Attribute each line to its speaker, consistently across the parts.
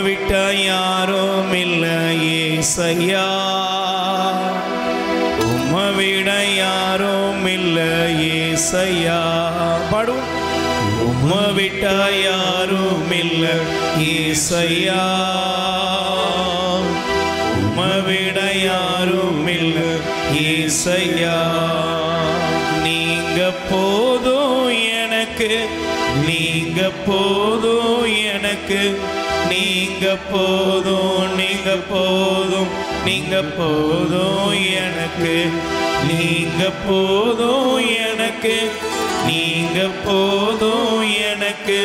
Speaker 1: விட்ட யாரும் இல்லை ஏசையா, உம்மை விட யாரும் இல்லை ஏசையா. பாடும். உம்மை விட்ட யாரும் இல்லை ஏசையா, உம்மை விட யாரும் இல்லை ஏசையா. நீங்க போதும் எனக்கு, நீங்க போதும் எனக்கு, நீங்க போதும், நீங்க போதும், நீங்க போதும் எனக்கு, நீங்க போதும் எனக்கு, நீங்க போதும் எனக்கு,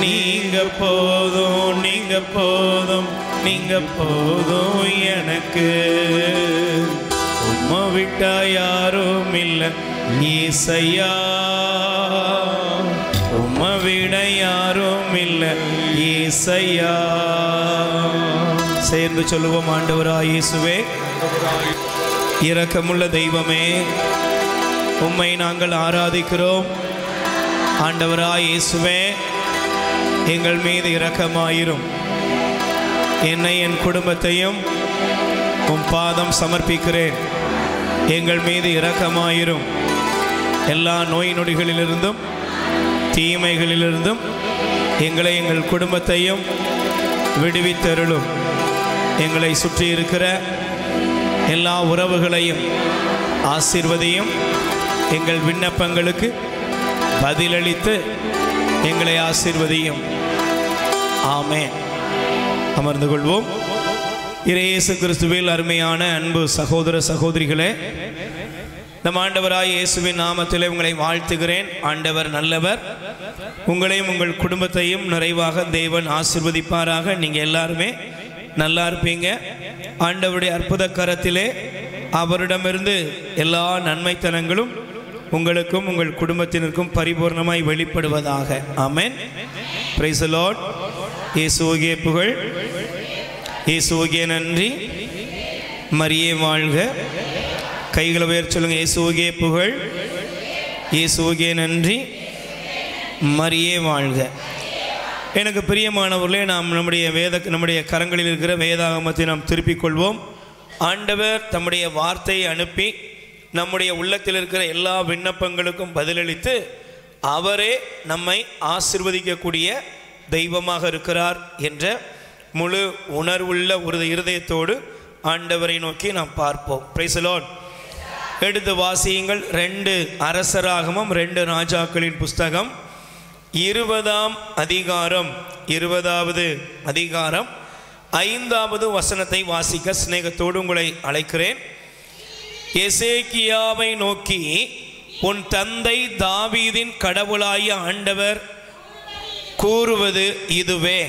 Speaker 1: நீங்க போதும், நீங்க போதும், நீங்க போதும் எனக்கு. உம்மை விட்டா யாரும் இல்லை ஏசையா, உம்மை விட யாரும் இல்லை ஏசையா. சேர்ந்து சொல்லுவோம். ஆண்டவராய் இயேசுவே, இரக்கமுள்ள தெய்வமே, உம்மை நாங்கள் ஆராதிக்கிறோம். ஆண்டவராய் இயேசுவே, எங்கள் மீது இரக்கமாயிரும். என்னை என் குடும்பத்தையும் உம் பாதம் சமர்ப்பிக்கிறேன். எங்கள் மீது இரக்கமாயிரும். எல்லா நோய் நொடிகளிலிருந்தும் தீமைகளிலிருந்தும் எங்களை எங்கள் குடும்பத்தையும் விடுவித்தருளும். எங்களை சுற்றி இருக்கிற எல்லா உறவுகளையும் ஆசீர்வதியும். எங்கள் விண்ணப்பங்களுக்கு பதிலளித்து எங்களை ஆசீர்வதியும். ஆமென். அமர்ந்து கொள்வோம். இயேசு கிறிஸ்துவில் அருமையான அன்பு சகோதர சகோதரிகளே, நம் ஆண்டவராய் இயேசுவின் நாமத்திலே உங்களை வாழ்த்துகிறேன். ஆண்டவர் நல்லவர். உங்களையும் உங்கள் குடும்பத்தையும் நிறைவாக தேவன் ஆசீர்வதிப்பாராக. நீங்கள் எல்லாருமே நல்லா இருப்பீங்க. ஆண்டவருடைய அற்புத கரத்திலே அவரிடமிருந்து எல்லா நன்மைத்தனங்களும் உங்களுக்கும் உங்கள் குடும்பத்தினருக்கும் பரிபூர்ணமாய் வெளிப்படுவதாக. ஆமென். Praise the Lord. இயேசுவுக்கே புகழ், இயேசுவுக்கே நன்றி. மரியே வாழ்க. கைகளை உயர்த்தி சொல்லுங்க. இயேசுவுக்கே புகழ், இயேசுவுக்கே நன்றி, மரியே வாழ்க. எனக்கு பிரியமானவர்களே, நாம் நம்முடைய கரங்களில் இருக்கிற வேதாகமத்தை நாம் திருப்பிக் கொள்வோம். ஆண்டவர் தம்முடைய வார்த்தையை அனுப்பி நம்முடைய உள்ளத்தில் இருக்கிற எல்லா விண்ணப்பங்களுக்கும் பதிலளித்து அவரே நம்மை ஆசீர்வதிக்கக்கூடிய தெய்வமாக இருக்கிறார் என்ற முழு உணர்வுள்ள ஒரு இருதயத்தோடு ஆண்டவரை நோக்கி நாம் பார்ப்போம். Price the Lord. எடுத்து வாசியுங்கள். 2 அரசராகமம் 2 ராஜாக்களின் புஸ்தகம் 20ஆம் அதிகாரம் 20வது அதிகாரம் 5வது வசனத்தை வாசிக்க சிநேகத்தோடு உங்களை அழைக்கிறேன். எசேக்கியாவை நோக்கி, உன் தந்தை தாவீதின் கடவுளாகிய ஆண்டவர் கூறுவது இதுவே,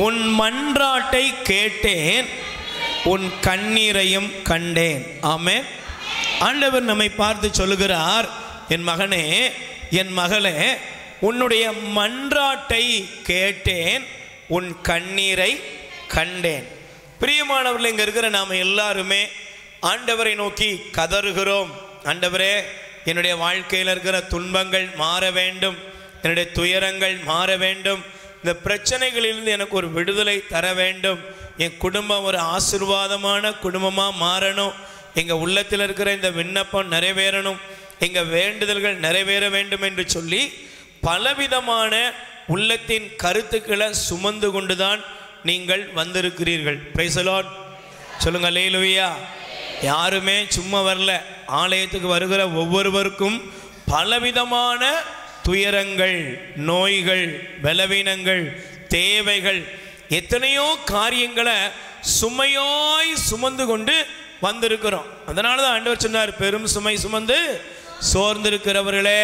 Speaker 1: உன் மன்றாட்டை கேட்டேன், உன் கண்ணீரையும் கண்டேன். ஆமென். ஆண்டவர் நம்மை பார்த்து சொல்லுகிறார், என் மகனே, என் மகளே, உன்னுடைய மன்றாட்டை கேட்டேன், உன் கண்ணீரை கண்டேன். பிரியமானவர்கள், இங்கே இருக்கிற நாம் எல்லாருமே ஆண்டவரை நோக்கி கதறுகிறோம். ஆண்டவரே, என்னுடைய வாழ்க்கையில் இருக்கிற துன்பங்கள் மாற வேண்டும், என்னுடைய துயரங்கள் மாற வேண்டும், இந்த பிரச்சனைகளிலிருந்து எனக்கு ஒரு விடுதலை தர வேண்டும், என் குடும்பம் ஒரு ஆசீர்வாதமான குடும்பமாக மாறணும், எங்கள் உள்ளத்தில் இருக்கிற இந்த விண்ணப்பம் நிறைவேறணும், எங்கள் வேண்டுதல்கள் நிறைவேற வேண்டும் என்று சொல்லி பலவிதமான உள்ளத்தின் கருத்துக்களை சுமந்து கொண்டுதான் நீங்கள் வந்திருக்கிறீர்கள். Price the Lord. சொல்லுங்க அல்லேலூயா. யாருமே சும்மா வரல. ஆலயத்துக்கு வருகிற ஒவ்வொருவருக்கும் பலவிதமான துயரங்கள், நோய்கள், பலவீனங்கள், தேவைகள், எத்தனையோ காரியங்களை சுமையாய் சுமந்து கொண்டு வந்திருக்கிறோம். அதனால தான் ஆண்டவர் சொன்னார், பெரும் சுமை சுமந்து சோர்ந்திருக்கிறவர்களே,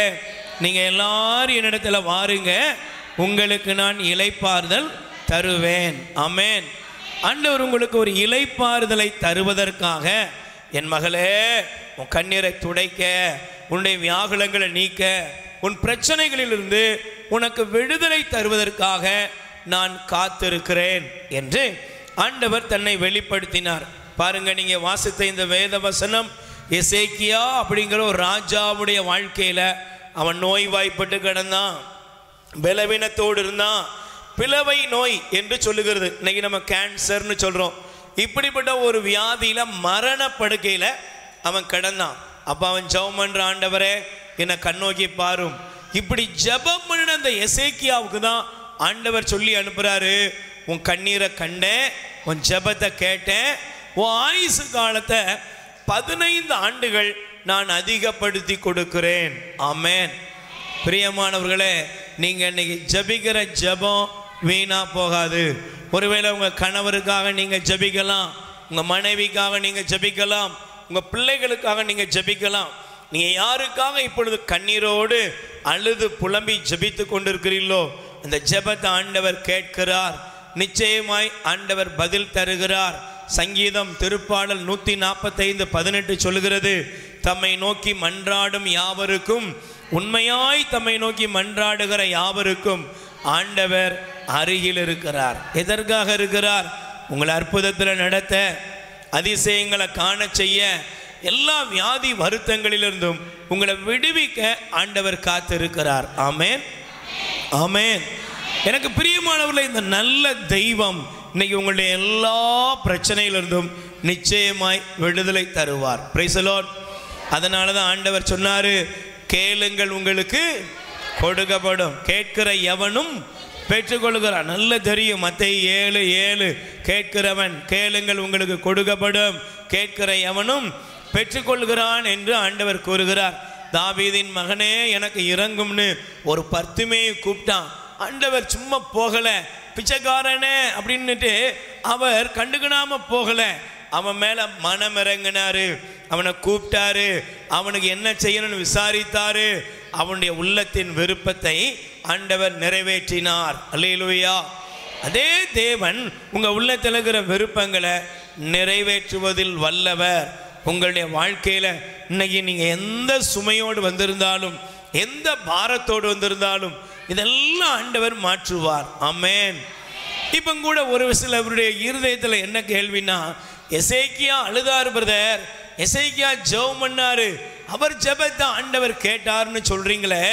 Speaker 1: நீங்கள் எல்லாரும் என்னிடத்துல வாருங்க, உங்களுக்கு நான் இளைப்பாறுதல் தருவேன். ஆமென். ஆண்டவர் உங்களுக்கு ஒரு இளைப்பாறுதலை தருவதற்காக, என் மகளே, உன் கண்ணீரை துடைக்க, உன்னுடைய வியாகுலங்களை நீக்க, உன் பிரச்சனைகளிலிருந்து உனக்கு விடுதலை தருவதற்காக நான் காத்திருக்கிறேன் என்று ஆண்டவர் தன்னை வெளிப்படுத்தினார். பாருங்க, நீங்க வாசித்த இந்த வேத வசனம், எசேக்கியா அப்படிங்கிற ஒரு ராஜாவுடைய வாழ்க்கையில அவன் நோய்வாய்ப்பட்டு கிடந்தான், பலவீனத்தோடு இருந்தான், பிளவை நோய் என்று சொல்லுகிறது. இன்னைக்கு நம்ம கேன்சர்னு சொல்றோம். இப்படிப்பட்ட ஒரு வியாதியில மரண படுக்கையில அவன் கிடந்தான். அப்ப அவன் ஜெபம் பண்ற, ஆண்டவரே என்னை கண்ணோக்கி பாரும். இப்படி ஜெபம் பண்ண அந்த எசேக்கியாவுக்கு தான் ஆண்டவர் சொல்லி அனுப்புறாரு, உன் கண்ணீரை கண்டேன், உன் ஜெபத்தை கேட்டேன், உன் ஆயுசு காலத்தை 15 ஆண்டுகள் நான் அதிகப்படுத்தி கொடுக்கிறேன். ஆமென். பிரியமானவர்களே, நீங்க இன்னைக்கு ஜபிக்கிற ஜபம் வீணா போகாது. ஒருவேளை உங்க கணவருக்காக நீங்க ஜபிக்கலாம், உங்க மனைவிக்காக நீங்க ஜபிக்கலாம், உங்க பிள்ளைகளுக்காக நீங்க ஜபிக்கலாம். நீங்க யாருக்காக இப்பொழுது கண்ணீரோடு அழுது புலம்பி ஜபித்து கொண்டிருக்கிறீர்களோ அந்த ஜபத்தை ஆண்டவர் கேட்கிறார். நிச்சயமாய் ஆண்டவர் பதில் தருகிறார். சங்கீதம் திருப்பாடல் 145:18 சொல்லுகிறது, தம்மை நோக்கி மன்றாடும் யாவருக்கும், உண்மையாய் தம்மை நோக்கி மன்றாடுகிற யாவருக்கும் ஆண்டவர் அருகில் இருக்கிறார். எதற்காக இருக்கிறார்? உங்களை அற்புதத்தில் நடத்த, அதிசயங்களை காண செய்ய, எல்லா வியாதி வருத்தங்களிலிருந்தும் உங்களை விடுவிக்க ஆண்டவர் காத்திருக்கிறார். ஆமென், ஆமென். எனக்கு பிரியமானவர்களே, இந்த நல்ல தெய்வம் இன்னைக்கு உங்களுடைய எல்லா பிரச்சனையிலிருந்தும் நிச்சயமாய் விடுதலை தருவார். Price the Lord. அதனால தான் ஆண்டவர் சொன்னாரு, கேளுங்கள் உங்களுக்கு கொடுக்கப்படும், கேட்கிற எவனும் பெற்றுக்கொள்கிறான். நல்ல தெரியும், மத்தேயு 7:7, கேட்கிறவன் கேளுங்கள் உங்களுக்கு கொடுக்கப்படும், கேட்கிற எவனும் பெற்றுக்கொள்கிறான் என்று ஆண்டவர் கூறுகிறார். தாவீதின் மகனே எனக்கு இறங்கும்னு ஒரு பர்த்திமேயை கூப்பிட்டான். ஆண்டவர் சும்மா போகல, பிச்சைக்காரனே அப்படின்னுட்டு அவர் கண்டுக்கிடாம போகல, அவன் மேல மனம் இறங்கினாரு, அவனை கூப்பிட்டாரு, அவனுக்கு என்ன செய்யணும்னு விசாரித்தாரு, அவனுடைய உள்ளத்தின் விருப்பத்தை ஆண்டவர் நிறைவேற்றினார். அல்லேலூயா. அதே தேவன் உங்க உள்ளத்தில் இருக்கிற விருப்பங்களை நிறைவேற்றுவதில் வல்லவர். உங்களுடைய வாழ்க்கையில இன்னைக்கு நீங்க எந்த சுமையோடு வந்திருந்தாலும், எந்த பாரத்தோடு வந்திருந்தாலும் இதெல்லாம் ஆண்டவர் மாற்றுவார். ஆமென். இப்போ கூட ஒரு சிலருடைய இருதயத்தில் என்ன கேள்வினா, எசேக்கியா அழுதாரு பிரதர், எசேக்கியா ஜெபம் பண்ணாரு, அவர் ஜெபத்தை ஆண்டவர் கேட்டார்னு சொல்றீங்களே,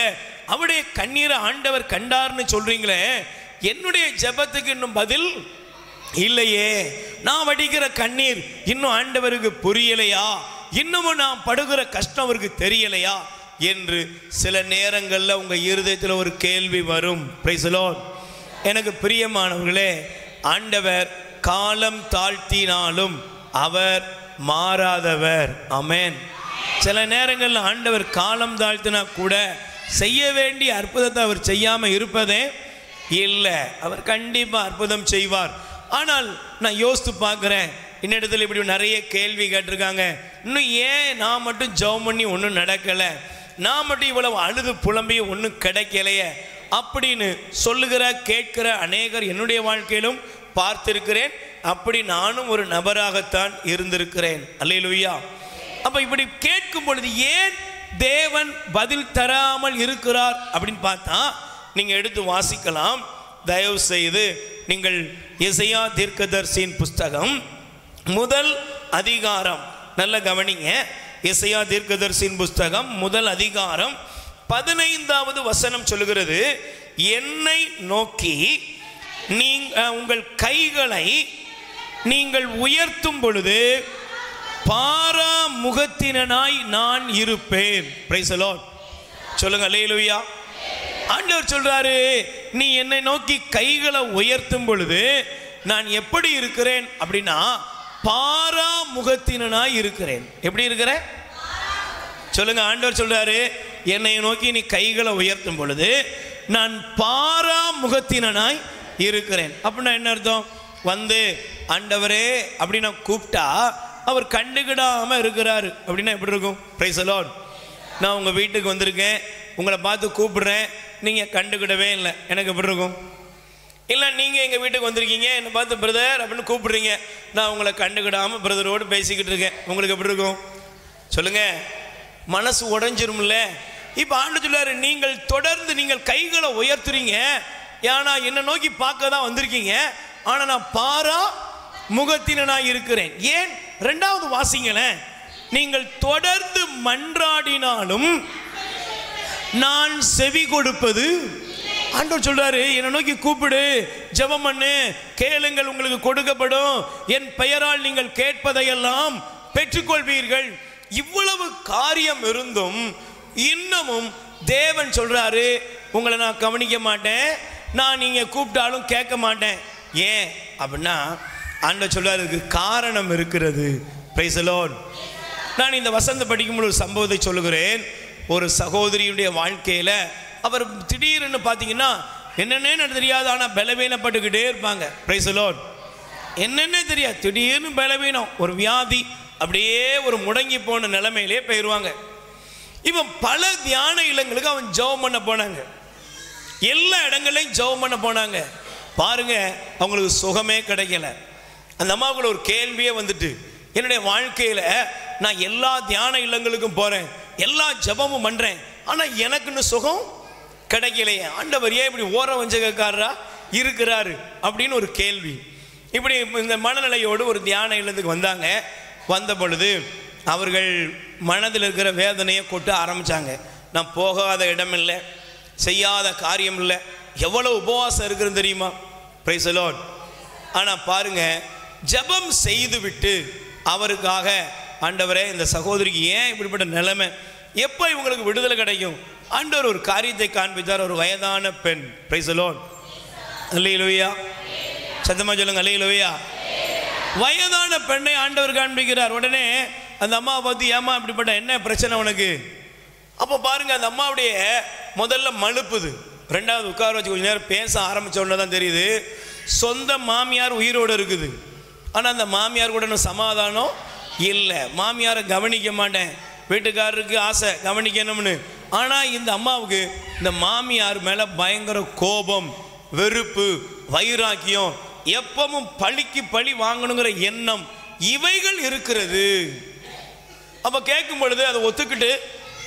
Speaker 1: அவருடைய கண்ணீரை ஆண்டவர் கண்டார்னு சொல்றீங்களே, என்னுடைய ஜெபத்துக்கு இன்னும் பதில் இல்லையே, நான் வடிக்கிற கண்ணீர் இன்னும் ஆண்டவருக்கு புரியலையா, இன்னமும் நான் படுகிற கஷ்டம் அவருக்கு தெரியலையா என்று சில நேரங்களில் உங்க இருதயத்தில் ஒரு கேள்வி வரும். Price the Lord. எனக்கு பிரியமானவர்களே, ஆண்டவர் காலம் தாழ்த்தினாலும் அவர் மாறாதவர். ஆமென். சில நேரங்களில் ஆண்டவர் காலம் தாழ்த்தினா கூட செய்ய வேண்டிய அற்புதத்தை அவர் செய்யாம இருப்பதே இல்லை. அவர் கண்டிப்பா அற்புதம் செய்வார். ஆனால் நான் யோசித்து பார்க்குறேன், இன்னிடத்தில் இப்படி நிறைய கேள்வி கேட்டிருக்காங்க, இன்னும் ஏன் நான் மட்டும் ஜெபம் பண்ணி ஒன்றும் நடக்கலை, நான் மட்டும் இவ்வளவு அழுது புலம்பி ஒன்றும் கிடைக்கலையே அப்படின்னு சொல்லுகிற கேட்கிற அநேகர் என்னுடைய வாழ்க்கையிலும் பார்த்திருக்கிறேன். அப்படி நானும் ஒரு நபராகத்தான் இருந்திருக்கிறேன். அல்லேலூயா. அப்ப இப்படி கேட்கும் பொழுது ஏன் தேவன் பதில் தராமல் இருக்கிறார் அப்படின்னு பார்த்தா, நீங்க எடுத்து வாசிக்கலாம். தயவு செய்து நீங்கள் எசையா தீர்க்கதரிசியின் புஸ்தகம் 1 அதிகாரம் நல்ல கவனிங்க. எசையா தீர்க்கதரிசியின் புஸ்தகம் 1 அதிகாரம் 15வது வசனம் சொல்லுகிறது, என்னை நோக்கி உங்கள் கைகளை நீங்கள் உயர்த்தும் பொழுது பாரா முகத்தினாய் நான் இருப்பேன். Price the Lord. சொல்லுங்க அல்லேலூயா. ஆண்டவர் சொல்றாரு, நீ என்னை நோக்கி கைகளை உயர்த்தும் பொழுது நான் எப்படி இருக்கிறேன் அப்படின்னா பாரா முகத்தினாய் இருக்கிறேன். எப்படி இருக்கிறேன் சொல்லுங்க. ஆண்டவர் சொல்றாரு, என்னை நோக்கி நீ கைகளை உயர்த்தும் பொழுது நான் பாரா முகத்தினாய் இருக்கிறேன். அப்படின்னா என்ன அர்த்தம்? வந்து ஆண்டவரே அப்படின்னு கூப்பிட்டா அவர் கண்டுக்கிடாம இருக்கிறாரு அப்படின்னா எப்படி இருக்கும்? Price the Lord. நான் உங்க வீட்டுக்கு வந்திருக்கேன், உங்களை பார்த்து கூப்பிடுறேன், நீங்க கண்டுக்கிடவே இல்லை, எனக்கு எப்படி இருக்கும்? இல்லை நீங்க எங்க வீட்டுக்கு வந்திருக்கீங்க, என்னை பார்த்து பிரதர் அப்படின்னு கூப்பிடுறீங்க, நான் உங்களை கண்டுக்கிடாம பிரதரோடு பேசிக்கிட்டு இருக்கேன், உங்களுக்கு எப்படி இருக்கும்? சொல்லுங்க. மனசு உடைஞ்சிரும்ல. இப்போ ஆண்டு சொல்றாரு, நீங்கள் தொடர்ந்து நீங்கள் கைகளை உயர்த்துறீங்க, ஏன்னா என்னை நோக்கி பார்க்க தான் வந்திருக்கீங்க, ஆனா நான் பாரா முகத்தினாய் இருக்கிறேன். ஏன்? 2வது வாசிங்களேன், நீங்கள் தொடர்ந்து மன்றாடினாலும் நான் செவி கொடுப்பது ஆண்டவர் சொல்றாரு, என்னை நோக்கி கூப்பிடு, ஜெபம் பண்ணு, கேளுங்கள் உங்களுக்கு கொடுக்கப்படும், என் பெயரால் நீங்கள் கேட்பதையெல்லாம் பெற்றுக்கொள்வீர்கள். இவ்வளவு காரியம் இருந்தும் இன்னமும் தேவன் சொல்றாரு, உங்களை நான் கவனிக்க மாட்டேன், நான் நீங்க கூப்பிட்டாலும் கேட்க மாட்டேன். ஏன் அப்படின்னா ஆண்டவர் சொல்றாரு, இதுக்கு காரணம் இருக்கிறது. Price the Lord. நான் இந்த வசந்த படிக்கும்போது ஒரு சம்பவத்தை சொல்லுகிறேன். ஒரு சகோதரியுடைய வாழ்க்கையில அவர் திடீர்னு பார்த்தீங்கன்னா என்னென்ன தெரியாது, ஆனால் பலவீனப்பட்டுக்கிட்டே இருப்பாங்க. Price the Lord. என்னென்ன தெரியாது, திடீர்னு பலவீனம், ஒரு வியாதி, அப்படியே ஒரு முடங்கி போன நிலைமையிலே போயிடுவாங்க. இவன் பல தியான இல்லங்களுக்கு அவன் ஜெபம் பண்ண போனாங்க, எல்லா இடங்களையும் ஜெபம் பண்ண போனாங்க. பாருங்க, அவங்களுக்கு சுகமே கிடைக்கல. அந்த அம்மாவுக்குள்ள ஒரு கேள்வியே வந்துட்டு, என்னுடைய வாழ்க்கையில நான் எல்லா தியான இல்லங்களுக்கும் போறேன், எல்லா ஜெபமும் பண்றேன், ஆனா எனக்குன்னு சுகம் கிடைக்கலையே, ஆண்டவர் ஏன் இப்படி ஓர வஞ்சகக்காரரா இருக்கிறாரு அப்படின்னு ஒரு கேள்வி. இப்படி இந்த மனநிலையோடு ஒரு தியான இல்லத்துக்கு வந்தாங்க. வந்த பொழுது அவர்கள் மனதில் இருக்கிற வேதனையை கொட்ட ஆரம்பித்தாங்க. நான் போகாத இடம் இல்லை, செய்யாத காரியம் இல்லை, எவ்வளோ உபவாசம் இருக்குன்னு தெரியுமா? Price the Lord. ஆனால் பாருங்க, ஜெபம் செய்து விட்டு அவருக்காக, ஆண்டவரே இந்த சகோதரிக்கு ஏன் இப்படிப்பட்ட நிலைமை, எப்போ இவங்களுக்கு விடுதலை கிடைக்கும், ஆண்டவர் ஒரு காரியத்தை காண்பித்தார். ஒரு வயதான பெண். Praise the Lord. அல்லேலூயா. சத்தமா சொல்லுங்க, அல்லேலூயா. வயதான பெண்ணை ஆண்டவர் காண்பிக்கிறார். உடனே அந்த அம்மாவை பார்த்து, ஏமா இப்படிப்பட்ட என்ன பிரச்சனை உனக்கு? அப்போ பாருங்க, அந்த அம்மாவுடைய முதல்ல மழுப்புது, ரெண்டாவது உட்கார வச்சு கொஞ்சம் நேரம் பேச ஆரம்பிச்ச உடனே தான் தெரியுது, சொந்த மாமியார் உயிரோடு இருக்குது, ஆனால் அந்த மாமியார் கூட சமாதானம் இல்லை. மாமியாரை கவனிக்க மாட்டேன், வீட்டுக்காரருக்கு ஆசை கவனிக்கணும்னு. ஆனால் இந்த அம்மாவுக்கு இந்த மாமியார் மேலே பயங்கர கோபம், வெறுப்பு, வைராக்கியம், எப்பவும் பழிக்கு பழி வாங்கணுங்கிற எண்ணம், இவைகள் இருக்கிறது. அப்போ கேட்கும் பொழுது அதை ஒத்துக்கிட்டு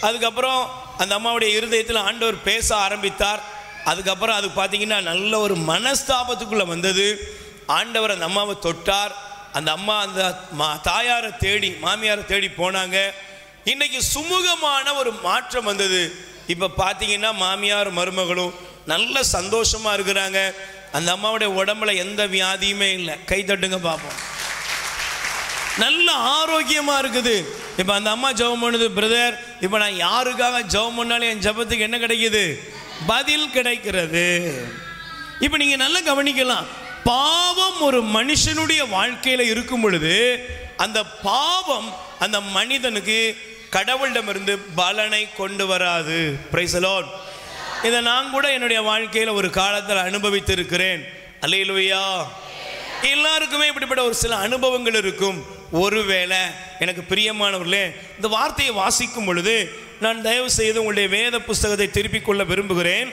Speaker 1: அதுக்கப்புறம் அந்த அம்மாவுடைய இருதயத்தில் ஆண்டவர் பேச ஆரம்பித்தார். அதுக்கப்புறம் அது பார்த்தீங்கன்னா நல்ல ஒரு மனஸ்தாபத்துக்குள்ளே வந்தது. ஆண்டவர் அந்த அம்மாவை தொட்டார். அந்த அம்மா அந்த தாயாரை தேடி, மாமியாரை தேடி போனாங்க. இன்னைக்கு சுமூகமான ஒரு மாற்றம் வந்தது. இப்போ பார்த்தீங்கன்னா மாமியார் மருமகளும் நல்ல சந்தோஷமாக இருக்கிறாங்க. அந்த அம்மாவுடைய உடம்புல எந்த வியாதியுமே இல்லை. கை தட்டுங்க பார்ப்போம். நல்ல ஆரோக்கியமாக இருக்குது. இப்போ அந்த அம்மா ஜெபம் பண்ணுது, பிரதர், இப்போ நான் யாருக்காக ஜெபம் பண்ணாலும் என் ஜெபத்துக்கு என்ன கிடைக்குது? பதில் கிடைக்கிறது. இப்போ நீங்கள் நல்லா கவனிக்கலாம், பாவம் ஒரு மனுஷனுடைய வாழ்க்கையில் இருக்கும் பொழுது அந்த பாவம் அந்த மனிதனுக்கு கடவுளிடமிருந்து பலனை கொண்டு வராது. Price the Lord. இதை நான் கூட என்னுடைய வாழ்க்கையில் ஒரு காலத்தில் அனுபவித்து இருக்கிறேன். அல்லேலூயா. எல்லாருக்குமே இப்படிப்பட்ட ஒரு சில அனுபவங்கள் இருக்கும். ஒருவேளை எனக்கு பிரியமானவர்களே, இந்த வார்த்தையை வாசிக்கும் பொழுது நான் தயவு செய்து உங்களுடைய வேத புஸ்தகத்தை திருப்பிக் கொள்ள விரும்புகிறேன்.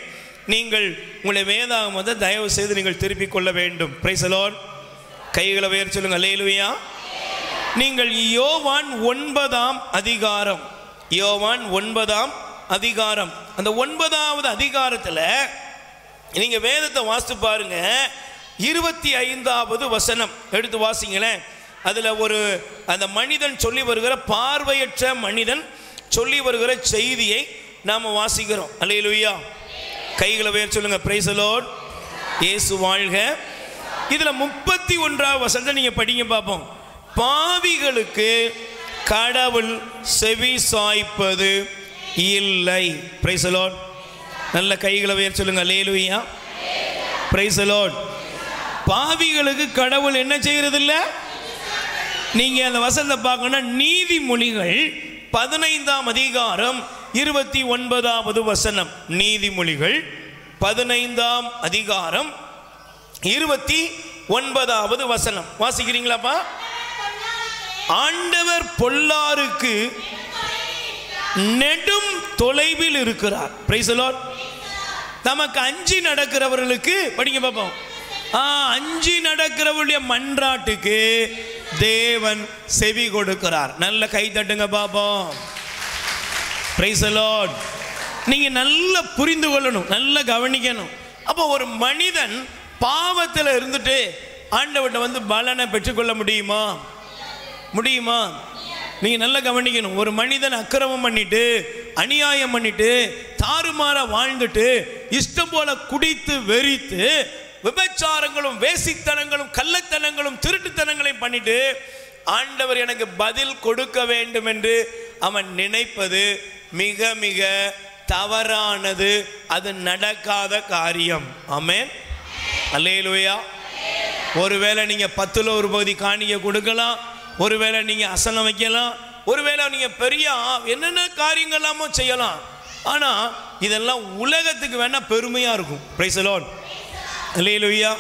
Speaker 1: நீங்கள் உங்களுடைய வேதாகமத்தை தயவு செய்து நீங்கள் திருப்பிக் கொள்ள வேண்டும். Price the Lord. கைகளை உயர்த்தி சொல்லுங்க, அல்லேலூயா. நீங்கள் யோவான் 9ஆம் அதிகாரம், யோவான் 9ஆம் அதிகாரம், அந்த 9வது அதிகாரத்தில் நீங்க வேதத்தை வாசித்து பாருங்க. 25வது வசனம் எடுத்து வாசிங்களேன். அதுல ஒரு அந்த மனிதன் சொல்லி வருகிற, பார்வையற்ற மனிதன் சொல்லி வருகிற செய்தியை நாம வாசிக்கிறோம். அல்லேலூயா. கைகளை உயர்த்தி சொல்லுங்க, பிரைஸ் தி லார்ட். இயேசு வாழ்க. இதுல 31வது வசனத்தை நீங்க படிங்க பார்ப்போம். பாவிகளுக்கு கடவுள் செவி சாய்ப்பது இல்லை. Price the Lord. நல்ல கைகளை உயர்த்தி சொல்லுங்க, அல்லேலூயா. Price the Lord. பாவிகளுக்கு கடவுள் என்ன செய்யறது இல்லை? நீங்க அந்த வசனத்தை பார்க்கணும். நீதிமொழிகள் 15ஆம் அதிகாரம் 29வது வசனம். நீதிமொழிகள் 15ஆம் அதிகாரம் 29வது வசனம் வாசிக்கிறீங்களாப்பா? ஆண்டவர் பொல்லாருக்கு நெடும் தொலைவில் இருக்கிறார். Price the Lord. நமக்கு அஞ்சி நடக்கிறவர்களுக்கு படிங்க பார்ப்போம். அஞ்சி நடக்கிறவருடைய மன்றாட்டுக்கு தேவன் செவி கொடுக்கிறார். நல்ல கை தட்டுங்க பாப்போம். Praise the Lord. நீங்க நல்லா புரிந்து கொள்ளணும், நல்லா கவனிக்கணும். அப்போ ஒரு மனிதன் பாவத்தில் இருந்துட்டு ஆண்டவர்கிட்ட வந்து பலனை பெற்றுக்கொள்ள முடியுமா? முடியுமா? நீங்க நல்லா கவனிக்கணும். ஒரு மனிதன் அக்கிரமம் பண்ணிட்டு அநியாயம் பண்ணிட்டு தாறுமாற வாழ்ந்துட்டு இஷ்டம் போல குடித்து வெறித்து விபச்சாரங்களும் வேசித்தனங்களும் கள்ளத்தனங்களும் திருட்டுத்தனங்களையும் பண்ணிட்டு ஆண்டவர் எனக்கு பதில் கொடுக்க வேண்டும் என்று அவன் நினைப்பது மிக மிக தவறானது. அது நடக்காத காரியம். ஆமென், அல்லேலூயா. ஒருவேளை நீங்க 10ல் ஒரு பகுதி காணிக்கை கொடுக்கலாம், ஒருவேளை நீங்க அசனம் வைக்கலாம், ஒருவேளை நீங்க பெரிய என்னென்ன காரியங்களாமோ செய்யலாம். ஆனா இதெல்லாம் உலகத்துக்கு வேணா பெருமையா இருக்கும். பிரைஸ் தி லார்ட், அல்லேலூயா.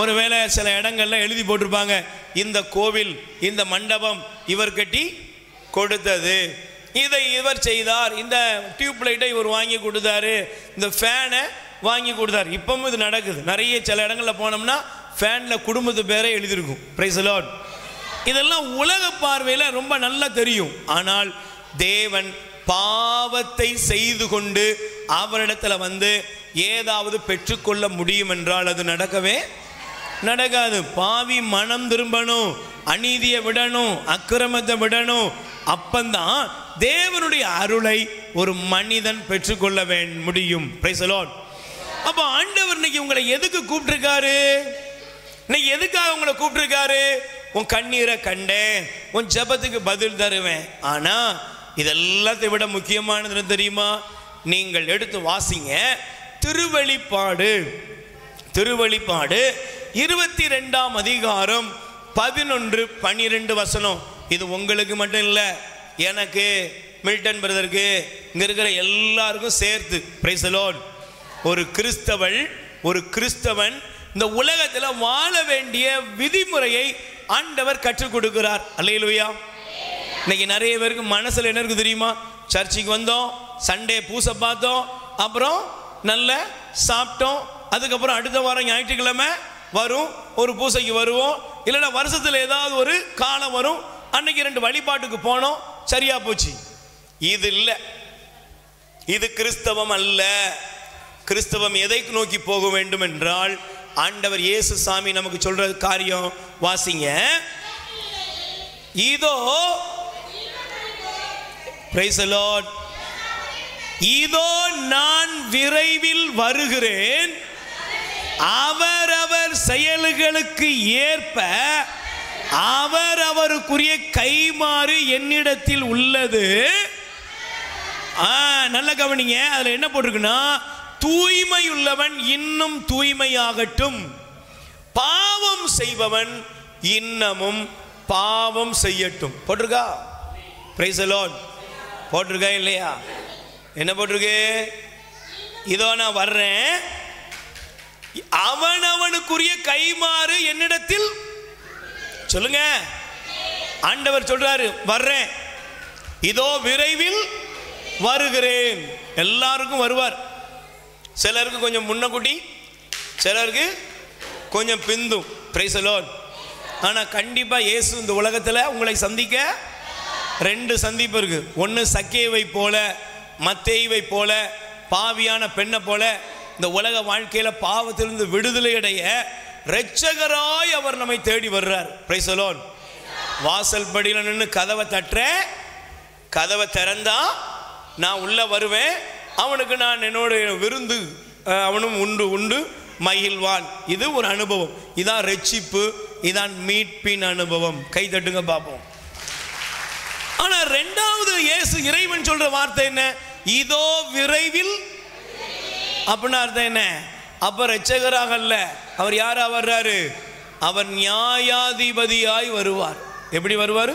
Speaker 1: ஒருவேளை சில இடங்கள்ல எழுதி போட்டிருப்பாங்க, இந்த கோவில் இந்த மண்டபம் இவர் கட்டி கொடுத்தது, இதை இவர் செய்தார், இந்த டியூப் லைட்டை இவர் வாங்கி கொடுத்தாரு, இந்த ஃபேனை வாங்கி கொடுத்தார். இப்பவும் இது நடக்குது. நிறைய சில இடங்களில் போனோம்னா ஃபேனில் குடும்பத்து பேரே எழுதியிருக்கும். Praise the Lord. இதெல்லாம் உலக பார்வையில் ரொம்ப நல்லா தெரியும். ஆனால் தேவன் பாவத்தை செய்து கொண்டு அவரிடத்தில் வந்து ஏதாவது பெற்றுக்கொள்ள முடியும் என்றால் அது நடக்கவே நடக்காது. பாவி மனம் திரும்பணும், அநீதியை விடணும், அக்கிரமத்தை விடணும். அப்பந்தான் தேவனுடைய அருளை ஒரு மனிதன் பெற்றுக்கொள்ள முடியும். Price the Lord. அப்போ ஆண்டவர் இன்னைக்கு உங்களை எதுக்கு கூப்பிட்டுருக்காரு? இன்னைக்கு எதுக்காக உங்களை கூப்பிட்டுருக்காரு? உன் கண்ணீரை கண்டேன், உன் ஜெபத்துக்கு பதில் தருவேன். ஆனா இதெல்லாத்தை விட முக்கியமானது தெரியுமா? நீங்கள் எடுத்து வாசிங்க திருவெளிப்பாடு 22ஆம் அதிகாரம் 11-12 வசனம். இது உங்களுக்கு மட்டும் இல்லை, எனக்கு, மில்டன் பிரதருக்கு, இங்க இருக்கிற எல்லாருக்கும் சேர்த்து. Price the Lord. ஒரு கிறிஸ்தவன் இந்த உலகத்தில் வாழ வேண்டிய விதிமுறையை ஆண்டவர் கற்றுக் கொடுக்கிறார். அல்லேலூயா. இன்னைக்கு நிறைய பேருக்கு மனசுல என்ன இருக்கு தெரியுமா? சர்ச்சுக்கு வந்தோம், சண்டே பூசை பார்த்தோம், அப்புறம் நல்ல சாப்பிட்டோம், அதுக்கப்புறம் அடுத்த வாரம் ஞாயிற்றுக்கிழமை வரும், ஒரு பூசைக்கு வருவோம், இல்லைன்னா வருஷத்தில் ஏதாவது ஒரு காலம் வரும், அன்னைக்கு 2 வழிபாட்டுக்கு போனோம், சரியா போச்சு. இது இல்லை, இது கிறிஸ்தவம் அல்ல. கிறிஸ்தவம் எதை நோக்கி போக வேண்டும் என்றால் ஆண்டவர் இயேசு சாமி நமக்கு சொல்ற காரியம் வாசிங்க. இதோ, பிரைஸ் தி லார்ட், இதோ நான் விரைவில் வருகிறேன், அவரவர் செயல்களுக்கு ஏற்ப அவரவருக்குரிய கைமாறு என்னிடத்தில் உள்ளது. நல்ல கவனிங்க, அதுல என்ன போட்டிருக்குன்னா, தூய்மையுள்ளவன் இன்னும் தூய்மையாகட்டும், பாவம் செய்பவன் இன்னமும் பாவம் செய்யட்டும். போட்டிருக்கா? Price the Lord. போட்டிருக்கா இல்லையா? என்ன போட்டிருக்கு? இதோ நான் வர்றேன், அவனவனுக்குரிய கைமாறு என்னிடத்தில். சொல்லுங்க, ஆண்டவர் சொல்றாரு வர்றேன், இதோ விரைவில் வருகிறேன். எல்லாருக்கும் வருவார். சிலருக்கு கொஞ்சம் முன்னக்கூட்டி, சிலருக்கு கொஞ்சம் பிந்தும். Price the Lord. ஆனா கண்டிப்பா இயேசு இந்த உலகத்துல உங்களை சந்திக்க 2 சந்திப்பு இருக்கு. ஒன்னு சக்கேவை போல, மத்தேயுவை போல, பாவியான பெண்ணை போல இந்த உலக வாழ்க்கையில பாவத்திலிருந்து விடுதலை அடைய இரட்சகராய் அவர் நம்மை தேடி வர்றார். Price the Lord. வாசல் படியில நின்று கதவை தட்டுற, கதவை திறந்தா நான் உள்ள வருவேன், அவனுக்கு நான் என்னோட விருந்து, அவனும் உண்டு மகிழ்வான். இது ஒரு அனுபவம். இதான் ரட்சிப்பு, இதான் மீட்பின் அனுபவம். கை தட்டுங்க பார்ப்போம். ஆனா 2வது இயேசு இறைவன் சொல்ற வார்த்தை என்ன? இதோ விரைவில். அப்படின்னா அர்த்தம் என்ன? அப்ப இரட்சகராக அல்ல, அவர் யாரா வர்றாரு? அவர் நியாயாதிபதியாய் வருவார். எப்படி வருவார்?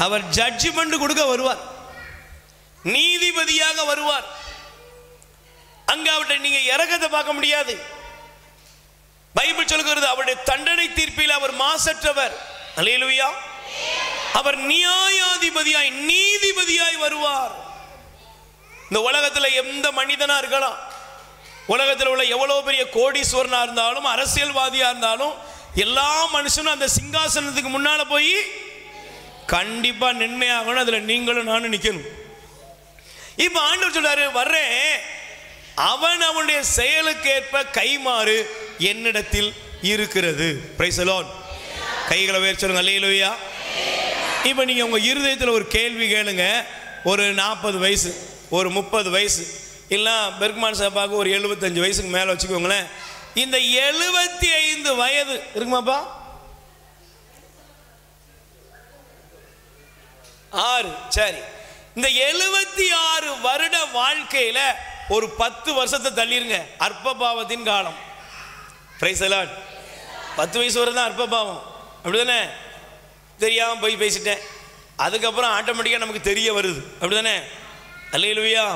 Speaker 1: அவர் ஜட்ஜ்மெண்ட் கொடுக்க வருவார், நீதிபதியாக வருவார். அங்க அவர்கிட்ட நீங்க இரக்கத்தை பார்க்க முடியாது. பைபிள் சொல்கிறது அவருடைய தண்டனை தீர்ப்பில் அவர் மாசற்றவர். அல்லேலூயா. அவர் நியாயாதிபதியாய், நீதிபதியாய் வருவார். இந்த உலகத்தில் எந்த மனிதனா இருக்கலாம், உலகத்தில் உள்ள எவ்வளவு பெரிய கோடீஸ்வரனா இருந்தாலும், அரசியல்வாதியா இருந்தாலும், எல்லா மனுஷனும் அந்த சிங்காசனத்துக்கு முன்னால போய் கண்டிப்பா நின்மையாகணும். அதுல நீங்களும் நானும் நிக்கணும். இப்ப ஆண்டவர் சொல்றாரு வர்றேன், அவன் அவனுடைய செயலுக்கேற்ப கைமாறு என்னிடத்தில் இருக்கிறது. Price the Lord. கைகளை உயர்த்தி சொல்லுங்க அல்லேலூயா. இப்ப நீங்க உங்க இருதயத்தில் ஒரு கேள்வி கேளுங்க, ஒரு 40 வயசு, ஒரு 30 வயசு, இல்லை பெர்க்மான் சாப்பாவுக்கு ஒரு 75 வயசுக்கு மேலே வச்சுக்கோங்களேன். இந்த 75 வயது இருக்குமாப்பா? 6, சரி. இந்த 76 வருட வாழ்க்கையில ஒரு 10 வருஷத்தை தள்ளிருங்க. அற்பபாவத்தின் காலம். Price the Lord. 10 வயசு வரை தான் அற்பபாவம், அப்படிதானே? தெரியாம போய் பேசிட்டேன், அதுக்கப்புறம் ஆட்டோமேட்டிக்காக நமக்கு தெரிய வருது, அப்படிதானே? அல்லேலூயா.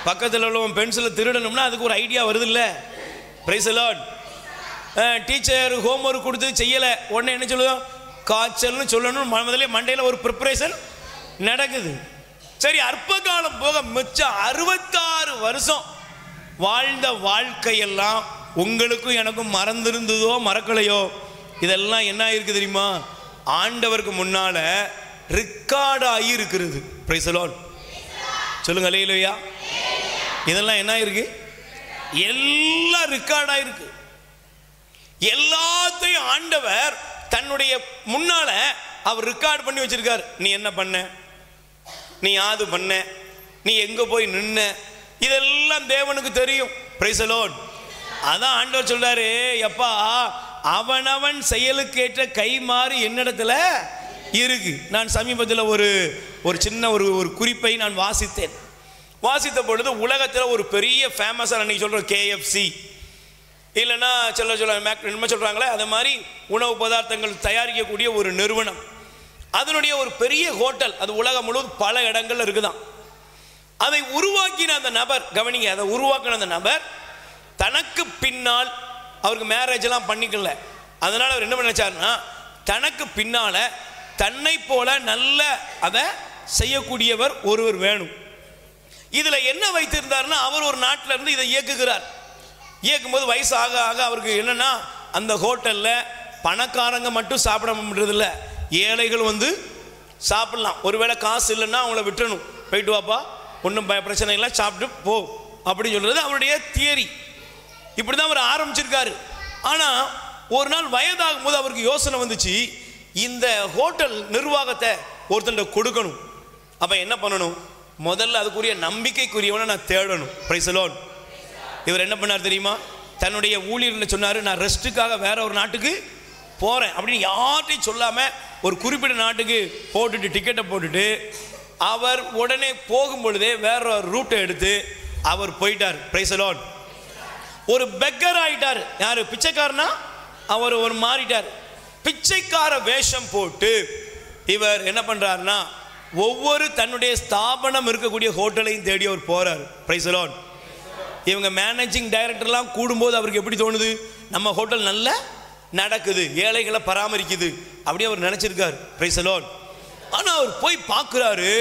Speaker 1: பக்கத்தில் உள்ளவன் பென்சிலை திருடணும்னா அதுக்கு ஒரு ஐடியா வருது இல்லை? Price the Lord. Teacher homework கொடுத்து செய்யலை, உடனே என்ன சொல்லுவோம்? காய்ச்சல்னு சொல்லணும். முதல்ல மண்டையில் ஒரு ப்ரிப்பரேஷன் நடக்குது. சரி, அற்ப காலம் போக மிச்சம் 66 வருஷம் வாழ்ந்த வாழ்க்கையெல்லாம் உங்களுக்கும் எனக்கும் மறந்திருந்ததோ மறக்கலையோ, இதெல்லாம் என்ன ஆயிருக்கு தெரியுமா? ஆண்டவருக்கு முன்னால ரெக்கார்ட் ஆகி இருக்கிறது. Price the Lord. சொல்லுங்க அல்லேலூயா. இதெல்லாம் என்ன ஆயிருக்கு? எல்லாம் ரெக்கார்ட் ஆயிருக்கு. எல்லாத்தையும் ஆண்டவர் தன்னுடைய முன்னால அவர் ரெக்கார்ட் பண்ணி வச்சிருக்கார். நீ என்ன பண்ண, நீ யாது பண்ண, நீ எங்க போய் நின்ன, இதெல்லாம் தேவனுக்கு தெரியும். Price the Lord. அதான் ஆண்டவர் சொல்றாரு, எப்பா அவனவன் செயலுக்கேற்ற கை மாறி என்னிடத்துல இருக்கு. நான் சமீபத்தில் ஒரு சின்ன ஒரு குறிப்பை நான் வாசித்த பொழுது உலகத்தில் ஒரு பெரிய ஃபேமஸாக அன்றைக்கி சொல்கிற KFC இல்லைன்னா என்ன சொல்கிறாங்களே, அது மாதிரி உணவு பதார்த்தங்கள் தயாரிக்கக்கூடிய ஒரு நிறுவனம், அதனுடைய ஒரு பெரிய ஹோட்டல், அது உலகம் முழுவதும் பல இடங்கள்ல இருக்குதான். அதை உருவாக்கின அந்த நபர், கவனிங்க, அதை உருவாக்கின அந்த நபர் தனக்கு பின்னால் அவருக்கு மேரேஜ் எல்லாம் பண்ணிக்கல. அதனால அவர் என்ன நினைச்சாருன்னா, தனக்கு பின்னால தன்னை போல நல்ல அதை செய்யக்கூடியவர் ஒருவர் வேணும். இதுல என்ன வைத்திருந்தாருன்னா, அவர் ஒரு நாட்டில இருந்து இதை இயக்குகிறார். இயக்கும்போது வயசு ஆக ஆக அவருக்கு என்னன்னா, அந்த ஹோட்டல்ல பணக்காரங்க மட்டும் சாப்பிட முடியறதில்ல, ஏழைகள் வந்து சாப்பிடலாம். ஒருவேளை காசு இல்லைன்னா அவங்கள விட்டுறணும், போயிட்டு வாப்பா, ஒன்றும் பிரச்சனை இல்லை, சாப்பிட்டு போ அப்படின்னு சொல்றது அவருடைய தியரி. இப்படிதான் அவர் ஆரம்பிச்சிருக்காரு. ஆனா ஒரு நாள் வயதாகும் போது அவருக்கு யோசனை வந்துச்சு, இந்த ஹோட்டல் நிர்வாகத்தை ஒருத்தன் கொடுக்கணும். அப்ப என்ன பண்ணணும்? முதல்ல அதுக்குரிய நம்பிக்கைக்குரியவனை நான் தேடணும். Price the Lord. இவர் என்ன பண்ணார் தெரியுமா? தன்னுடைய ஊழியர்களை சொன்னாரு, நான் ரெஸ்ட்டுக்காக வேற ஒரு நாட்டுக்கு போறேன் அப்படின்னு யார்ட்டையும் சொல்லாம ஒரு குறிப்பிட்ட நாட்டுக்கு போட்டுட்டு டிக்கெட்டை போட்டுட்டு அவர் உடனே போகும் பொழுதே வேற ஒரு ரூட்டை எடுத்து அவர் போயிட்டார். Price the Lord. ஒரு பெக்கர் ஆயிட்டார். யாரு? பிச்சைக்காரனா அவர் ஒரு மாறிட்டார். பிச்சைக்கார வேஷம் போட்டு இவர் என்ன பண்றாருன்னா, ஒவ்வொரு தன்னுடைய ஸ்தாபனம் இருக்கக்கூடிய ஹோட்டலையும் தேடி அவர் போறார். Price the Lord. இவங்க மேனேஜிங் டைரக்டர்லாம் கூடும்போது அவருக்கு எப்படி தோணுது? நம்ம ஹோட்டல் நல்லா நடக்குது, ஏழைகளை பராமரிக்குது, அப்படி அவர் நினைச்சிருக்காரு. Price the Lord. ஆனா அவர் போய் பார்க்கிறாரு,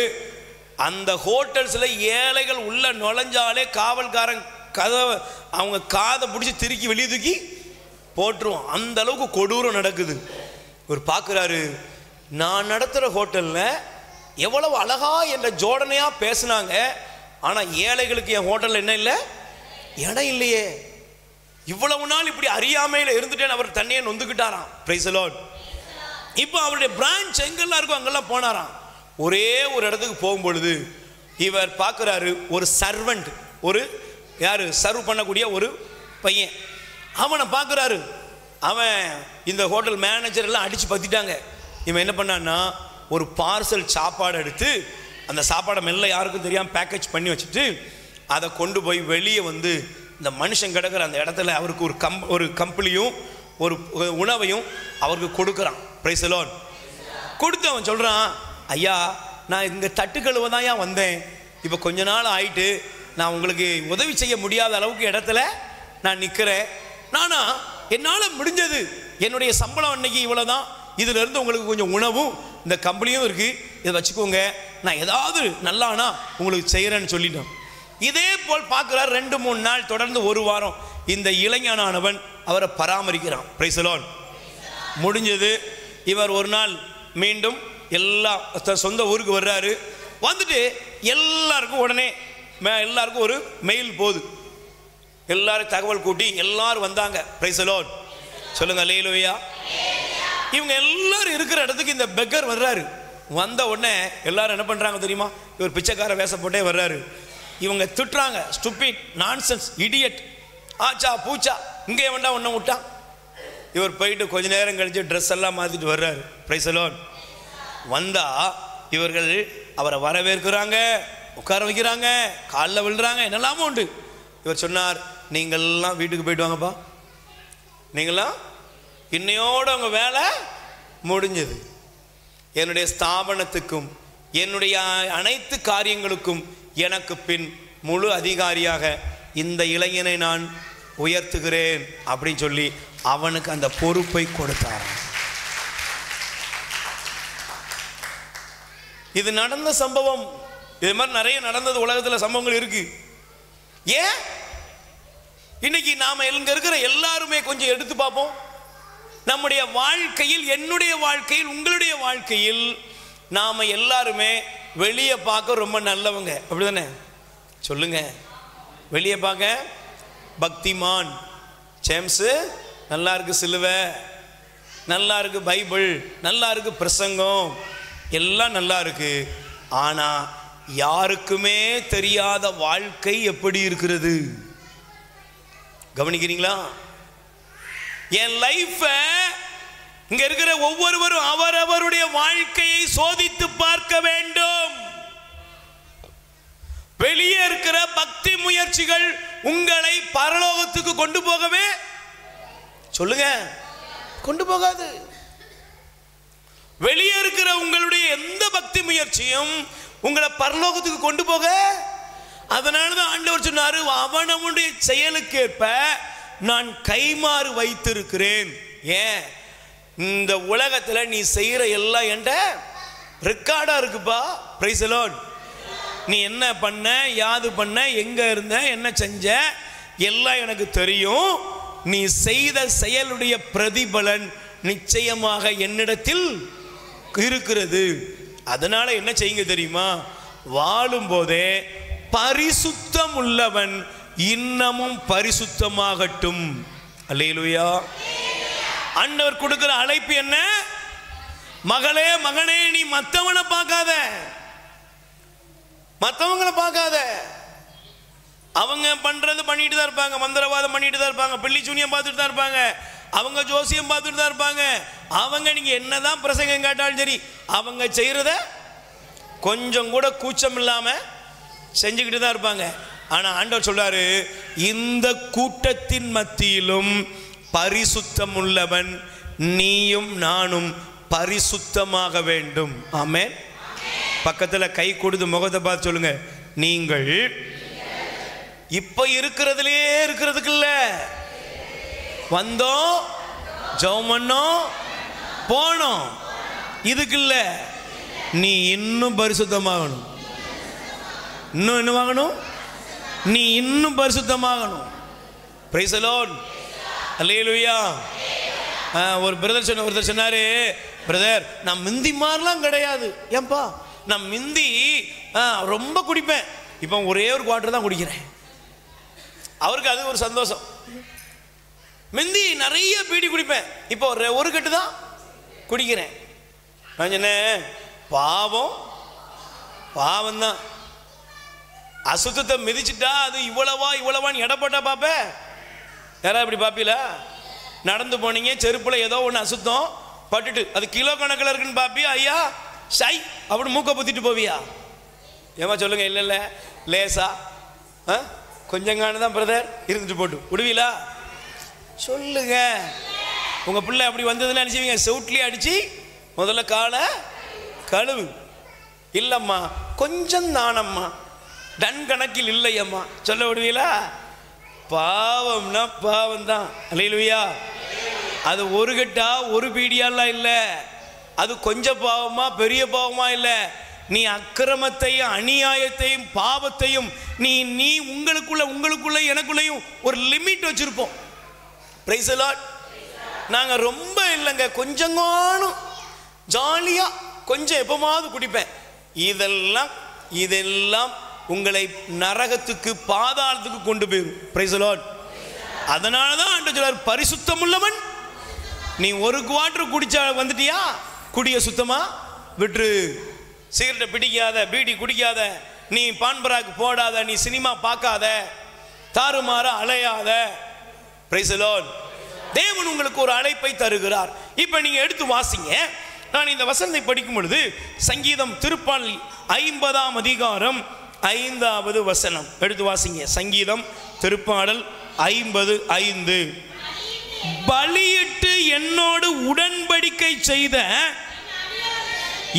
Speaker 1: அந்த ஹோட்டல்ஸ்ல ஏழைகள் உள்ள நுழைஞ்சாலே காவல்காரன் கதவை அவங்க காதை பிடிச்சி திருக்கி வெளியே தூக்கி போட்டுருவோம். அந்த அளவுக்கு கொடூரம் நடக்குது. ஒரு பார்க்குறாரு, நான் நடத்துகிற ஹோட்டலில் எவ்வளவு அழகா என்ற ஜோடனையா பேசினாங்க, ஆனால் ஏழைகளுக்கு என் ஹோட்டலில் என்ன இல்லை, இடம் இல்லையே. இவ்வளவு நாள் இப்படி அறியாமையில் இருந்துட்டேன்னு அவர் தண்ணியை நொந்துக்கிட்டாராம். Price the Lord. இப்போ அவருடைய பிரான்ச் எங்கெல்லாம் இருக்கோ அங்கெல்லாம் போனாராம். ஒரே ஒரு இடத்துக்கு போகும்பொழுது இவர் பார்க்குறாரு, ஒரு சர்வெண்ட், ஒரு யாரு சர்வ் பண்ணக்கூடிய ஒரு பையன், அவனை பார்க்குறாரு. அவன் இந்த ஹோட்டல் மேனேஜர் எல்லாம் அடித்து பற்றிட்டாங்க. இவன் என்ன பண்ணான்னா, ஒரு பார்சல் சாப்பாடு எடுத்து அந்த சாப்பாடை மெல்ல யாருக்கும் தெரியாமல் பேக்கேஜ் பண்ணி வச்சுட்டு அதை கொண்டு போய் வெளியே வந்து இந்த மனுஷன் கிடக்கிற அந்த இடத்துல அவருக்கு ஒரு கம்பளியும் ஒரு உணவையும் அவருக்கு கொடுக்குறான். Price the Lord. கொடுத்து அவன் சொல்கிறான், ஐயா நான் இங்கே தட்டு கழுவ தான் ஏன் வந்தேன், இப்போ கொஞ்ச நாள் ஆயிட்டு நான் உங்களுக்கு உதவி செய்ய முடியாத அளவுக்கு இடத்துல நான் நிற்கிறேன். நானா என்னால் முடிஞ்சது, என்னுடைய சம்பளம் அன்னைக்கு இவ்வளோதான், இதிலிருந்து உங்களுக்கு கொஞ்சம் உணவும் இந்த கம்பெனியும் இருக்குது, இதை வச்சுக்கோங்க, நான் ஏதாவது நல்லானா உங்களுக்கு செய்கிறேன்னு சொல்லிட்டோம். இதே போல் பார்க்குறார். 2-3 நாள் தொடர்ந்து ஒரு வாரம் இந்த இளைஞனானவன் அவரை பராமரிக்கிறான். Price the Lord. முடிஞ்சது. இவர் ஒரு நாள் மீண்டும் எல்லா சொந்த ஊருக்கு வர்றாரு. வந்துட்டு எல்லாருக்கும் உடனே எல்லாருக்கும் ஒரு மெயில் போகுது. எல்லாரும் தகவல் கூட்டி எல்லாரும் வந்தாங்க. Price the Lord. சொல்லுங்க அல்லேலூயா. இவங்க எல்லாரும் இருக்கிற இடத்துக்கு இந்த பெக்கர் வர்றாரு. வந்த உடனே எல்லாரும் என்ன பண்ணுறாங்க தெரியுமா? இவர் பிச்சைக்கார வேஷம் போட்டே வர்றாரு. இவங்க திட்டுறாங்க, ஸ்டூபிட், நான்சென்ஸ், இடியட், ஆச்சா பூச்சா, இங்கே வேண்டாம் ஒன்றை விட்டான். இவர் போயிட்டு கொஞ்ச நேரம் கழிச்சு ட்ரெஸ் எல்லாம் மாற்றிட்டு வர்றாரு. Price the Lord. வந்தா இவர்கள் அவரை வரவேற்கிறாங்க, உட்கார வைக்கிறாங்க, காலில் விழுறாங்க, என்னெல்லாமோ உண்டு. இவர் சொன்னார், நீங்கள்லாம் வீட்டுக்கு போயிட்டு வாங்கப்பா, நீங்களாம் இன்னையோட உங்கள் வேலை முடிஞ்சது. என்னுடைய ஸ்தாபனத்துக்கும் என்னுடைய அனைத்து காரியங்களுக்கும் எனக்கு பின் முழு அதிகாரியாக இந்த இளைஞனை நான் உயர்த்துகிறேன் அப்படின்னு சொல்லி அவனுக்கு அந்த பொறுப்பை கொடுத்தார். இது நடந்த சம்பவம். இது மாதிரி நிறைய நடந்தது உலகத்தில் சம்பவங்கள் இருக்கு. ஏன் இன்னைக்கு நாம இங்க இருக்கிற எல்லாருமே கொஞ்சம் எடுத்து பார்ப்போம். நம்முடைய வாழ்க்கையில், என்னுடைய வாழ்க்கையில், உங்களுடைய வாழ்க்கையில் நாம எல்லாருமே வெளியே பார்க்க ரொம்ப நல்லவங்க, அப்படிதானே? சொல்லுங்க. வெளியே பார்க்க பக்திமான், ஜேம்ஸ் நல்லா இருக்கு, சிலுவை நல்லா இருக்கு, பைபிள் நல்லா இருக்கு, பிரசங்கம் எல்லாம் நல்லா இருக்கு. ஆனா யாருக்குமே தெரியாத வாழ்க்கை எப்படி இருக்கிறது கவனிக்கிறீங்களா? என் லைஃப் இங்க இருக்கிற ஒவ்வொருவரும் அவரவருடைய வாழ்க்கையை சோதித்து பார்க்க வேண்டும். வெளியே இருக்கிற பக்தி முயற்சிகள் உங்களை பரலோகத்துக்கு கொண்டு போகவே, சொல்லுங்க, கொண்டு போகாது. வெளியே இருக்கிற உங்களுடைய எந்த பக்தி முயற்சியும் உங்களை பரலோகத்துக்கு கொண்டு போக. அதனாலதான் ஆண்டவர் சொன்னாரு, அவனவனுடைய செயலுக்கேற்ப நான் கைமாறு வைத்திருக்கிறேன். ஏன்? இந்த உலகத்துல நீ செய்யற எல்லாம் என்கிட்ட ரெக்கார்டா இருக்குப்பா. Price the Lord. நீ என்ன பண்ண, யாது பண்ண, எங்க இருந்த, என்ன செஞ்ச, எல்லாம் எனக்கு தெரியும். நீ செய்த செயலுடைய பிரதிபலன் நிச்சயமாக என்னிடத்தில் இருக்கிறது. அதனால என்ன செய்யுங்க தெரியுமா? வாழும் போதே பரிசுத்தம் உள்ளவன் இன்னமும் பரிசுத்தமாகட்டும். அல்லேலூயா. ஆண்டவர் கொடுக்கிற அழைப்பு என்ன? மகளே மகனே, நீ மற்றவனை பார்க்காத, மற்றவங்களை பார்க்காத. அவங்க பண்றது பண்ணிட்டு தான் இருப்பாங்க, மந்திரவாதம் பண்ணிட்டு தான் இருப்பாங்க, பில்லி சூனியம் பார்த்துட்டு தான் இருப்பாங்க, அவங்க ஜோசியம் பார்த்துட்டு தான் இருப்பாங்க. அவங்க நீங்க என்னதான் பிரசங்கம் கேட்டாலும் சரி, அவங்க செய்யறத கொஞ்சம் கூட கூச்சம் இல்லாம செஞ்சுக்கிட்டு தான் இருப்பாங்க. ஆனா ஆண்டவர் சொல்றாரு, இந்த கூட்டத்தின் மத்தியிலும் பரிசுத்தம் உள்ளவன் நீயும் நானும் பரிசுத்தமாக வேண்டும். ஆமென். பக்கத்துல கை கொடுத்து முகத்தை பார்த்து சொல்லுங்க, நீங்கள் இப்ப இருக்கிறதுலயே இருக்கிறதுக்கு இல்ல, வந்தோம், ஜெபம் பண்ணோம், போனோம், இதுக்கு இல்ல. நீ இன்னும் பரிசுத்தமாகணும். இன்னும் என்ன வாங்கணும்? நீ இன்னும் பரிசுத்தமாகணும். Price the Lord. அல்லேலூயா. ஒரு ஒருத்தர் சொன்னாரு, பிரதர் நான் மிந்தி மாதிரிலாம் கிடையாது. ஏன்பா? நான் மிந்தி ரொம்ப குடிப்பேன், இப்போ ஒரே ஒரு குவார்டர் தான் குடிக்கிறேன். அவருக்கு அது ஒரு சந்தோஷம். மிந்தி நிறைய பீடி குடிப்பேன், இப்போ ஒரு கட்டு தான் குடிக்கிறேன். நான் சொன்னேன், பாவம் பாவம் தான். அசுத்தத்தை மிதிச்சுட்டா அது இவ்வளவான்னு எடப்பட்டா பாப்ப. யாராவது இப்படி பாப்பீல? நடந்து போனீங்க, செருப்புல ஏதோ ஒன்று அசுத்தம் பட்டுட்டு அது கிலோ கணக்கில் இருக்குன்னு பாப்பியா? ஐயா சை அப்படி மூக்க புத்திட்டு போவியா? ஏமா சொல்லுங்க. இல்லை இல்லை, லேசா கொஞ்சம் தான் பிரதர் இருந்துட்டு போட்டு விடுவீங்களா? சொல்லுங்க. உங்க பிள்ளை அப்படி வந்ததுன்னு நினைச்சுவீங்க, செவுட்லயே அடிச்சு முதல்ல காலை கழுவு. இல்லம்மா கொஞ்சம் தானம்மா, டன் கணக்கில் இல்லையம்மா, சொல்ல விடுவீங்களா? பாவம்னா பாவம் தான். அல்லேலூயா. அது ஒரு கட்டா ஒரு பீடியாலாம் இல்லை, அது கொஞ்சம் பாவமா பெரிய பாவமா இல்லை. நீ அக்கிரமத்தையும் அநியாயத்தையும் பாவத்தையும் நீ உங்களுக்குள்ள எனக்குள்ளேயும் ஒரு லிமிட் வச்சிருப்போம். Price the Lord. நாங்க ரொம்ப இல்லைங்க, கொஞ்சம் ஜாலியா கொஞ்சம் எப்பமாவது குடிப்பேன். இதெல்லாம் உங்களை நரகத்துக்கு பாதாளத்துக்கு கொண்டு போயிடும். Price the Lord. அதனால தான் ஆண்டவர் சொல்றார், பரிசுத்தம் உள்ளவன். நீ ஒரு குவார்டர் குடிச்சா வந்துட்டியா, குடிய சுத்தமா விட்டுரு. சிகரெட்டை பிடிக்காத, பீடி குடிக்காத, நீ பான்பராக்கு போடாத, நீ சினிமா பார்க்காத, தாறுமாற அலையாத. Price the Lord. தேவன் உங்களுக்கு ஒரு அழைப்பை தருகிறார். இப்போ நீங்க எடுத்து வாசிங்க. நான் இந்த வசனத்தை படிக்கும் பொழுது சங்கீதம் திருப்பாடல் 50ஆம் அதிகாரம் 5வது வசனம் எடுத்து வாசிங்க. சங்கீதம் திருப்பாடல் 50:5. பலியிட்டு என்னோடு உடன்படிக்கை செய்த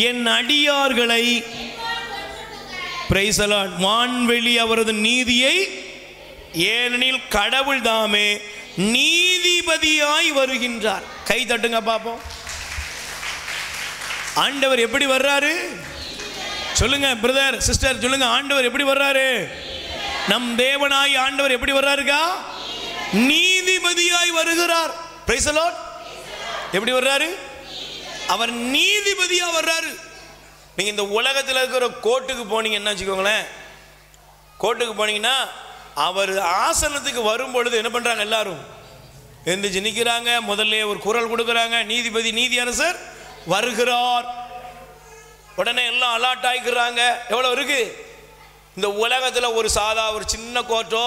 Speaker 1: என் அடியார்களை, பிரைஸ் தி லார்ட், வான்வெளி அவரது நீதியை, ஏனெனில் கடவுள் தாமே நீதிபதியாய் வருகின்றார். கை தட்டுங்க பாப்போம். ஆண்டவர் எப்படி வர்றாரு சொல்லுங்க பிரதர், சிஸ்டர் சொல்லுங்க. ஆண்டவர் எப்படி வர்றாரு? நம் தேவனாய் ஆண்டவர் எப்படி வர்றாருக்கா? நீதிபதியாய் வருகிறார். Price the Lord. எப்படி வர்றாரு? அவர் நீதிபதியா வர்றாரு. நீங்க இந்த உலகத்தில் இருக்கிற கோர்ட்டுக்கு போனீங்கன்னா வச்சுக்கோங்களேன், கோர்ட்டுக்கு போனீங்கன்னா அவர் ஆசனத்துக்கு வரும் பொழுது என்ன பண்றாங்க? எல்லாரும் எந்திரிச்சு நிற்கிறாங்க. முதல்ல ஒரு குரல் கொடுக்குறாங்க, நீதிபதி நீதியரசர் வருகிறார். உடனே எல்லாம் அலர்ட் ஆகிக்கிறாங்க. எவ்வளவு இருக்கு இந்த உலகத்தில்? ஒரு சாதா ஒரு சின்ன கோர்ட்டோ,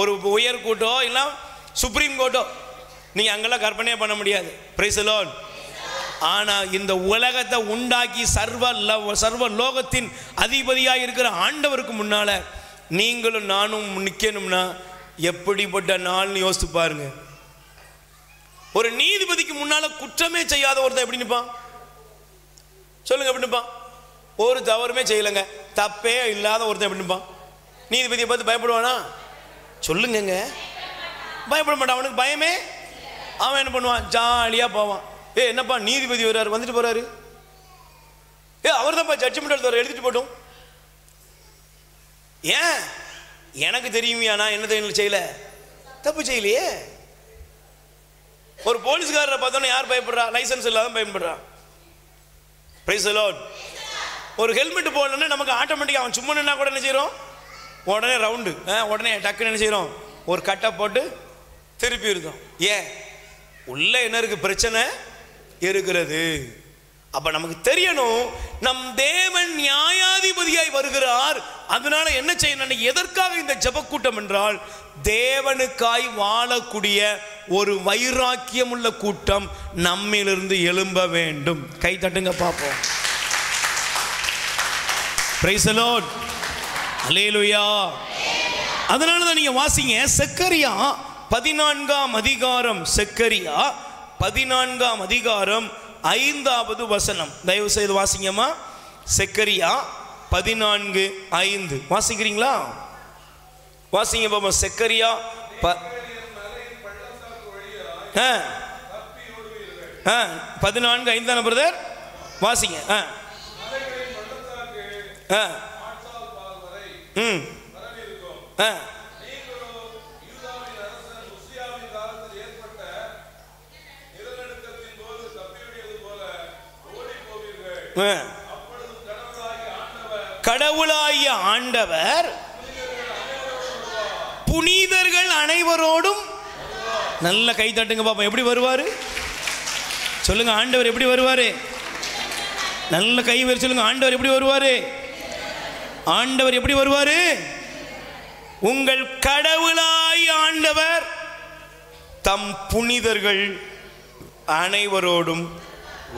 Speaker 1: ஒரு உயர் கோர்ட்டோ, இல்லை சுப்ரீம் கோர்ட்டோ நீங்க அங்கெல்லாம் கற்பனையே பண்ண முடியாது. Price the Lord. ஆனா இந்த உலகத்தை உண்டாக்கி சர்வ லோகத்தின் அதிபதியாக இருக்கிற ஆண்டவருக்கு முன்னால நீங்களும் நானும் நிற்கணும்னா எப்படிப்பட்ட நாள்னு யோசித்து பாருங்க. ஒரு நீதிபதிக்கு முன்னால குற்றமே செய்யாத ஒருத்தன் எப்படி நிற்பான் சொல்லுங்க? எப்படி நிற்பான்? ஒரு தவறுமே செய்யலைங்க, தப்பே இல்லாத ஒருத்தன் எப்படி நிற்பான்? நீதிபதியை பார்த்து பயப்படுவானா? சொல்லுங்க. பயப்பட மாட்டான். அவனுக்கு பயமே. அவன் என்ன பண்ணுவான்? ஜாலியாக போவான். என்னப்பா நீதிபதி வர்றாரு, வந்துட்டு போறாரு, அவர் தான்ப்பா ஜட்ஜ்மெண்ட் எடுத்து எழுதிட்டு போட்டோம். ஏன்? எனக்கு தெரியுமியா, நான் என்ன செய்யல, தப்பு செய்யலையே. ஒரு போலீஸ்காரரை பார்த்தோன்னா யார் பயப்படுறா? லைசன்ஸ் இல்லாத பயப்படுறா. Praise the Lord. ஒரு ஹெல்மெட் போடலன்னா நமக்கு ஆட்டோமேட்டிக்காக அவன் சும்மா நின்னா கூட என்ன செய்யறோம்? உடனே ரவுண்டு, உடனே டக்குன்னு என்ன செய்யறோம்? ஒரு கட்டை போட்டு திருப்பி இருந்தோம். ஏன்? உள்ள என்ன இருக்கு? பிரச்சனை இருக்கிறது. அப்ப நமக்கு தெரியணும், நம் தேவன் நியாயாதிபதியாய் வருகிறார். அதனால என்ன செய்யணும்? எதற்காக இந்த ஜெபக்கூட்டம் என்றால், தேவனுக்காய் வாழக்கூடிய ஒரு வைராக்கியம் உள்ள கூட்டம் நம்மிலிருந்து எழும்ப வேண்டும். கை தட்டுங்க பாப்போம். Praise the Lord. அல்லேலூயா. அதனால தான் நீங்க வாசிங்க செக்கரியா 14ஆம் அதிகாரம், செக்கரியா 14ஆம் அதிகாரம் 5வது வசனம். தயவு செய்து வாசிங்கம்மா. செக்கரியா 14:5 வாசிக்கிறீங்களா? வாசிங்க பாப்பா. செக்கரியா 14:5 தானே பிரதர்? வாசிங்க. கடவுளாகிய ஆண்டவர் புனிதர்கள் அனைவரோடும், நல்ல கை தட்டுங்க பாப்போம். எப்படி வருவாரு சொல்லுங்க? ஆண்டவர் எப்படி வருவாரு? நல்ல கை வர சொல்லுங்க. ஆண்டவர் எப்படி வருவாரு? ஆண்டவர் எப்படி வருவாரு? உங்கள் கடவுளாகிய ஆண்டவர் தம் புனிதர்கள் அனைவரோடும்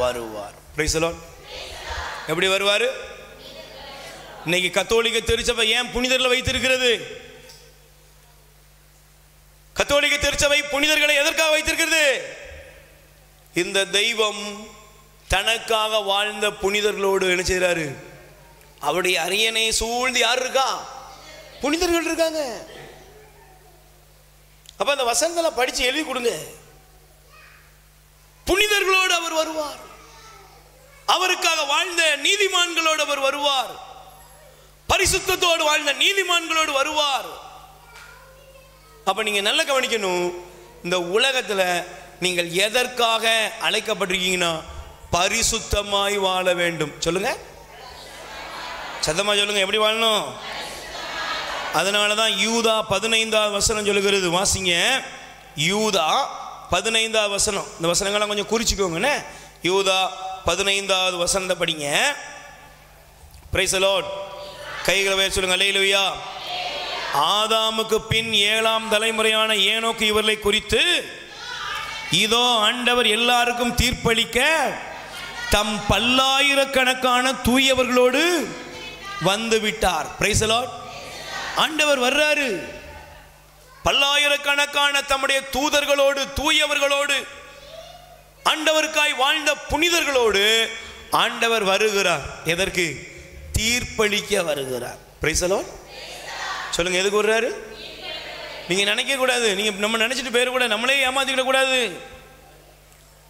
Speaker 1: வருவார். Price the Lord. எப்படி வருவாரு? இன்னைக்கு கத்தோலிக்க திருச்சபை ஏன் புனிதர்களை வைத்திருக்கிறது? கத்தோலிக்க திருச்சபை புனிதர்களை எதற்காக வைத்திருக்கிறது? இந்த தெய்வம் தனக்காக வாழ்ந்த புனிதர்களோடு என்ன செய்றாரு? அவருடைய அரியணை சூழ்ந்து யார் இருக்கா? புனிதர்கள் இருக்காங்க. அப்ப அந்த வசனங்களை படிச்சு எழுதி கொடுங்க. புனிதர்களோடு அவர் வருவார். அவருக்காக வாழ்ந்த நீதிமான்களோடு அவர் வருவார். பரிசுத்தத்தோடு வாழ்ந்த நீதிமான்களோடு வருவார். அப்ப நீங்க நல்லா கவனிக்கணும், இந்த உலகத்துல நீங்கள் எதற்காக அழைக்கப்பட்டிருக்கீங்கன்னா பரிசுத்தமாய் வாழ வேண்டும். சொல்லுங்க, சத்தமா சொல்லுங்க. எப்படி வாழணும்? அதனாலதான் யூதா 15வது வசனம் சொல்லுகிறது. வாசிங்க. யூதா 15வது வசனம். இந்த வசனங்கள்லாம் கொஞ்சம் குறிச்சுக்கோங்க. யூதா 15வது வசனத்தை படிங்க. Price the Lord. கைகளை உயர்த்தி சொல்லுங்க அல்லேலூயா. ஆதாமுக்கு பின் 7ஆம் தலைமுறையான ஏனோக்கு இவர்களை குறித்து, இதோ ஆண்டவர் எல்லாருக்கும் தீர்ப்பளிக்க தம் பல்லாயிரக்கணக்கான தூயவர்களோடு வந்து விட்டார். Price the Lord. ஆண்டவர் வர்றாரு, பல்லாயிரக்கணக்கான தம்முடைய தூதர்களோடு, தூயவர்களோடு, ஆண்டவருக்காய் வாழ்ந்த புனிதர்களோடு ஆண்டவர் வருகிறார். எதற்கு? தீர்ப்பளிக்க வருகிறார். Price the Lord. சொல்லுங்க, எதுக்கு வர்றாரு? நீங்க நினைக்க கூடாது, நீங்க நம்ம நினைச்சிட்டு பேர் கூட நம்மளே ஏமாத்திக்கிட கூடாது.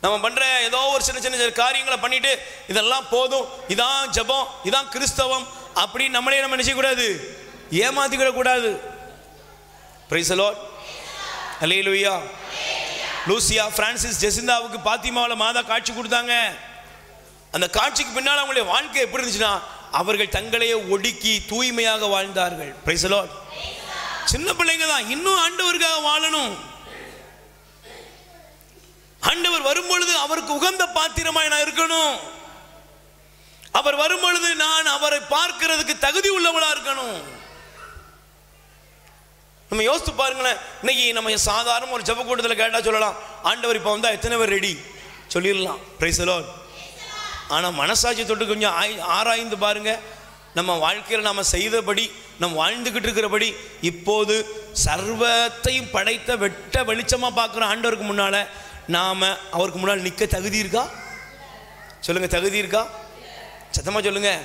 Speaker 1: நம்ம பண்ற ஏதோ ஒரு சின்ன சின்ன காரியங்களை பண்ணிட்டு இதெல்லாம் போதும், இதான் ஜெபம், இதான் கிறிஸ்தவம் அப்படின்னு நம்மளே நம்ம நினைக்க கூடாது, ஏமாத்திக்கிட கூடாது. Praise the Lord. அல்லேலூயா. லூசியா பிரான்சிஸ் ஜெசிந்தாவுக்கு பாத்திமாவில் மாதா காட்சி கொடுத்தாங்க. அந்த காட்சிக்கு பின்னால் அவங்களுடைய வாழ்க்கை எப்படி இருந்துச்சுன்னா, அவர்கள் தங்களையே ஒடுக்கி தூய்மையாக வாழ்ந்தார்கள். Price the Lord. சின்ன பிள்ளைங்க தான், இன்னும் ஆண்டவருக்காக வாழணும். ஆண்டவர் வரும்பொழுது அவருக்கு உகந்த பாத்திரமாய் நான் இருக்கணும். அவர் வரும்பொழுது நான் அவரை பார்க்கிறதுக்கு தகுதி உள்ளவளா இருக்கணும். நம்ம யோசித்து பாருங்களேன். இன்னைக்கு நம்ம சாதாரண ஒரு ஜெப கூட்டத்தில் கேட்டா சொல்லலாம், ஆண்டவர் இப்போ வந்தா எத்தனை பேர் ரெடி சொல்லிடலாம். Price the Lord. ஆனால் மனசாட்சி தொட்டு கொஞ்சம் ஆராய்ந்து பாருங்க. நம்ம வாழ்க்கையில் நாம் செய்தபடி, நம்ம வாழ்ந்துக்கிட்டு இருக்கிறபடி, இப்போது சர்வத்தையும் படைத்த வெட்ட வெளிச்சமாக பார்க்குற ஆண்டவருக்கு முன்னால் நாம் அவருக்கு முன்னால் நிற்க தகுதி இருக்கா? சொல்லுங்கள், தகுதி இருக்கா? சத்தமாக சொல்லுங்கள்.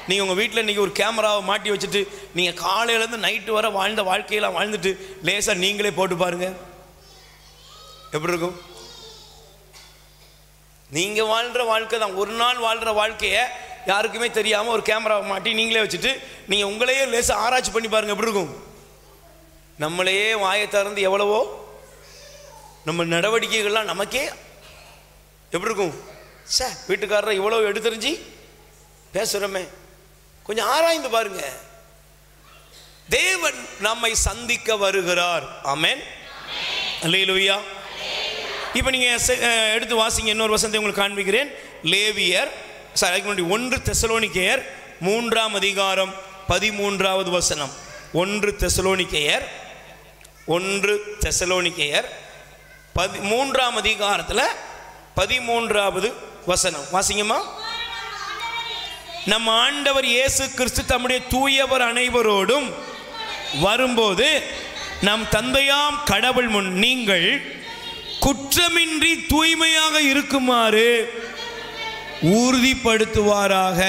Speaker 1: நீங்கள் உங்கள் வீட்டில் இன்றைக்கி ஒரு கேமராவை மாட்டி வச்சுட்டு நீங்கள் காலையிலேருந்து நைட்டு வர வாழ்ந்த வாழ்க்கையெல்லாம் வாழ்ந்துட்டு லேசாக நீங்களே போட்டு பாருங்கள், எப்படி இருக்கும்? நீங்கள் வாழ்கிற வாழ்க்கை தான், ஒரு நாள் வாழ்கிற வாழ்க்கையை யாருக்குமே தெரியாமல் ஒரு கேமராவை மாட்டி நீங்களே வச்சுட்டு நீங்கள் உங்களையே லேசாக ஆராய்ச்சி பண்ணி பாருங்கள், எப்படி இருக்கும்? நம்மளையே வாயை திறந்து எவ்வளவோ நம்ம நடவடிக்கைகள்லாம் நமக்கே எப்படி இருக்கும்? சார் வீட்டுக்காரரை இவ்வளோ எடுத்துரிஞ்சு பேசுகிறோமே, கொஞ்சம் ஆராய்ந்து பாருங்க. தேவன் நம்மை சந்திக்க வருகிறார். ஆமென். அல்லேலூயா. இப்போ நீங்கள் எடுத்து வாசிங்க. இன்னொரு வசனத்தை உங்களுக்கு காண்பிக்கிறேன். லேவியர் 1 தெசலோனிக்கேயர் 3ஆம் அதிகாரம் 13வது வசனம். 1 தெசலோனிக்கேயர் 3ஆம் அதிகாரத்தில் 13வது வசனம் வாசிங்கம்மா. நம் ஆண்டவர் இயேசு கிறிஸ்து தம்முடைய தூயவர் அனைவரோடும் வரும்போது நம் தந்தையாம் கடவுள் முன் நீங்கள் குற்றமின்றி தூய்மையாக இருக்குமாறு உறுதிப்படுத்துவாராக.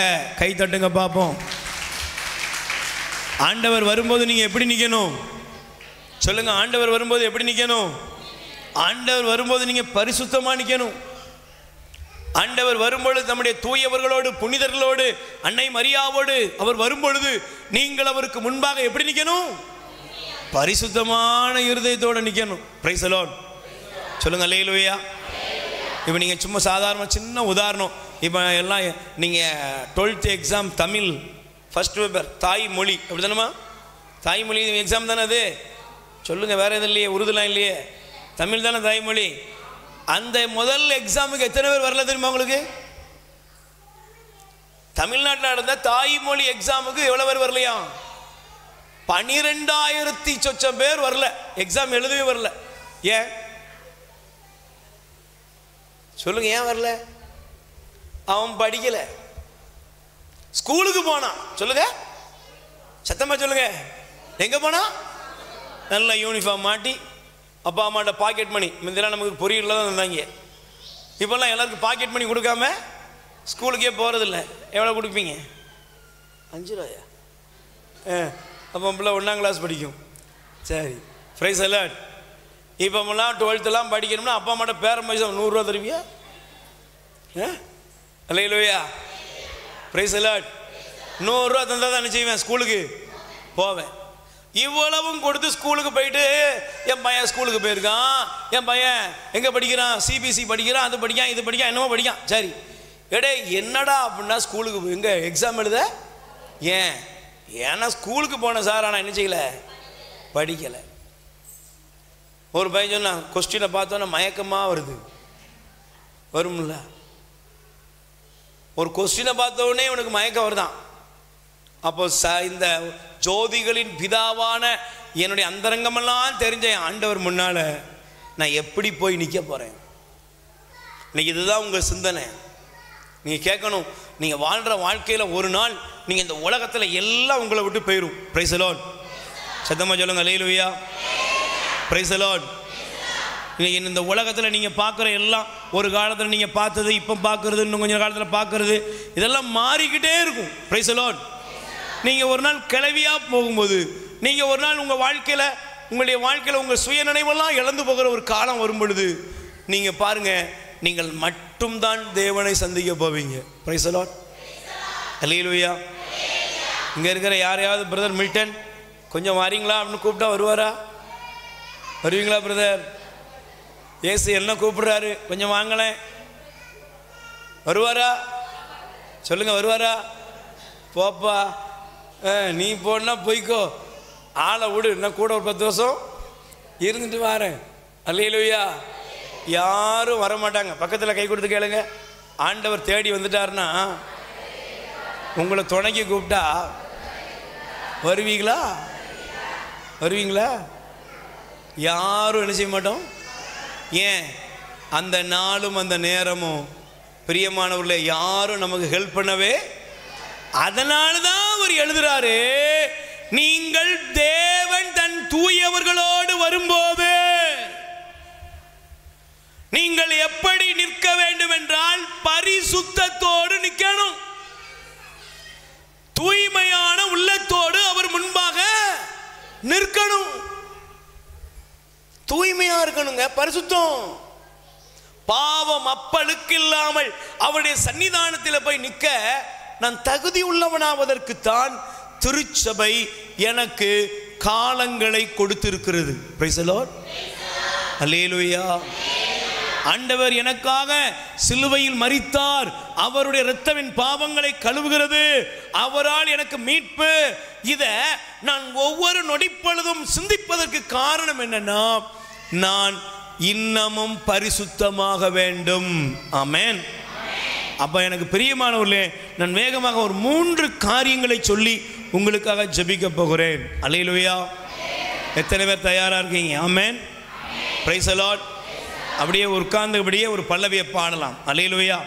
Speaker 1: கை தட்டுங்க பார்ப்போம். ஆண்டவர் வரும்போது நீங்க எப்படி நிக்கணும்? சொல்லுங்க, ஆண்டவர் வரும்போது எப்படி நிக்கணும்? ஆண்டவர் வரும்போது நீங்க பரிசுத்தமா நிக்கணும். ஆண்டவர் வரும்பொழுது நம்முடைய தூயவர்களோடு, புனிதர்களோடு, அன்னை மரியாவோடு அவர் வரும்பொழுது நீங்கள் அவருக்கு முன்பாக எப்படி நிக்கணும்? பரிசுத்தமான இருதயத்தோடு நிக்கணும். Price the Lord. சொல்லுங்க அல்லேலூயா. இப்போ நீங்கள் சும்மா சாதாரண சின்ன உதாரணம், இப்போ எல்லாம் நீங்கள் 12th exam Tamil first paper தாய்மொழி அப்படி தானேம்மா? தாய்மொழி எக்ஸாம் தானே அது? சொல்லுங்கள், வேறு எதுவும் இல்லையே, உருதுலாம் இல்லையே, தமிழ் தானே தாய்மொழி. அந்த முதல் எக்ஸாமுக்கு எத்தனை பேர் வரல தெரியுமா உங்களுக்கு? தமிழ்நாட்டில் நடந்த தாய்மொழி எக்ஸாமுக்கு எவ்வளோ பேர் வரலையா? 12,000 சொச்சம் பேர் வரல, எக்ஸாம் எழுதவே வரல. ஏன் சொல்லுங்க, ஏன் வரல? அவன் படிக்கல, ஸ்கூலுக்கு போனான். சொல்லுங்க, சத்தமா சொல்லுங்க, எங்க போனா? நல்ல யூனிஃபார்ம் மாட்டி, அப்பா அம்மாட்ட பாக்கெட் மணி. முந்தெல்லாம் நமக்கு பொரியலில் தான் இருந்தாங்க. இப்போல்லாம் எல்லாருக்கும் பாக்கெட் மணி கொடுக்காம ஸ்கூலுக்கே போகிறதில்ல. எவ்வளோ கொடுப்பீங்க? 5 ரூபாயா? அப்போ பிள்ளை 1ஆம் கிளாஸ் படிக்கும். சரி, ப்ரைஸ் அலர்ட். இப்போலாம் 12th படிக்கணும்னா அப்பா அம்மாட்ட பேரம் பைசா 100 ரூபா தருவியா? அல்லேலூயா. Price alert. 100 ரூபா தந்தால் தான் என்ன செய்வேன்? ஸ்கூலுக்கு போவேன். இவ்வளவும் கொடுத்து ஸ்கூலுக்கு போயிட்டு என் பையன் ஸ்கூலுக்கு போயிருக்கான், என் பையன் எங்கே படிக்கிறான்? சிபிஎஸ்சி படிக்கிறான், அது படிக்கான், இது படிக்கான், என்னமோ படிக்கான். சரி, எடே என்னடா அப்படின்னா ஸ்கூலுக்கு எங்கே எக்ஸாம் எழுத? ஏன்னா ஸ்கூலுக்கு போனேன் சார், ஆனால் என்ன செய்யலை? படிக்கலை. ஒரு பையன் சொன்னான், கொஸ்டினை பார்த்தோன்னா மயக்கமாக வருது. வரும்ல, ஒரு கொஸ்டினை பார்த்த உடனே உனக்கு மயக்கம் வருதான். அப்போ இந்த ஜோதிகளின் பிதாவான என்னுடைய அந்தரங்கமெல்லாம் தெரிஞ்ச ஆண்டவர் முன்னால் நான் எப்படி போய் நிற்க போகிறேன்? இன்னைக்கு இதுதான் உங்கள் சிந்தனை. நீங்கள் கேட்கணும், நீங்கள் வாழ்கிற வாழ்க்கையில் ஒரு நாள் நீங்கள் இந்த உலகத்தில் எல்லாம் உங்களை விட்டு போயிடும். Price the Lord. சத்தமாக சொல்லுங்க அல்லேலூயா. Price the Lord. இன்னைக்கு இந்த உலகத்தில் நீங்கள் பார்க்குற எல்லாம் ஒரு காலத்தில் நீங்கள் பார்த்தது, இப்போ பார்க்குறது, இன்னும் கொஞ்சம் காலத்தில் பார்க்குறது, இதெல்லாம் மாறிக்கிட்டே இருக்கும். Price the Lord. நீங்கள் ஒரு நாள் கிளவியாக போகும்போது, நீங்கள் ஒரு நாள் உங்கள் வாழ்க்கையில் உங்களுடைய வாழ்க்கையில் உங்கள் சுயநினைவெல்லாம் இழந்து போகிற ஒரு காலம் வரும் பொழுது நீங்கள் பாருங்கள், நீங்கள் மட்டும்தான் தேவனை சந்திக்க போவீங்க. Praise the Lord. அல்லேலூயா. இங்கே இருக்கிற யாரையாவது பிரதர் மில்டன் கொஞ்சம் வாரீங்களா அப்படின்னு கூப்பிட்டா வருவாரா? வருவீங்களா பிரதர்? ஏசு என்ன கூப்பிடுறாரு, கொஞ்சம் வாங்களேன். வருவாரா? சொல்லுங்க, வருவாரா? போப்பா, நீ போனா போய்க்கோ, ஆளை விடு, இன்னும் கூட ஒரு 10 வருஷம் இருந்துட்டு வாரேன். அல்லேலூயா. யாரும் வரமாட்டாங்க. பக்கத்தில் கை கொடுத்து கேளுங்க, ஆண்டவர் தேடி வந்துட்டாருன்னா உங்களை துணைக்கி கூப்பிட்டா வருவீங்களா? வருவீங்களா? யாரும் என்ன செய்ய மாட்டோம். ஏன்? அந்த நாளும் அந்த நேரமும் பிரியமானவர்களே யாரும் நமக்கு ஹெல்ப் பண்ணவே. அதனால தான் அவர் எழுதுறாரு, நீங்கள் தேவன் தன் தூயவர்களோடு வரும்போது நீங்கள் எப்படி நிற்க வேண்டும் என்றால் பரிசுத்தத்தோடு நிற்கணும். தூய்மையான உள்ளத்தோடு அவர் முன்பாக நிற்கணும். தூய்மையா இருக்கணுங்க, பரிசுத்தம். பாவம் அப்பழுக்கு இல்லாமல் அவருடைய சன்னிதானத்தில் போய் நிற்க நான் தகுதி உள்ளவனாவதற்குத்தான் திருச்சபை எனக்கு காலங்களை கொடுத்திருக்கிறது. Praise the Lord. அல்லேலூயா. ஆண்டவர் எனக்காக சிலுவையில் மரித்தார், அவருடைய இரத்தத்தின் பாவங்களை கழுவுகிறது, அவரால் எனக்கு மீட்பு. இத நான் ஒவ்வொரு நொடிப்பொழுதும் சிந்திப்பதற்கு காரணம் என்னன்னா, நான் இன்னமும் பரிசுத்தமாக வேண்டும். ஆமென். அப்ப எனக்கு பிரியமானவர்களே, நான் வேகமாக ஒரு 3 காரியங்களை சொல்லி உங்களுக்காக ஜெபிக்க போகிறேன். அல்லேலூயா. எத்தனை பேர் தயாரா இருக்கீங்க? ஆமென். Praise the Lord. அப்படியே உட்கார்ந்தபடியே ஒரு பல்லவியை பாடலாம். அல்லேலூயா.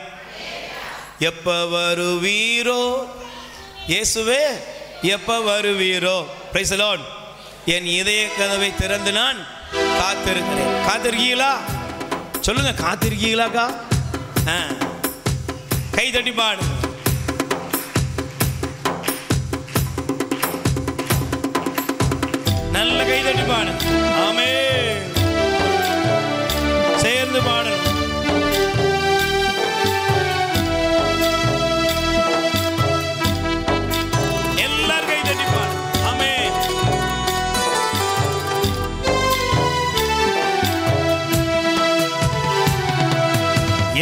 Speaker 1: எப்ப வருவீரோ இயேசுவே, எப்ப வருவீரோ. Price the Lord. என் இதய கதவை திறந்து நான் காத்திருக்கிறேன். காத்திருக்கீங்களா? சொல்லுங்க, காத்திருக்கீங்களாக்கா? கை தட்டி பாடு. நல்ல கை தட்டி பாடு. ஆமென். சேர்ந்து பாடணும். எல்லாரும் கை தட்டி பாடு. ஆமென்.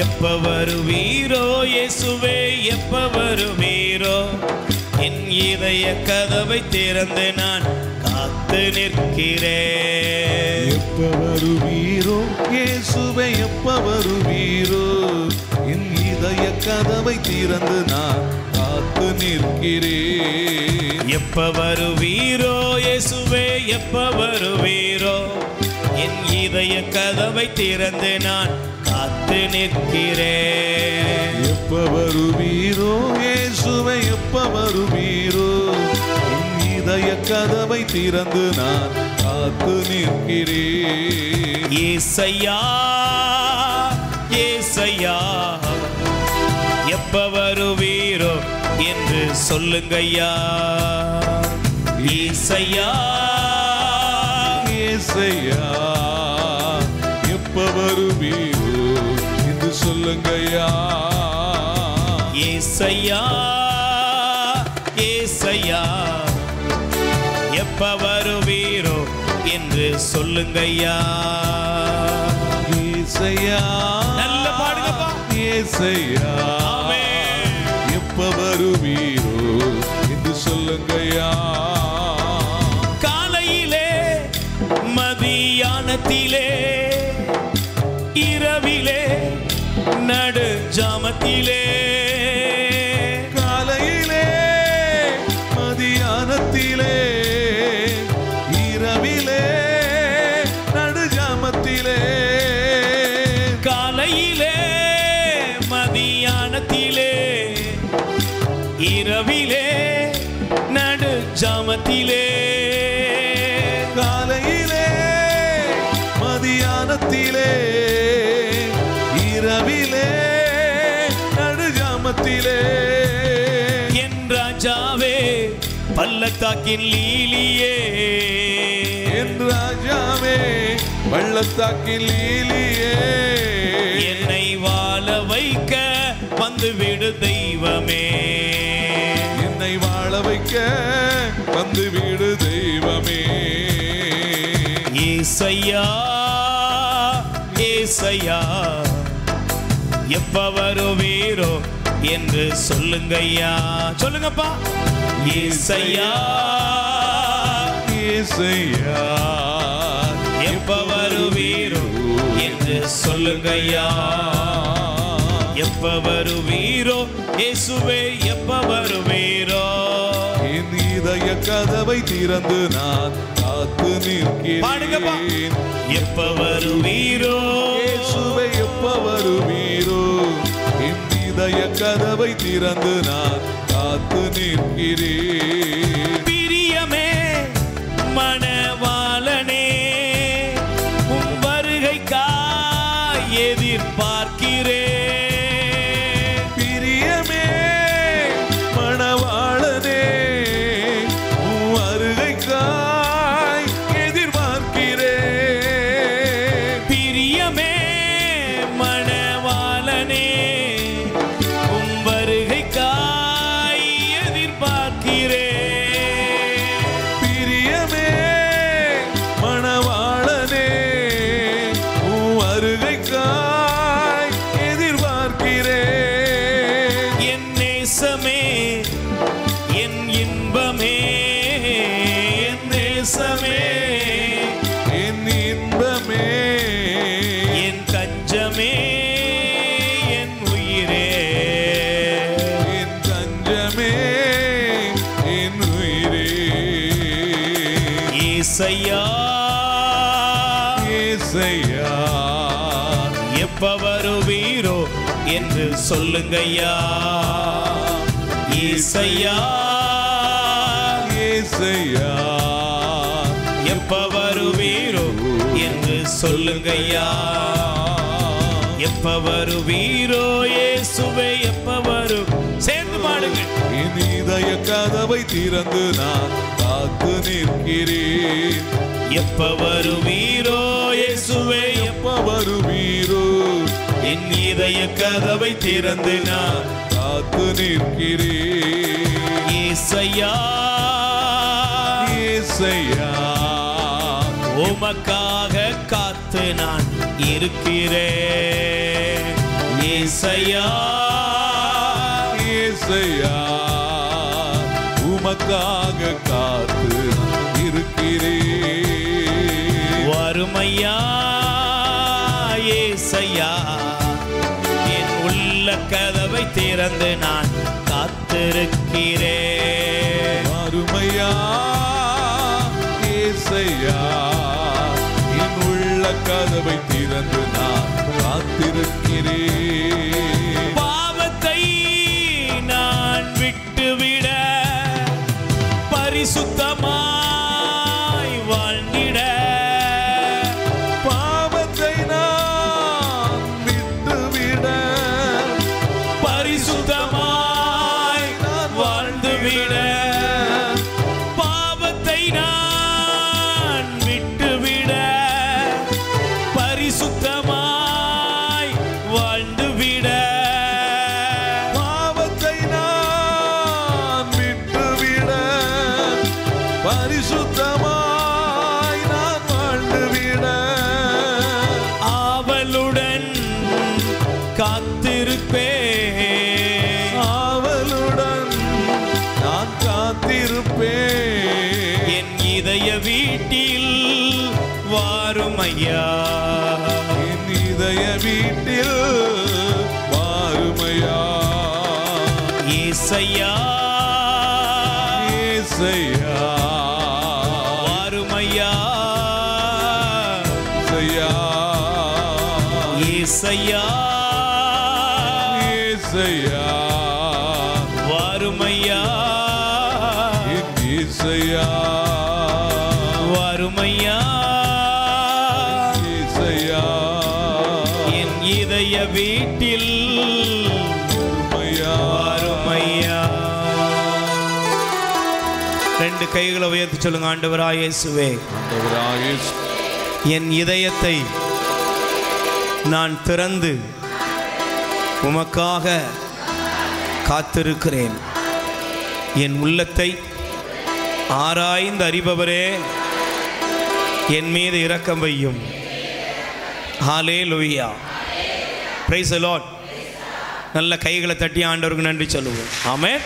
Speaker 1: எப்ப வருவீரோ இயேசுவே, எப்ப வருவீரோ, என் இதய கதவை திறந்து நான் காத்து நிற்கிறேன்.
Speaker 2: எப்ப வருவீரோ இயேசுவே, எப்ப வருவீரோ, என் இதய கதவை திறந்து நான் காத்து நிற்கிறேன்.
Speaker 1: எப்ப வருவீரோ இயேசுவே, எப்ப வருவீரோ, என் இதய கதவை திறந்து நான் காத்து நிற்கிறேன்.
Speaker 2: எப்ப வருவீரோ இயேசுவே, எப்ப வருவீரோ, என் இதய கதவை திறந்து நான் காத்து நிற்கிறேன்.
Speaker 1: ஏசையா, ஏசையா, எப்ப வருவீரோ என்று சொல்லுங்கய்யா. ஏசையா,
Speaker 2: ஏசையா, எப்ப வருவீரோ என்று சொல்லுங்கய்யா.
Speaker 1: ஏசையா, ஏசையா, எப்ப வருவீரோ என்று சொல்லுங்கய்யா.
Speaker 2: ஏசையா,
Speaker 1: நல்ல பாடுங்கப்பா.
Speaker 2: ஏசையா, எப்ப வருவீரோ என்று சொல்லுங்கய்யா.
Speaker 1: காலையிலே, மதியானத்திலே, இரவிலே, நடு ஜாமத்திலே,
Speaker 2: காலையிலே மதியானத்திலே இரவிலே நடு ஜாமத்திலே,
Speaker 1: காலையிலே மதியானத்திலே இரவிலே நடு ஜாமத்திலே,
Speaker 2: காலையிலே மதியானத்திலே இரவிலே நடு ஜாமத்திலே,
Speaker 1: என் ராஜாவே பள்ளத்தாக்கின் லீலியே,
Speaker 2: என் ராஜாவே பள்ளத்தாக்கில் லீலியே,
Speaker 1: என்னை வாழ வைக்க வந்து விடு தெய்வமே,
Speaker 2: என்னை வாழ வைக்க வந்து விடு தெய்வமே.
Speaker 1: ஏசையா ஏசையா எப்ப வருவீரோ என்று சொல்லுங்கய்யா, சொல்லுங்கப்பா. ஏசையா
Speaker 2: ஏசையா
Speaker 1: எப்ப வருவீரோ என்று சொல்லுங்கய்யா, எப்ப வருவீரோ இயேசுவே எப்ப வருவீரோ,
Speaker 2: என் இதய கதவை திறந்து நான் காத்து
Speaker 1: பாடுங்கப்பா.
Speaker 2: நிற்கிறேன்.
Speaker 1: எப்ப வருவீரோ
Speaker 2: இயேசுவே எப்ப வருவீரோ, என் இதய கதவை திறந்து நான் காத்து நிற்கிறேன்.
Speaker 1: பிரியமே மணவாளனே உம் வருகைக்காய் எதிர்பார்க்கிறேன்,
Speaker 2: பிரியமே மணவாளனே உம் வருகைக்காய் எதிர்பார்க்கிறேன்.
Speaker 1: பிரியமே மணவாளனே உம் வருகைக்காய் எதிர்பார்க்கிறேன்,
Speaker 2: பிரியமே மணவாளனே உம் வருகைக்காய் எதிர்பார்க்கிறேன்.
Speaker 1: என் நேசமே என் இன்பமே, என் நேசமே
Speaker 2: என் இன்பமே
Speaker 1: என் தஞ்சமே என் உயிரே,
Speaker 2: என் தஞ்சமே என் உயிரே.
Speaker 1: ஏசையா
Speaker 2: ஏசையா
Speaker 1: எப்ப வருவீரோ என்று சொல்லுங்கய்யா, ஏசையா
Speaker 2: ஏசையா
Speaker 1: எப்ப வருவீரோ என்று சொல்லுங்கய்யா, எப்ப வருவீரோ இயேசுவே எப்ப வரும், சேர்ந்து பாடுங்கள்.
Speaker 2: என் இதய கதவை திறந்து நான் காத்து நிற்கிறேன்.
Speaker 1: எப்ப வருவீரோ இயேசுவே
Speaker 2: எப்ப வருவீரோ,
Speaker 1: என் இதய கதவை திறந்து நான்
Speaker 2: காத்து நிற்கிறேன்.
Speaker 1: ஏசையா
Speaker 2: ஏசையா
Speaker 1: உமக்காக காத்து நான் இருக்கிறேன், ஏசையா
Speaker 2: ஏசையா உமக்காக காத்து நான் இருக்கிறேன்.
Speaker 1: வறுமையா ஏசையா என் உள்ள கதவை திறந்து நான் காத்திருக்கிறேன்,
Speaker 2: அருமையா ஏசையா என் உள்ள கதவை திறந்து நான் காத்திருக்கிறேன்.
Speaker 1: பாவத்தை நான் விட்டுவிட பரிசுத்தமாய் வாழ்ந்திட,
Speaker 2: பாவத்தை நான் விட்டுவிட
Speaker 1: பரிசுத்தமாய் வாழ்ந்துவிட, பாவத்தை நான் விட்டுவிட பரிசுத்தமாய் வாழ்ந்துவிட,
Speaker 2: பாவத்தை நான் விட்டுவிட பரிசுத்தமாய் நான் வாழ்ந்துவிட,
Speaker 1: ஆவலுடன் காத்திருப்பேன்,
Speaker 2: ஆவலுடன் நான் காத்திருப்பேன்.
Speaker 1: என் இதய வீட்டில் வாரும் ஐயா,
Speaker 2: என் இதய வீட்டில்
Speaker 1: ஏசையா
Speaker 2: ஏசையா
Speaker 1: வாருமையா
Speaker 2: என் ஏசையா
Speaker 1: வாருமையா
Speaker 2: ஏசையா
Speaker 1: என் இதய வீட்டில்
Speaker 2: வாருமையா
Speaker 1: வாருமையா. ரெண்டு கைகளை உயர்த்தி சொல்லுங்க. ஆண்டவராய் இயேசுவே,
Speaker 2: ஆண்டவராய் இயேசு
Speaker 1: என் இதயத்தை நான் திறந்து உமக்காக காத்திருக்கிறேன். என் உள்ளத்தை ஆராய்ந்து அறிபவரே, என் மீது இரக்கம் வையும். ஹல்லேலூயா, பிரைஸ் தி லார்ட். நல்ல கைகளை தட்டி ஆண்டவருக்கு நன்றி சொல்லுவோம். ஆமென்.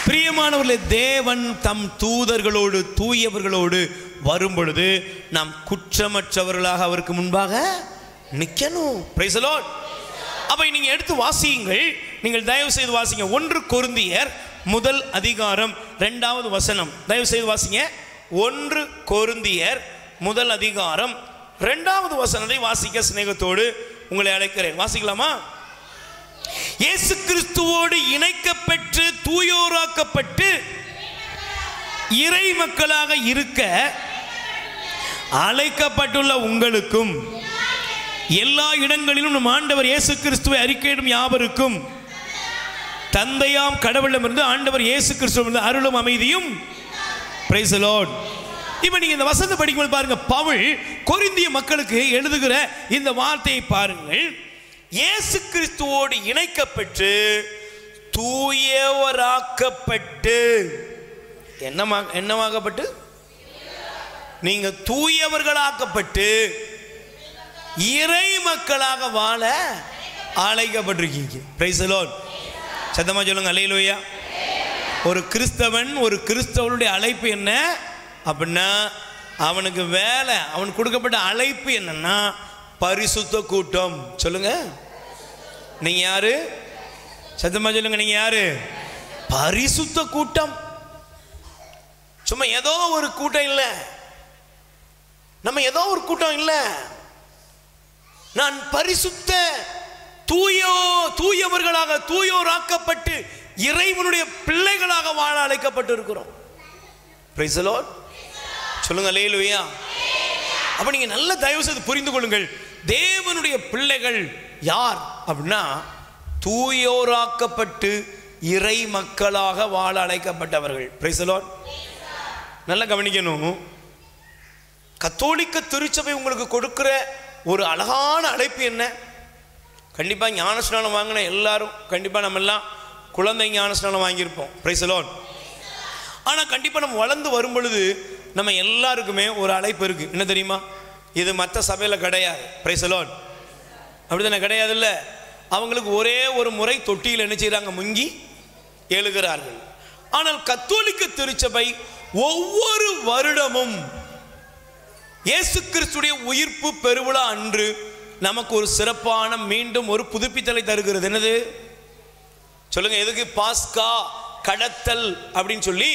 Speaker 1: பிரியமானவர்களே, தேவன் தம் தூதர்களோடு தூயவர்களோடு வரும் பொழுது நாம் குற்றமற்றவர்களாக அவருக்கு முன்பாக நிற்கணும். Price the Lord. அப்ப நீங்க எடுத்து வாசியுங்கள். நீங்கள் தயவு செய்து வாசிங்க. 1 கொரிந்தியர் முதல் அதிகாரம் 2வது வசனம். தயவு செய்து வாசிங்க. 1 கொரிந்தியர் முதல் அதிகாரம் 2வது வசனத்தை வாசிக்க சிநேகத்தோடு உங்களை அழைக்கிறேன். வாசிக்கலாமா? இயேசு கிறிஸ்துவோடு இணைக்கப்பட்டு தூயோராக்கப்பட்டு இறை மக்களாக இருக்க அழைக்கப்பட்டுள்ள உங்களுக்கும் எல்லா இடங்களிலும் நம் ஆண்டவர் இயேசு கிறிஸ்துவை அறிக்கையிடும் யாவருக்கும் தந்தையாம் கடவுளிடமிருந்து ஆண்டவர் இயேசு கிறிஸ்துவிலிருந்து அருளும் அமைதியும். Price the Lord. இப்போ நீங்க இந்த வசனத்தை படிக்கும்போது பாருங்க, பவுல் கொரிந்திய மக்களுக்கு எழுதுகிற இந்த வார்த்தையை பாருங்கள். இயேசு கிறிஸ்துவோடு இணைக்கப்பட்டு தூயவராக்கப்பட்டு. என்னவாக்கப்பட்டு? நீங்க தூயவர்களாக்கப்பட்டு இறை மக்களாக வாழ அழைக்கப்பட்டிருக்கீங்க. Price the Lord. சத்தமா சொல்லுங்க அல்லேலூயா. ஒரு கிறிஸ்தவன், ஒரு கிறிஸ்தவனுடைய அழைப்பு என்ன அப்படின்னா, அவனுக்கு வேலை, அவனுக்கு கொடுக்கப்பட்ட அழைப்பு என்னன்னா பரிசுத்த கூட்டம். சொல்லுங்க, நீங்க யாரு? சத்தமா சொல்லுங்க, நீங்க யாரு? பரிசுத்த கூட்டம். சும்மா ஏதோ ஒரு கூட்டம் இல்ல, நம்ம ஏதோ ஒரு கூட்டம் இல்ல. நான் பரிசுத்த தூயவர்களாக தூயோராக்கப்பட்டு இறைவனுடைய பிள்ளைகளாக வாழ அழைக்கப்பட்டு இருக்கிறோம். Price the Lord. சொல்லுங்க அல்லேலூயா. அப்ப நீங்க நல்ல தயவு செய்து புரிந்து கொள்ளுங்கள், தேவனுடைய பிள்ளைகள் யார் அப்படின்னா தூயோராக்கப்பட்டு இறை மக்களாக வாழ அழைக்கப்பட்டவர்கள். Price the Lord. நல்லா கவனிக்கணும். கத்தோலிக்க திருச்சபை உங்களுக்கு கொடுக்கிற ஒரு அழகான அழைப்பு என்ன? கண்டிப்பாக ஞானஸ்நானம் வாங்கின எல்லாரும், கண்டிப்பாக நம்ம எல்லாம் குழந்தை ஞானஸ்நானம் வாங்கியிருப்போம். Price the Lord. ஆனால் கண்டிப்பாக நம்ம வளர்ந்து வரும் பொழுது நம்ம எல்லாருக்குமே ஒரு அழைப்பு இருக்கு. என்ன தெரியுமா? இது மற்ற சபையில் கிடையாது. Price the Lord. அப்படிதானே? கிடையாது இல்லை. அவங்களுக்கு ஒரே ஒரு முறை தொட்டியில் என்ன செய்கிறாங்க? முங்கி எழுகிறார்கள். ஆனால் கத்தோலிக்க திருச்சபை ஒவ்வொரு வருடமும் இயேசு கிறிஸ்துடைய உயிர்ப்பு பெருவிழா அன்று நமக்கு ஒரு சிறப்பான மீண்டும் ஒரு புதுப்பித்தலை தருகிறது. என்னது சொல்லுங்க? எதுக்கு? பாஸ்கா கடத்தல் அப்படின்னு சொல்லி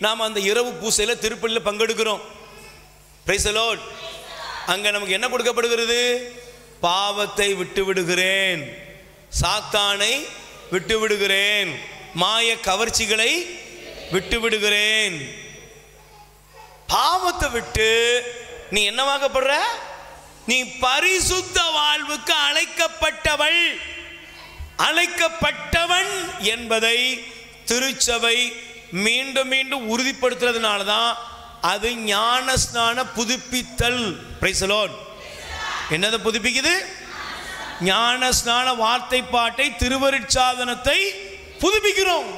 Speaker 1: நாம் அந்த இரவு பூசையில திருப்பலியில் பங்கெடுக்கிறோம். Price the Lord. அங்க நமக்கு என்ன கொடுக்கப்படுகிறது? பாவத்தை விட்டு விடுகிறேன், சாத்தானை விட்டு விடுகிறேன், மாய கவர்ச்சிகளை விட்டு விடுகிறேன். பாவத்தை விட்டு நீ என்னவாகப்படுற? நீ பரிசுத்த வாழ்வுக்கு அழைக்கப்பட்டவள், அழைக்கப்பட்டவன் என்பதை திருச்சபை மீண்டும் மீண்டும் உறுதிப்படுத்துறதுனால தான் அது ஞானஸ்நான புதுப்பித்தல். Price the Lord. என்னதை புதுப்பிக்குது? ஞானஸ்நான வார்த்தை பாட்டை, திருவருட்சாதனத்தை புதுப்பிக்கிறோம்.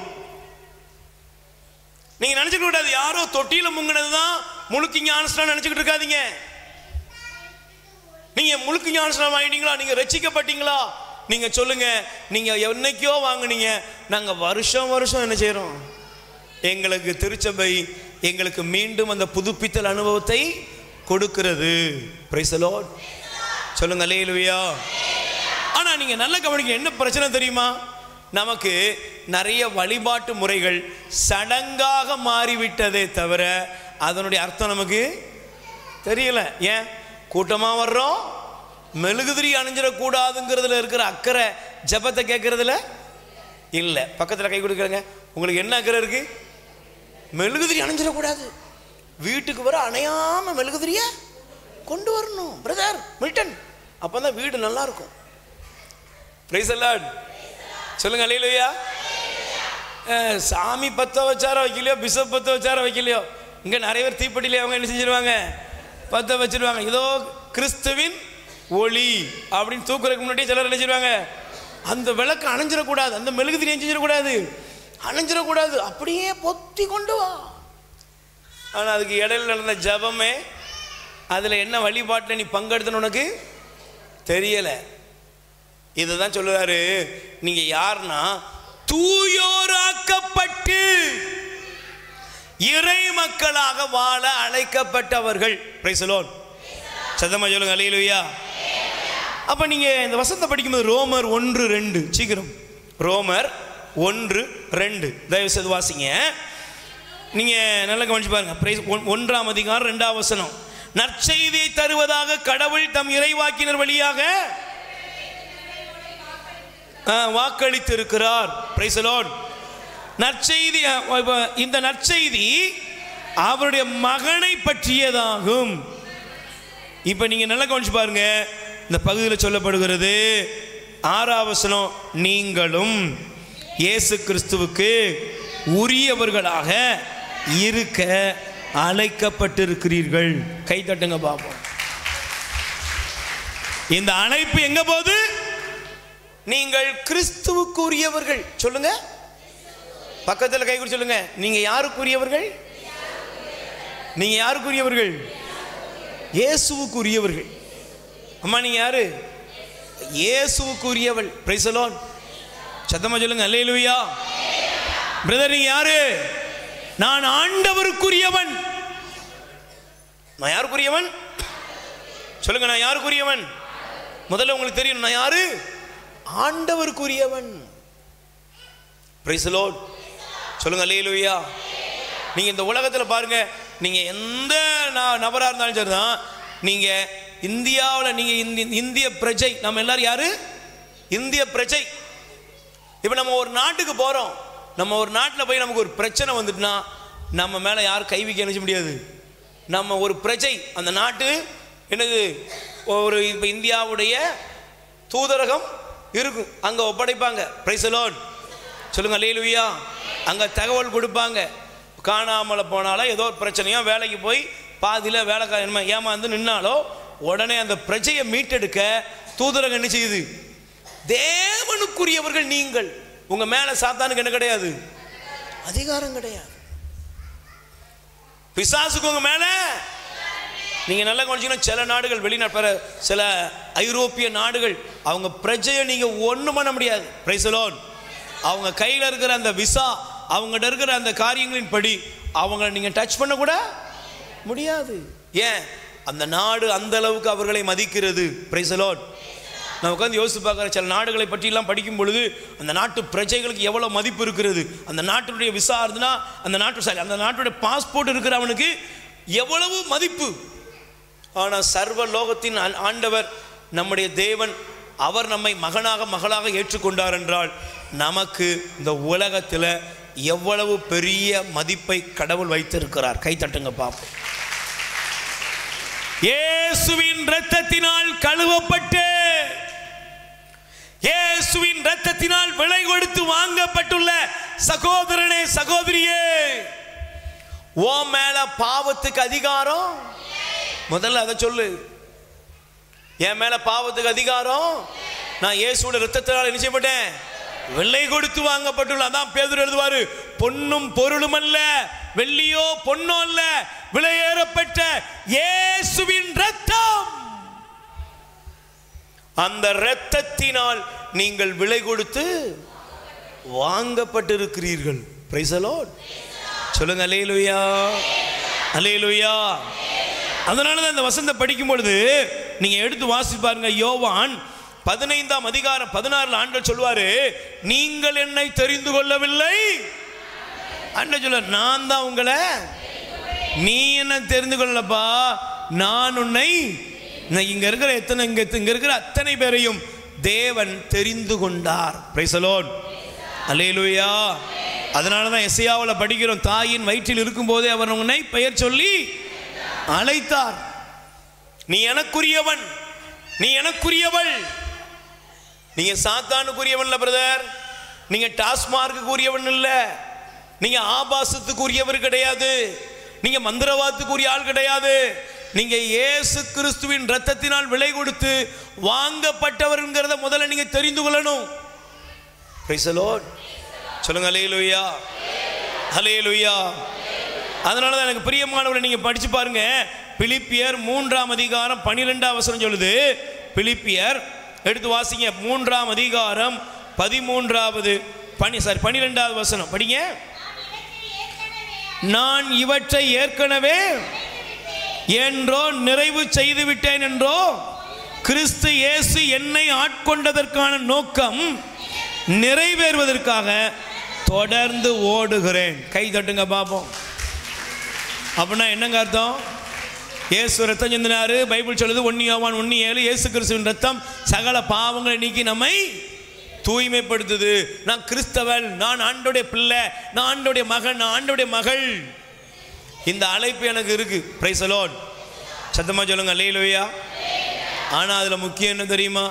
Speaker 1: நீங்க நினைச்சுக்க கூடாது யாரோ தொட்டியில முங்கினதுதான் முழுக்கு ஞானஸ்நானம் நினைச்சுக்கிட்டு இருக்காதீங்க. நீங்க முழுக்கு ஞானஸ்நானம் வாங்கிட்டீங்களா? நீங்க ரட்சிக்கப்பட்டீங்களா? நீங்க சொல்லுங்க, நீங்க என்னைக்கோ வாங்குனீங்க. நாங்க வருஷம் வருஷம் என்ன செய்யறோம்? எங்களுக்கு திருச்சபை எங்களுக்கு மீண்டும் அந்த புதுப்பித்தல் அனுபவத்தை கொடுக்கிறது. Price the Lord. சொல்லுங்க அல்லேலூயா. ஆனா நீங்க நல்ல கவனிக்க, என்ன பிரச்சனை தெரியுமா? நமக்கு நிறைய வழிபாட்டு முறைகள் சடங்காக மாறிவிட்டதே தவிர அதனுடைய அர்த்தம் நமக்கு தெரியல. ஏன்? கூட்டமாக வர்றோம், மெழுகுதிரி அணிஞ்சிடக்கூடாதுங்கிறதுல இருக்கிற அக்கறை ஜபத்தை கேட்கறதுல இல்லை. பக்கத்தில் கை கொடுக்குறங்க, உங்களுக்கு என்ன அக்கறை இருக்கு? மெழுகுதிரி அணிஞ்சிடக்கூடாது, வீட்டுக்கு வர அணையாம மெழுகுதிரிய கொண்டு வரணும் பிரதர் மில்டன், அப்பதான் வீடு நல்லா இருக்கும். பிரைஸ் தி லார்ட் சொல்லுங்க. அல்லேலூயா. சாமி பத்த வச்சார வைக்கலையோ, பிஷப் பத்த வச்சார வைக்கலையோ, இங்க நிறைய பேர் தீப்பெட்டிலே அவங்க என்ன செஞ்சிருவாங்க, பத்த வச்சிருவாங்க. இதோ கிறிஸ்துவின் ஒளி அப்படின்னு தூக்குறதுக்கு முன்னாடி சிலர் நினைச்சிருவாங்க அந்த விளக்கு அணைஞ்சிடக்கூடாது, அந்த மெழுகுதிரி செஞ்சிடக்கூடாது, அணைஞ்சிடக்கூடாது, அப்படியே பொத்தி கொண்டு வா. ஆனால் அதுக்கு இடையில நடந்த ஜபமே, அதில் என்ன வழிபாட்டில் நீ பங்கெடுத்தன்னு உனக்கு தெரியலை. இதுதான் சொல்லுறாரு, நீங்க யாருன்னா தூயோராக்கப்பட்டு இறை மக்களாக வாழ அழைக்கப்பட்டவர்கள். Price the Lord. சத்தமா சொல்லுங்க அல்லேலூயா. அப்ப நீங்க இந்த வசனத்தை படிக்கும்போது ரோமர் 1:2 சீக்கிரம், ரோமர் 1:2 தயவு செய்து வாசிங்க. நீங்க நல்லா கவனிச்சு பாருங்க. 1ஆம் அதிகாரம் 2ஆம் வசனம், நற்செய்தியை தருவதாக கடவுள் தம் இறைவாக்கினர் வழியாக வாக்களித்திருக்கிறார். Price the Lord. நற்செய்தி, இந்த நற்செய்தி அவருடைய மகனை பற்றியதாகும். இப்ப நீங்க நல்லா கவனிச்சு பாருங்க. இந்த பகுதியில் சொல்லப்படுகிறது 6ஆம் வசனம், நீங்களும் இயேசு கிறிஸ்துவுக்கு உரியவர்களாக இருக்க அழைக்கப்பட்டிருக்கிறீர்கள். கை தட்டுங்க பாப்போம். இந்த அழைப்பு எங்க போகுது? நீங்கள் கிறிஸ்துவுக்கு உரியவர்கள். சொல்லுங்க, பக்கத்தில் கை கொடுத்து சொல்லுங்க, நீங்க யாருக்குரியவர்கள்? நீங்க யாருக்குரியவர்கள்? இயேசுவுக்குரியவர்கள். அம்மா நீங்க யாரு? இயேசுவுக்குரியவள். Praise the Lord. சத்தமா சொல்லுங்க அல்லேலூயா. பிரதர் நீங்க யாரு? நான் ஆண்டவருக்குரியவன். நான் யாருக்குரியவன்? சொல்லுங்க, நான் யாருக்குரியவன்? முதல்ல உங்களுக்கு தெரியும் நான் யாரு? ஆண்டவருக்குரியவன். Praise the Lord. சொல்லுங்க அல்லேலூயா. நீங்க இந்த உலகத்தில் பாருங்க, நீங்க எந்த நபரா இருந்தாலும் சரிதான், நீங்க இந்தியாவில் நீங்க இந்திய பிரஜை. நம்ம எல்லாரும் யாரு? இந்திய பிரஜை. இப்போ நம்ம ஒரு நாட்டுக்கு போறோம், நம்ம ஒரு நாட்டில் போய் நமக்கு ஒரு பிரச்சனை வந்துட்டுனா நம்ம மேலே யாரும் கை வைக்க நினைச்ச முடியாது. நம்ம ஒரு பிரஜை, அந்த நாட்டு என்னது, ஒரு இப்போ இந்தியாவுடைய தூதரகம் இருக்கும், அங்கே ஒப்படைப்பாங்க. Price the Lord. சொல்லுங்க அல்லேலூயா. அங்கே தகவல் கொடுப்பாங்க. காணாமல் போனாலோ ஏதோ ஒரு பிரச்சனையோ, வேலைக்கு போய் பாதியில் வேலைக்காரன் ஏமாந்து நின்னாலோ உடனே அந்த பிரஜையை மீட்டெடுக்க தூதரகம் என்ன செய்யுது? தேவனுக்குரியவர்கள் நீங்கள். உங்க மேல சாத்தானுக்கு என்ன கிடையாது? அதிகாரம் கிடையாது. பிசாசுக்கு உங்க மேல நீங்க நல்லா கவனிச்சீங்கன்னா, சில நாடுகள், வெளிநாட்டு சில ஐரோப்பிய நாடுகள், அவங்க பிரஜையை நீங்க ஒண்ணும் பண்ண முடியாது. Price the Lord. அவங்க கையில் இருக்கிற அந்த விசா, அவங்ககிட்ட இருக்கிற அந்த காரியங்களின் படி அவங்களை நீங்க டச் பண்ண கூட முடியாது. ஏன்? அந்த நாடு அந்த அளவுக்கு அவர்களை மதிக்கிறது. Price the Lord. நான் உட்காந்து யோசித்து பார்க்குற சில நாடுகளை பற்றியெல்லாம் படிக்கும் பொழுது அந்த நாட்டு பிரஜைகளுக்கு எவ்வளோ மதிப்பு இருக்கிறது. அந்த நாட்டுடைய விசா இருந்துன்னா, அந்த நாட்டுடைய பாஸ்போர்ட் இருக்கிற அவனுக்கு எவ்வளவு மதிப்பு. ஆனால் சர்வ லோகத்தின் ஆண்டவர் நம்முடைய தேவன், அவர் நம்மை மகனாக மகளாக ஏற்றுக்கொண்டார் என்றால் நமக்கு இந்த உலகத்தில் எவ்வளவு பெரிய மதிப்பை கடவுள் வைத்திருக்கிறார். கை தட்டுங்க பாப்போம். இயேசுவின் இரத்தத்தினால் கழுவப்பட்டு, இயேசுவின் இரத்தத்தினால் விலை கொடுத்து வாங்கப்பட்டுள்ள சகோதரனே, சகோதரியே, ஓ மேல பாவத்துக்கு அதிகாரம்? முதல்ல அதை சொல்லு. என் மேல பாவத்துக்கு அதிகாரம்? நான் இயேசுவோட இரத்தத்தினால் என்ன செய்யப்பட்டேன்? விலை கொடுத்து வாங்கப்பட்டுள்ள. அதான் பேதுரு எழுதுவாரு, பொன்னும் பொருளும் அல்ல, வெள்ளியோ பொன்னோ அல்ல, விலையேறப்பட்ட இயேசுவின் இரத்தம். அந்த இரத்தத்தினால் நீங்கள் விலை கொடுத்து வாங்கப்பட்டிருக்கிறீர்கள். Price the Lord. சொல்லுங்க அல்லேலூயா, அல்லேலூயா. அதனால தான் இந்த வசனத்தை படிக்கும் பொழுது நீங்க எடுத்து வாசி பாருங்க. யோவான் 15ஆம் அதிகாரம் 16 ஆண்டவர் சொல்வாரு, நீங்கள் என்னை தெரிந்து கொள்ளவில்லை. ஆண்டவர் சொல்ல, நான் தான் உங்களை, நீ என்ன தெரிந்து கொள்ளப்பா, நான் உன்னை இங்க இருக்கிற அத்தனை பேரையும் தேவன் தெரிந்து கொண்டார். Praise the Lord. அல்லேலூயா. அதனால தான் எசேயாவில் படிக்கிறோம், தாயின் வயிற்றில் இருக்கும்போதே அவர் உன்னை பெயர் சொல்லி அழைத்தார். நீ எனக்குரியவன், நீ எனக்குரியவள். நீங்க சாத்தானுக்குரியவன் இல்ல பிரதர், நீங்க டாஸ்மார்க்குரியவன் இல்ல, நீங்க ஆபாசத்துக்குரியவர் கிடையாது, நீங்க மந்திரவாதத்துக்குரிய ஆள் கிடையாது. நீங்க இயேசு கிறிஸ்துவின் இரத்தத்தினால் விலை கொடுத்து வாங்கப்பட்டவர்ங்கிறத முதல்ல நீங்க தெரிந்து கொள்ளணும். Price the Lord. சொல்லுங்க அல்லேலூயா, அல்லேலூயா. அதனால தான் எனக்கு பிரியமானவர்களை நீங்க படிச்சு பாருங்க. பிலிப்பியர் 3ஆம் அதிகாரம் 12ஆம் வசனம் சொல்லுது. பிலிப்பியர் எடுத்து வாசிங்க. 3ஆம் அதிகாரம் 12ஆவது வசனம் படிங்க. நான் இவற்றை ஏற்கனவே என்றோ நிறைவு செய்து விட்டேன் என்றோ கிறிஸ்து இயேசு என்னை ஆட்கொண்டதற்கான நோக்கம் நிறைவேறுவதற்காக தொடர்ந்து ஓடுகிறேன். கை தட்டுங்க பாப்போம். அப்படின்னா என்னங்க அர்த்தம்? இயேசு ரத்தம் சிந்தினாரு. பைபிள் சொல்லுது 1 யோவான் 1:7 இயேசு கிறிஸ்துவின் ரத்தம் சகல பாவங்களை நீக்கி நம்மை தூய்மைப்படுத்துது. நான் கிறிஸ்தவன், நான் ஆண்டவருடைய பிள்ளை, நான் ஆண்டவருடைய மகன், நான் ஆண்டவருடைய மகள். இந்த அழைப்பு எனக்கு இருக்கு. Price the Lord. சத்தமா சொல்லுங்க அல்லேலூயா. ஆனா அதுல முக்கியம் என்ன தெரியுமா?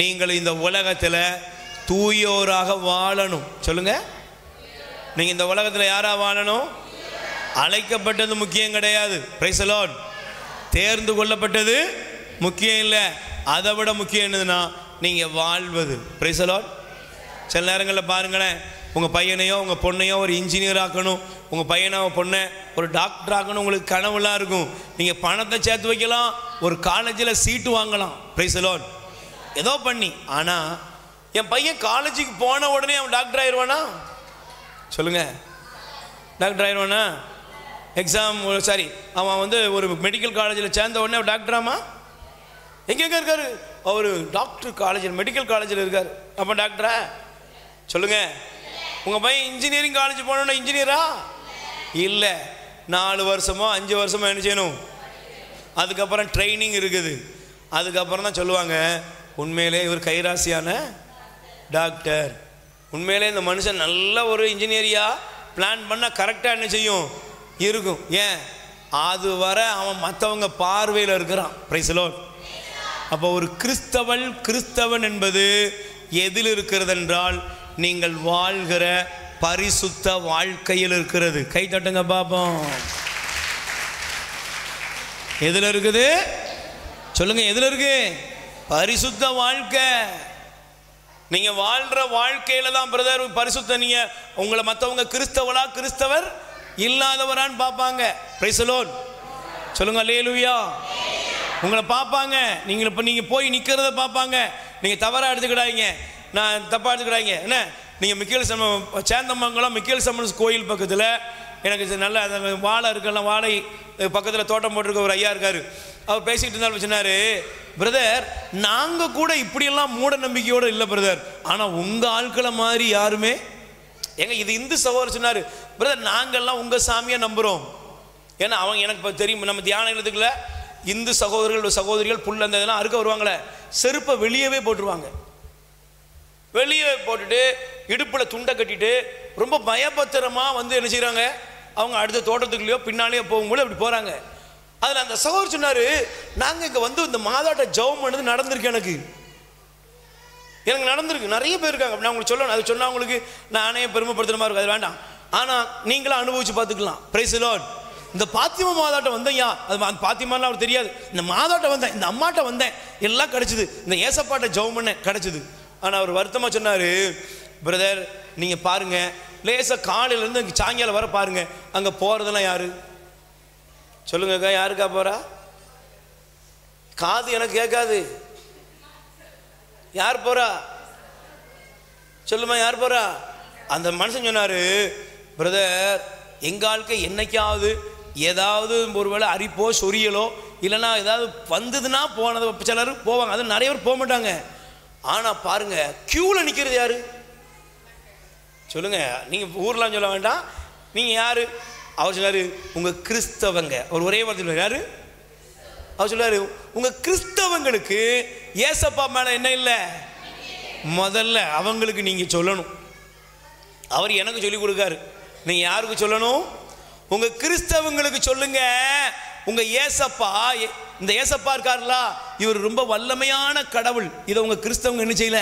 Speaker 1: நீங்கள் இந்த உலகத்துல தூயோராக வாழணும். சொல்லுங்க. நீங்க இந்த உலகத்துல யாரா வாழணும்? அழைக்கப்பட்டது முக்கியம் கிடையாது. Price the Lord. தேர்ந்து கொள்ளப்பட்டது முக்கியம் இல்லை. அதை விட முக்கியம் என்னதுன்னா நீங்க வாழ்வது. Price the Lord. சில நேரங்களில் பாருங்களேன், உங்கள் பையனையோ உங்கள் பொண்ணையோ ஒரு இன்ஜினியர் ஆக்கணும், உங்கள் பையனோ பொண்ணை ஒரு டாக்டர் ஆக்கணும், உங்களுக்கு கனவுலாம் இருக்கும். நீங்கள் பணத்தை சேர்த்து வைக்கலாம், ஒரு காலேஜில் சீட்டு வாங்கலாம். Price the Lord. ஏதோ பண்ணி. ஆனால் என் பையன் காலேஜுக்கு போன உடனே அவன் டாக்டர் ஆயிடுவானா? சொல்லுங்க. டாக்டர் ஆயிடுவானா? எக்ஸாம் சாரி அவன் வந்து ஒரு மெடிக்கல் காலேஜில் சேர்ந்த உடனே அவன் டாக்டராமா? எங்கெங்க இருக்காரு அவர்? டாக்டர் காலேஜில், மெடிக்கல் காலேஜில் இருக்கார். அப்போ டாக்டரா? சொல்லுங்க. உங்கள் பையன் இன்ஜினியரிங் காலேஜ் போனோன்னா இன்ஜினியரா? இல்லை. 4 வருஷமோ 5 வருஷமோ என்ன செய்யணும்? அதுக்கப்புறம் ட்ரைனிங் இருக்குது. அதுக்கப்புறம் தான் சொல்லுவாங்க உண்மையிலே இவர் கைராசியான டாக்டர், உண்மையிலே இந்த மனுஷன் நல்ல ஒரு இன்ஜினியரியா பிளான் பண்ணால் கரெக்டாக என்ன செய்யும் இருக்கும். ஏன்? அது வர அவன் மற்றவங்க பார்வையில் இருக்கிறான். Price the Lord. அப்போ ஒரு கிறிஸ்தவன் என்பது எதில் இருக்கிறது என்றால் நீங்கள் வாழ்கிற பரிசுத்த வாழ்க்கையில் இருக்கிறது. கை தட்டுங்க பாப்போம். எதில் இருக்குது? சொல்லுங்க. எதில் இருக்கு? பரிசுத்த வாழ்க்கை. நீங்க வாழ்ற வாழ்க்கையில தான் பிரதர் பரிசுத்த. நீங்க உங்களை மற்றவங்க கிறிஸ்தவரா கிறிஸ்தவர் இல்லாதவரான்னு பார்ப்பாங்க. Price the Lord. சொல்லுங்க அல்லேலூயா. உங்களை பார்ப்பாங்க. நீங்கள் இப்போ நீங்கள் போய் நிற்கிறத பார்ப்பாங்க. நீங்கள் தவறாக எடுத்துக்கிடாதீங்க, நான் தப்பாக எடுத்துக்கிடாதீங்க. என்ன நீங்கள் மிக்கேல் சேந்தமங்கலம் மிக்கேல் சம்மன்ஸ் கோயில் பக்கத்தில் எனக்கு நல்ல வாழை இருக்கலாம், வாழை பக்கத்தில் தோட்டம் போட்டிருக்க ஒரு ஐயா இருக்கார். அவர் பேசிகிட்டு இருந்தாலும் சொன்னார், பிரதர் நாங்கள் கூட இப்படியெல்லாம் மூட நம்பிக்கையோடு இல்லை பிரதர், ஆனால் உங்கள் ஆட்களை மாதிரி யாருமே எங்க இது இந்து சகோதரர் சொன்னார், பிரதர் நாங்கள்லாம் உங்கள் சாமியை நம்புகிறோம். ஏன்னா அவங்க எனக்கு இப்போ தெரியும், நம்ம தியான இல்லத்துக்குள்ள இந்து சகோதரர்கள் சகோதரிகள் புல் அந்த இதெல்லாம் அறுக்க வருவாங்களே, செருப்பை வெளியவே போட்டுருவாங்க. வெளியே போட்டுட்டு இடுப்பில் துண்டை கட்டிட்டு ரொம்ப பயபத்திரமாக வந்து என்ன செய்கிறாங்க, அவங்க அடுத்த தோட்டத்துக்குள்ளேயோ பின்னாலேயோ போகும்போது அப்படி போகிறாங்க. அதில் அந்த சகோதரர் சொன்னார், நாங்கள் இங்கே வந்து இந்த மாதாட்ட ஜெபம் பண்ணது நடந்திருக்கு, எனக்கு நடந்திருக்கு, நிறைய பேர் இருக்காங்க. நான் உங்களுக்கு சொல்லணும், அது சொன்னால் உங்களுக்கு நானே பெருமைப்படுத்துகிற மாதிரி இருக்கும், அது வேண்டாம். ஆனால் நீங்களும் அனுபவிச்சு பார்த்துக்கலாம். Price the Lord. இந்த பாத்திமா மாதாட்டம் வந்தேன்யா, அது பாத்திமாலாம் அவருக்கு தெரியாது, இந்த மாதாட்டம் வந்தேன், இந்த அம்மாட்ட வந்தேன், எல்லாம் கிடச்சிது, இந்த ஏசப்பாட்டை ஜெபம் பண்ண கிடச்சிது. ஆனால் அவர் வருத்தமாக சொன்னார், பிரதர் நீங்கள் பாருங்கள், லேசாக காலையிலேருந்து இங்கே சாயங்காலம் வர பாருங்கள், அங்கே போகிறதெல்லாம் யாரு சொல்லுங்கக்கா, யாருக்கா போகிறா? காது எனக்கு கேட்காது, யார் போகிறா சொல்லுமா, யார் போகிறா? அந்த மனுஷன் சொன்னார், பிரதர் எங்கள் ஆளுக்கு என்னைக்காவது ஏதாவது ஒருவேளை அரிப்போ சொரியலோ இல்லைன்னா ஏதாவது வந்ததுன்னா போனது சிலர் போவாங்க, அது நிறைய பேர் போக மாட்டாங்க. ஆனால் பாருங்க கியூவில் நிற்கிறது யாரு சொல்லுங்க, நீங்கள் ஊர்லாம் சொல்ல வேண்டாம், நீங்கள் யாரு? அவர் சொன்னார், உங்கள் கிறிஸ்தவங்க. ஒரு ஒரே வார்த்தை யாரு? அவர் சொல்றாரு, உங்க கிறிஸ்தவங்களுக்கு ஏசப்பா மேல என்ன இல்லை, முதல்ல அவங்களுக்கு நீங்க சொல்லணும். அவர் எனக்கு சொல்லி கொடுக்காரு. நீங்க யாருக்கு சொல்லணும்? உங்க கிறிஸ்தவங்களுக்கு சொல்லுங்க. உங்க ஏசப்பா, இந்த ஏசப்பா இருக்காருல, இவர் ரொம்ப வல்லமையான கடவுள். இதை உங்க கிறிஸ்தவங்க என்ன செய்யல,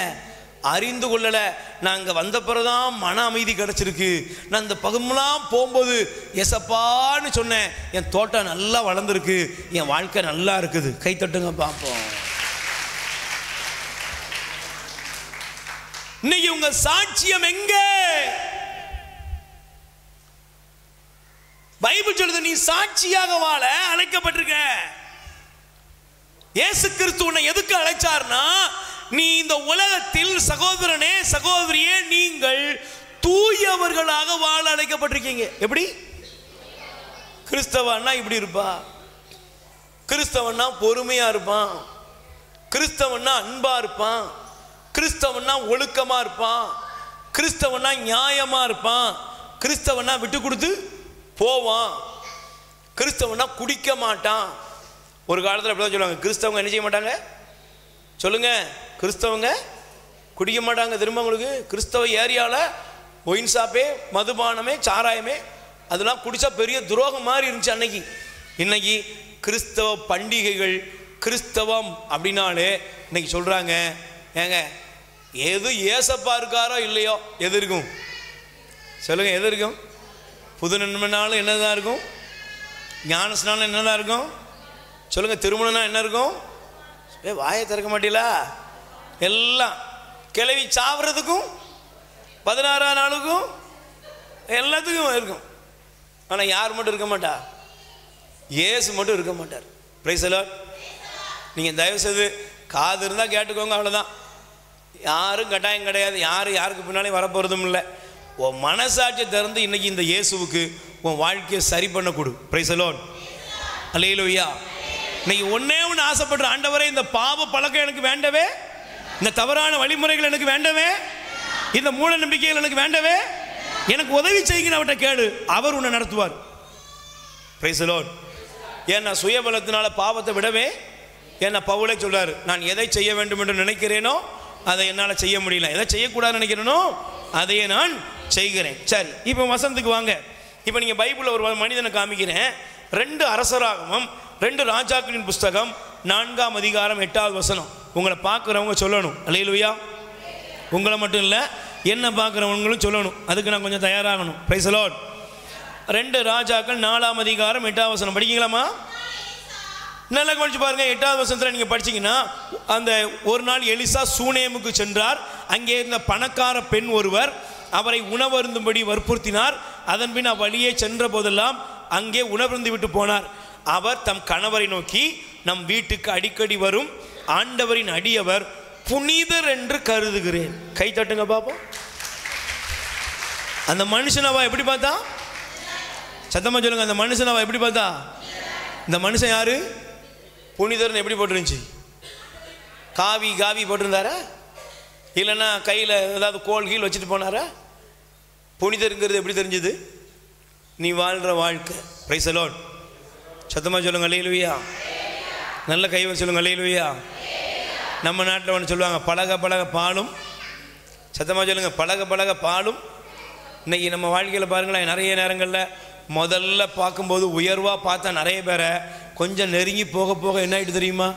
Speaker 1: அறிந்து கொள்ளல. நான் இங்கே வந்த பிறகுதான் மன அமைதி கிடைச்சிருக்கு. நான் இந்த பகுமெல்லாம் போகும்போது ஏசப்பான்னு சொன்னேன், என் தோட்டம் நல்லா வளர்ந்துருக்கு, என் வாழ்க்கை நல்லா இருக்குது. கை தட்டுங்க பார்ப்போம். இன்னைக்கு உங்க சாட்சியம் எங்க? பைபிள் சொல்லுது, நீ சாட்சியாக வாழ அழைக்கப்பட்டிருக்க. இயேசு கிறிஸ்து உன்னை எதுக்கு அழைச்சார்னா, நீ இந்த உலகத்தில் சகோதரனே சகோதரியே நீங்கள் தூயவர்களாக வாழ அழைக்கப்பட்டிருக்கீங்க. எப்படி? கிறிஸ்தவன்னா இப்படி இருப்பா, கிறிஸ்தவன்னா பொறுமையா இருப்பான், கிறிஸ்தவன்னா அன்பா இருப்பான், கிறிஸ்தவன்னா ஒழுக்கமா இருப்பான், கிறிஸ்தவன்னா நியாயமா இருப்பான், கிறிஸ்தவன்னா விட்டு கொடுத்து போவான், கிறிஸ்தவன்னா குடிக்க மாட்டான். ஒரு காலத்தில் அப்படிதான் சொல்லுவாங்க, கிறிஸ்தவங்க என்ன செய்ய மாட்டாங்க சொல்லுங்க? கிறிஸ்தவங்க குடிக்க மாட்டாங்க. திரும்ப உங்களுக்கு கிறிஸ்தவ ஏரியாவில் ஒயின் ஷாப்பே, மதுபானமே, சாராயமே அதெல்லாம் குடித்தா பெரிய துரோகம் மாதிரி இருந்துச்சு அன்னைக்கு. இன்னைக்கு கிறிஸ்தவ பண்டிகைகள், கிறிஸ்தவம் அப்படின்னாலே இன்னைக்கு சொல்கிறாங்க, ஏங்க எது ஏசப்பா இருக்காரோ இல்லையோ எது இருக்கும் சொல்லுங்க? எது இருக்கும்? புது நன்மைனாலும் என்னதான் இருக்கும், ஞானஸ்நானம் என்னதான் இருக்கும் சொல்லுங்க? திருமணம்னா என்ன இருக்கும்? வாயை திறக்க மாட்டீங்களா? எல்லாம் கிளவி சாவறதுக்கும் 16ஆம் நாளுக்கும் எல்லாத்துக்கும் இருக்கும். ஆனால் யார் மட்டும் இருக்க மாட்டா? இயேசு மட்டும் இருக்க மாட்டார். Price the Lord. நீங்கள் தயவுசெய்து காது இருந்தால் கேட்டுக்கோங்க, அவ்வளோதான். யாரும் கட்டாயம் கிடையாது, யாருக்கு பின்னாலே வரப்போகிறதும் இல்லை. உன் மனசாட்சியை திறந்து இன்னைக்கு இந்த இயேசுவுக்கு உன் வாழ்க்கையை சரி பண்ண கொடு. Praise the Lord. அல்லேலூயா. இன்னைக்கு ஒன்னே ஒன்று ஆசைப்படுற, ஆண்டவரே இந்த பாவ பழக்கம் எனக்கு வேண்டவே, இந்த தவறான வழிமுறைகள் எனக்கு வேண்டவே, இந்த மூட நம்பிக்கைகள் எனக்கு வேண்டவே, எனக்கு உதவி செய்யுங்க அவர்கிட்ட கேளு, அவர் உன்னை நடத்துவார். Price the Lord. ஏன்னா சுயபலத்தினால பாவத்தை விடவே, ஏன்னா பவுலே சொல்றாரு, நான் எதை செய்ய வேண்டும் என்று நினைக்கிறேனோ அதை என்னால் செய்ய முடியல, எதை செய்யக்கூடாதுன்னு நினைக்கிறேனோ அதையே நான் செய்கிறேன். சரி, இப்போ வசனத்துக்கு வாங்க. இப்போ நீங்கள் பைபிளில் ஒரு மனிதனை காமிக்கிறேன். 2 அரசராகமம் 2 ராஜாக்களின் புஸ்தகம் 4ஆம் அதிகாரம் 8வது வசனம். உங்களை பார்க்குறவங்க சொல்லணும் அல்லேலூயா. உங்களை மட்டும் இல்லை, என்ன பார்க்குறவங்களும் சொல்லணும். அதுக்கு நான் கொஞ்சம் தயாராகணும். Price the Lord. 2 ராஜாக்கள் 4ஆம் அதிகாரம் 8வது வசனம் படிக்கலாமா? நல்லா கவனிச்சு பாருங்க. 8வது வசனத்தில் நீங்கள் படிச்சீங்கன்னா, அந்த ஒரு நாள் எலிசா சூனேமுக்கு சென்றார். அங்கே இருந்த பணக்கார பெண் ஒருவர் அவரை உணவருந்தும்படி வற்புறுத்தினார். அதன் பின் அவ்வழியே சென்ற போதெல்லாம் அங்கே உணவருந்து விட்டு போனார். அவர் தம் கணவரை நோக்கி, நம் வீட்டுக்கு அடிக்கடி வரும் ஆண்டவரின் அடியவர் புனிதர் என்று கருதுகிறேன். கை தட்டுங்க பாப்போம். அந்த மனுஷனவா எப்படி பார்த்தா? சத்தமா சொல்லுங்க. அந்த மனுஷனவா எப்படி பார்த்தா? இந்த மனுஷன் யாரு? புனிதர்னு எப்படி போட்டுருந்துச்சு? காவி போட்டிருந்தாரா? இல்லைன்னா கையில் ஏதாவது கோல் கீழ் வச்சுட்டு போனாரா? புனிதருங்கிறது எப்படி தெரிஞ்சுது? நீ வாழ்கிற வாழ்க்கை. Price the Lord. சத்தமாக சொல்லுங்க அல்லேலூயா. நல்ல கைவர் சொல்லுங்க அல்லேலூயா. நம்ம நாட்டில் ஒன்று சொல்லுவாங்க, பழக பழக பாலும். சத்தமாக சொல்லுங்க, பழக பழக பாலும். இன்னைக்கு நம்ம வாழ்க்கையில் பாருங்களேன், நிறைய நேரங்களில் முதல்ல பார்க்கும்போது உயர்வாக பார்த்தா நிறைய பேரை கொஞ்சம் நெருங்கி போக போக என்ன ஆகிட்டு தெரியுமா?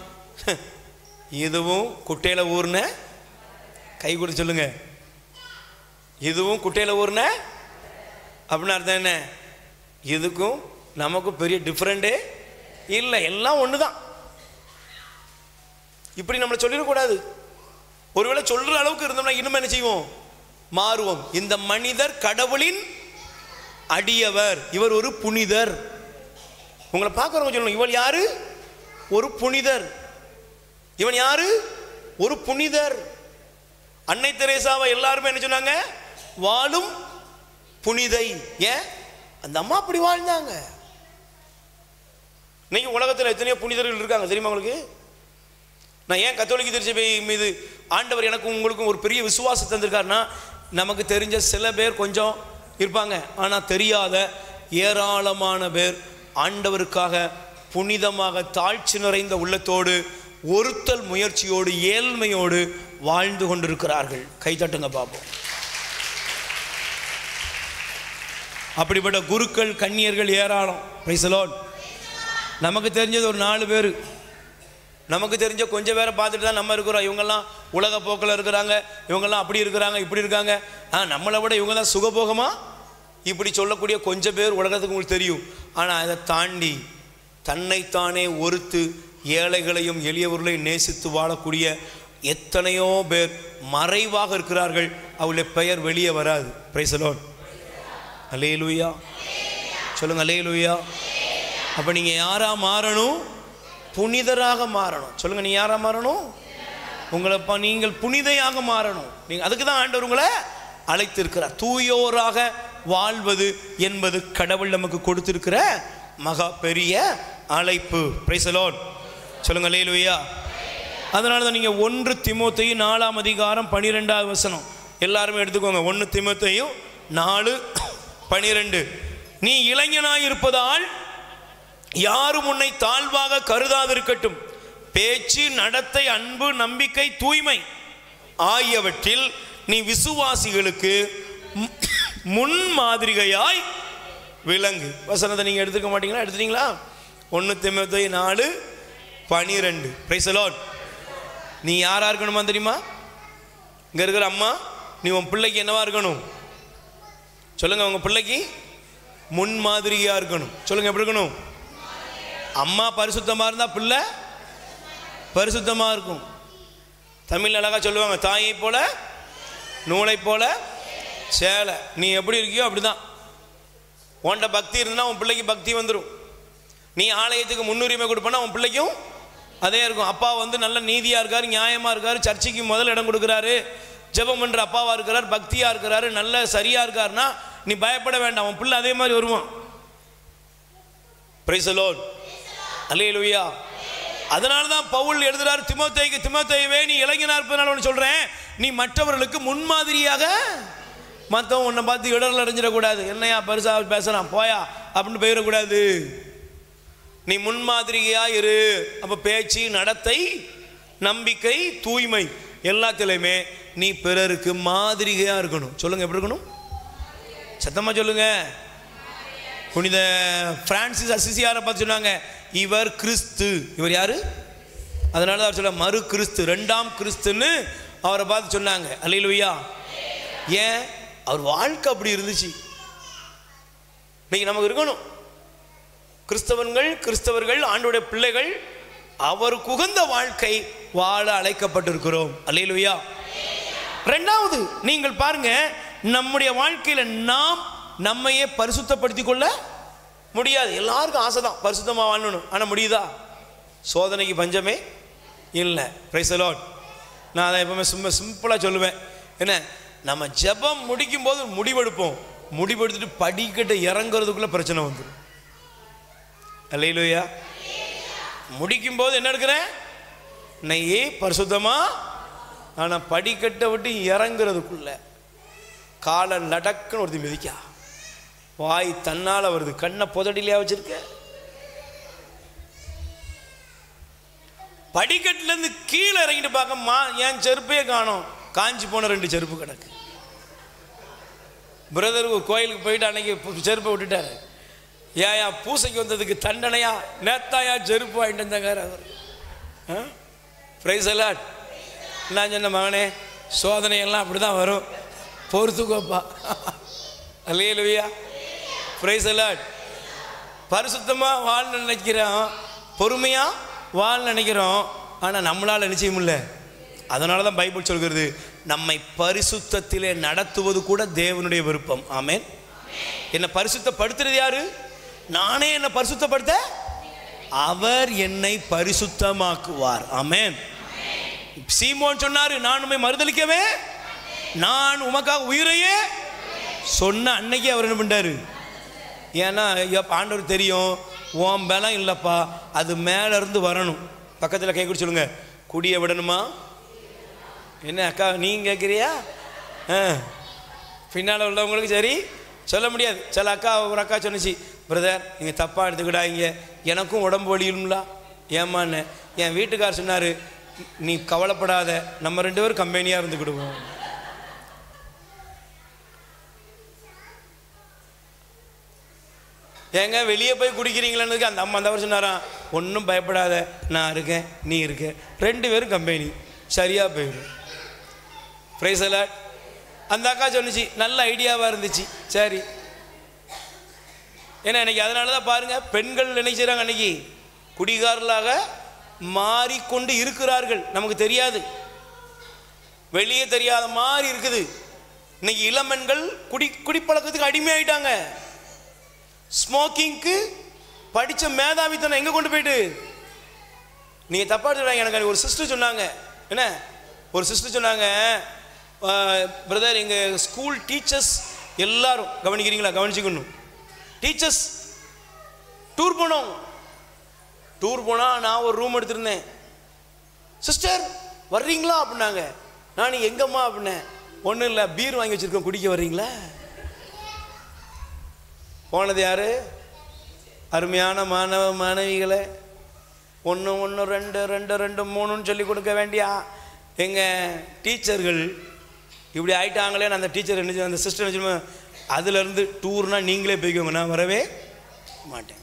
Speaker 1: இதுவும் குட்டையில் ஊர்ன, கை கொடுத்து சொல்லுங்க, இதுவும் குட்டையில் ஊர்ன அப்படின்னு அர்த்தம் என்ன? இதுக்கும் நமக்கும் பெரிய டிஃப்ரெண்டே இல்லை, எல்லாம் ஒன்று தான். இப்படி நம்மளை சொல்லிடக்கூடாது. ஒருவேளை சொல்கிற அளவுக்கு இருந்தோம்னா இன்னும் என்ன செய்வோம்? மாறுவோம். இந்த மனிதர் கடவுளின் அடியவர், இவர் ஒரு புனிதர். உங்களை பார்க்குறவங்க சொல்லணும், இவள் யாரு? ஒரு புனிதர். இவன் யாரு? ஒரு புனிதர். அன்னை தெரேசாவை எல்லாருமே என்ன சொன்னாங்க? வாழும் புனிதை. ஏன்? அந்த அம்மா அப்படி வாழ்ந்தாங்க. இன்னைக்கு உலகத்தில் எத்தனையோ புனிதர்கள் இருக்காங்க தெரியுமா உங்களுக்கு? நான் ஏன் கத்தோலிக்க திருச்சபை மீது ஆண்டவர் எனக்கும் உங்களுக்கும் ஒரு பெரிய விசுவாசம் தந்திருக்காருன்னா, நமக்கு தெரிஞ்ச சில பேர் கொஞ்சம் இருப்பாங்க, ஆனால் தெரியாத ஏராளமான பேர் ஆண்டவருக்காக புனிதமாக தாழ்ச்சி நிறைந்த உள்ளத்தோடு ஒருத்தல் முயற்சியோடு ஏழ்மையோடு வாழ்ந்து கொண்டிருக்கிறார்கள். கைத்தட்டுங்க பார்ப்போம். அப்படிப்பட்ட குருக்கள் கன்னியர்கள் ஏராளம். Price the Lord. நமக்கு தெரிஞ்சது ஒரு 4 பேர், நமக்கு தெரிஞ்ச கொஞ்சம் பேரை பார்த்துட்டு தான் நம்ம இருக்கிறோம். இவங்கெல்லாம் உலக போக்கில் இருக்கிறாங்க, இவங்கெல்லாம் அப்படி இருக்கிறாங்க இப்படி இருக்காங்க. நம்மளை விட இவங்க தான் சுகபோகமா இப்படி சொல்லக்கூடிய கொஞ்சம் பேர் உலகத்துக்கு உங்களுக்கு தெரியும். ஆனால் அதை தாண்டி தன்னைத்தானே ஒருத்து ஏழைகளையும் எளியவர்களையும் நேசித்து வாழக்கூடிய எத்தனையோ பேர் மறைவாக இருக்கிறார்கள். அவளுடைய பெயர் வெளியே வராது. Price the Lord. அல்லேலூயா சொல்லுங்க. அல்லேலூயா. அப்போ நீங்கள் யாரா மாறணும்? புனிதராக மாறணும். சொல்லுங்க, நீ யாரா மாறணும்? நீங்கள் புனிதையாக மாறணும். நீங்கள் அதுக்கு தான் ஆண்டவர் உங்களை அழைத்திருக்கிறார். தூயோராக வாழ்வது என்பது கடவுள் நமக்கு கொடுத்திருக்கிற மகா பெரிய அழைப்பு. Price the Lord. சொல்லுங்க அல்லேலூயா. அதனால தான் நீங்கள் 1 தீமோத்தேயு 4ஆம் அதிகாரம் 12வது வசனம் எல்லாருமே எடுத்துக்கோங்க. 1 தீமோத்தேயு 4:12. நீ இளைஞனாய் இருப்பதால் யாரும் உன்னை தாழ்வாக கருதாதிருக்கட்டும். பேச்சு, நடத்தை, அன்பு, நம்பிக்கை, தூய்மை ஆகியவற்றில் நீ விசுவாசிகளுக்கு முன்மாதிரிகையாய் விளங்கு. வசனத்தை நீங்கள் எடுத்துக்க மாட்டீங்களா? எடுத்துட்டீங்களா? 1 தீமோத்தேயு 4:12. Price the Lord. நீ யாரா இருக்கணுமா தெரியுமா? இங்க இருக்கிற அம்மா, நீ உன் பிள்ளைக்கு என்னவா இருக்கணும்? சொல்லுங்க. உங்க பிள்ளைக்கு முன்மாதிரியா இருக்கணும். சொல்லுங்க, எப்படி இருக்கணும்? அம்மா பரிசுத்தமா இருந்தா பிள்ளை பரிசுத்தமா இருக்கும். தமிழ் அழகா சொல்லுவாங்க, தாயை போல நூலை போல சேலை. நீ எப்படி இருக்கியோ அப்படிதான். உன்கிட்ட பக்தி இருந்தா உன் பிள்ளைக்கு பக்தி வந்துடும். நீ ஆலயத்துக்கு முன்னுரிமை கொடுப்பனா உன் பிள்ளைக்கும் அதே இருக்கும். அப்பா நல்ல நீதியா இருக்காரு, நியாயமா இருக்காரு, சர்ச்சைக்கு முதல் இடம் கொடுக்குறாரு, ஜெபம் பண்ற அப்பாவா இருக்கிறார், பக்தியா இருக்கிறாரு, நல்ல சரியா இருக்காருன்னா நீ பயப்பட வேண்டாம். உன் பிள்ளை அதே மாதிரி வருவான். Praise the Lord. அல்லேலூயா. அதனால தான் பவுல் எழுதுறாரு தீமோத்தேயுக்கு, தீமோத்தேயுவே நீ இளைஞனா இருப்பதனால ஒன்று சொல்றேன், நீ மற்றவர்களுக்கு முன்மாதிரியாக. மற்றவன் உன்னை பார்த்து இடர்ல அடைஞ்சிடக்கூடாது. என்னையா பெருசா பேசுறான் போயா அப்படின்னு போயிடக்கூடாது. நீ முன்மாதிரியா இரு. அப்ப பேச்சு, நடத்தை, நம்பிக்கை, தூய்மை எல்லாத்திலையுமே நீ பிறருக்கு மாதிரியா இருக்கணும். சொல்லுங்க, எப்படி இருக்கணும்? சத்தமா சொல்லுங்க. புனித பிரான்சிஸ் அசிசியாரை பார்த்து சொன்னாங்க, இவர் கிறிஸ்து. இவர் யாரு? அதனால தான் அவர் சொல்ல மறு கிறிஸ்து, 2ஆம் கிறிஸ்துன்னு அவரை பார்த்து சொன்னாங்க. அல்லேலூயா. ஏன்? அவர் வாழ்க்கை அப்படி இருந்துச்சு. இன்னைக்கு நமக்கு இருக்கணும். கிறிஸ்தவர்கள் ஆண்டவருடைய பிள்ளைகள் அவருக்கு உகந்த வாழ்க்கை வாழ அழைக்கப்பட்டிருக்கிறோம். அல்லேலூயா. 2வது, நீங்கள் பாருங்க, நம்முடைய வாழ்க்கையில நாம் நம்மையே பரிசுத்தப்படுத்திக் கொள்ள முடியாது. எல்லாருக்கும் ஆசை தான் பரிசுத்தமா வாழணும். ஆனா முடியுதா? சோதனைக்கு பஞ்சமே இல்லை. Price the Lord. நான் அதை எப்பவுமே சிம்பிளா சொல்லுவேன். என்ன, நம்ம ஜெபம் முடிக்கும் போது முடிவெடுப்போம். முடிவெடுத்துட்டு படிக்கட்டை இறங்குறதுக்குள்ள பிரச்சனை வந்துடும். அல்லேலூயா. முடிக்கும் போது என்ன எடுக்கிறேன்? நையே பரிசுத்தமா. ஆனா படிக்கட்டை விட்டு இறங்குறதுக்குள்ள காலை லடக்குன்னு ஒருத்தி மிதிக்கா, வாய் தன்னால வருது, கண்ணை புதடிலையா வச்சிருக்க. படிக்கட்டுல இருந்து கீழே இறங்கிட்டு பார்க்கம்மா, என் செருப்பே காணோம், காஞ்சி போன 2 செருப்பு கிடக்கு. பிரதர் கோயிலுக்கு போயிட்டு அன்னைக்கு செருப்பை விட்டுட்டாரு. ஏயா பூசைக்கு வந்ததுக்கு தண்டனையா நேத்தாயா செருப்பு வாங்கிட்டு வந்தாங்க அவர். Price the Lord. நான் சொன்ன மகனே, சோதனையெல்லாம் அப்படிதான் வரும், பொறுத்துக்கோப்பா. அல்லேலூயா. Price the Lord. பரிசுத்தமா வாழ நினைக்கிறோம், பொறுமையா வாழ நினைக்கிறோம், ஆனா நம்மளால நிச்சயம் இல்லை. அதனால தான் பைபிள் சொல்கிறது, நம்மை பரிசுத்தத்திலே நடத்துவது கூட தேவனுடைய விருப்பம். ஆமென். என்னை பரிசுத்தப்படுத்துறது யாரு? நானே என்னை பரிசுத்தப்படுத்த அவர் என்னை பரிசுத்தமாக்குவார். ஆமென். சீமோன் சொன்னாரு, நான் உம்மை மறுதலிக்கவே, நான் உமக்காக உயிரையே சொன்ன அன்னைக்கு அவர் என்ன பண்ணாரு? ஏன்னா ஆண்டவர் தெரியும், உன் பலம் இல்லப்பா, அது மேல இருந்து வரணும். பக்கத்தில் கை குடி சொல்லுங்க, குடிய விடணுமா? என்ன அக்கா நீங்க கேட்குறியா? பின்னால் உள்ளவங்களுக்கு சரி சொல்ல முடியாது. சில அக்கா, ஒரு அக்கா சொன்னிச்சு, பிரதர் நீங்கள் தப்பாக எடுத்துக்கிடாங்க, எனக்கும் உடம்பு வலியும்ல. ஏமான்னு என் வீட்டுக்கார் சொன்னார், நீ கவலைப்படாத, நம்ம 2 பேரும் கம்பெனியாக இருந்துக்கிடுவோம். ஏங்க வெளியே போய் குடிக்கிறீங்களான்னு அந்த அம்மா அந்த சொன்னாராம், ஒன்றும் பயப்படாத, நான் இருக்கேன், நீ இருக்க, 2 பேரும் கம்பெனி, சரியாக போயிடும். Price the Lord. அந்த அக்கா சொன்னிச்சு, நல்ல ஐடியாவாக இருந்துச்சு. சரி, ஏன்னா இன்னைக்கு அதனால தான் பாருங்கள், பெண்கள் நினைச்சாங்க அன்னைக்கு குடிகாரர்களாக மாறிக்கொண்டு இருக்கிறார்கள். நமக்கு தெரியாது, வெளியே தெரியாத மாதிரி இருக்குது. இன்னைக்கு இளம்பெண்கள் குடிப்பழக்கத்துக்கு அடிமையாயிட்டாங்க. ஸ்மோக்கிங்க்கு படித்த மேதாவித்தனம் எங்கே கொண்டு போயிட்டு. நீங்கள் தப்பா சொல்கிறாங்க. எனக்கு ஒரு சிஸ்டர் சொன்னாங்க, என்ன ஒரு சிஸ்டர் சொன்னாங்க, பிரதர் எங்கள் ஸ்கூல் டீச்சர்ஸ் எல்லாரும் கவனிக்கிறீங்களா, கவனிச்சுக்கணும், டீச்சர்ஸ் டூர் போனோம். டூர் போனால் நான் ஒரு ரூம் எடுத்திருந்தேன். சிஸ்டர் வர்றீங்களா அப்படின்னாங்க. நான் எங்கம்மா அப்படின்னேன். ஒன்றும் இல்லை, பீர் வாங்கி வச்சுருக்கோம், குடிக்க வர்றீங்களா. போனது யார்? அருமையான மாணவ மாணவிகளை 1 1 2 2 2 3ன்னு சொல்லி கொடுக்க வேண்டியா எங்கள் டீச்சர்கள் இப்படி ஆயிட்டாங்களே. அந்த டீச்சர் என்ன, அந்த சிஸ்டர் என்ன, அதுலேருந்து டூர்னால் நீங்களே போய்க்கோங்க, நான் வரவே மாட்டேன்.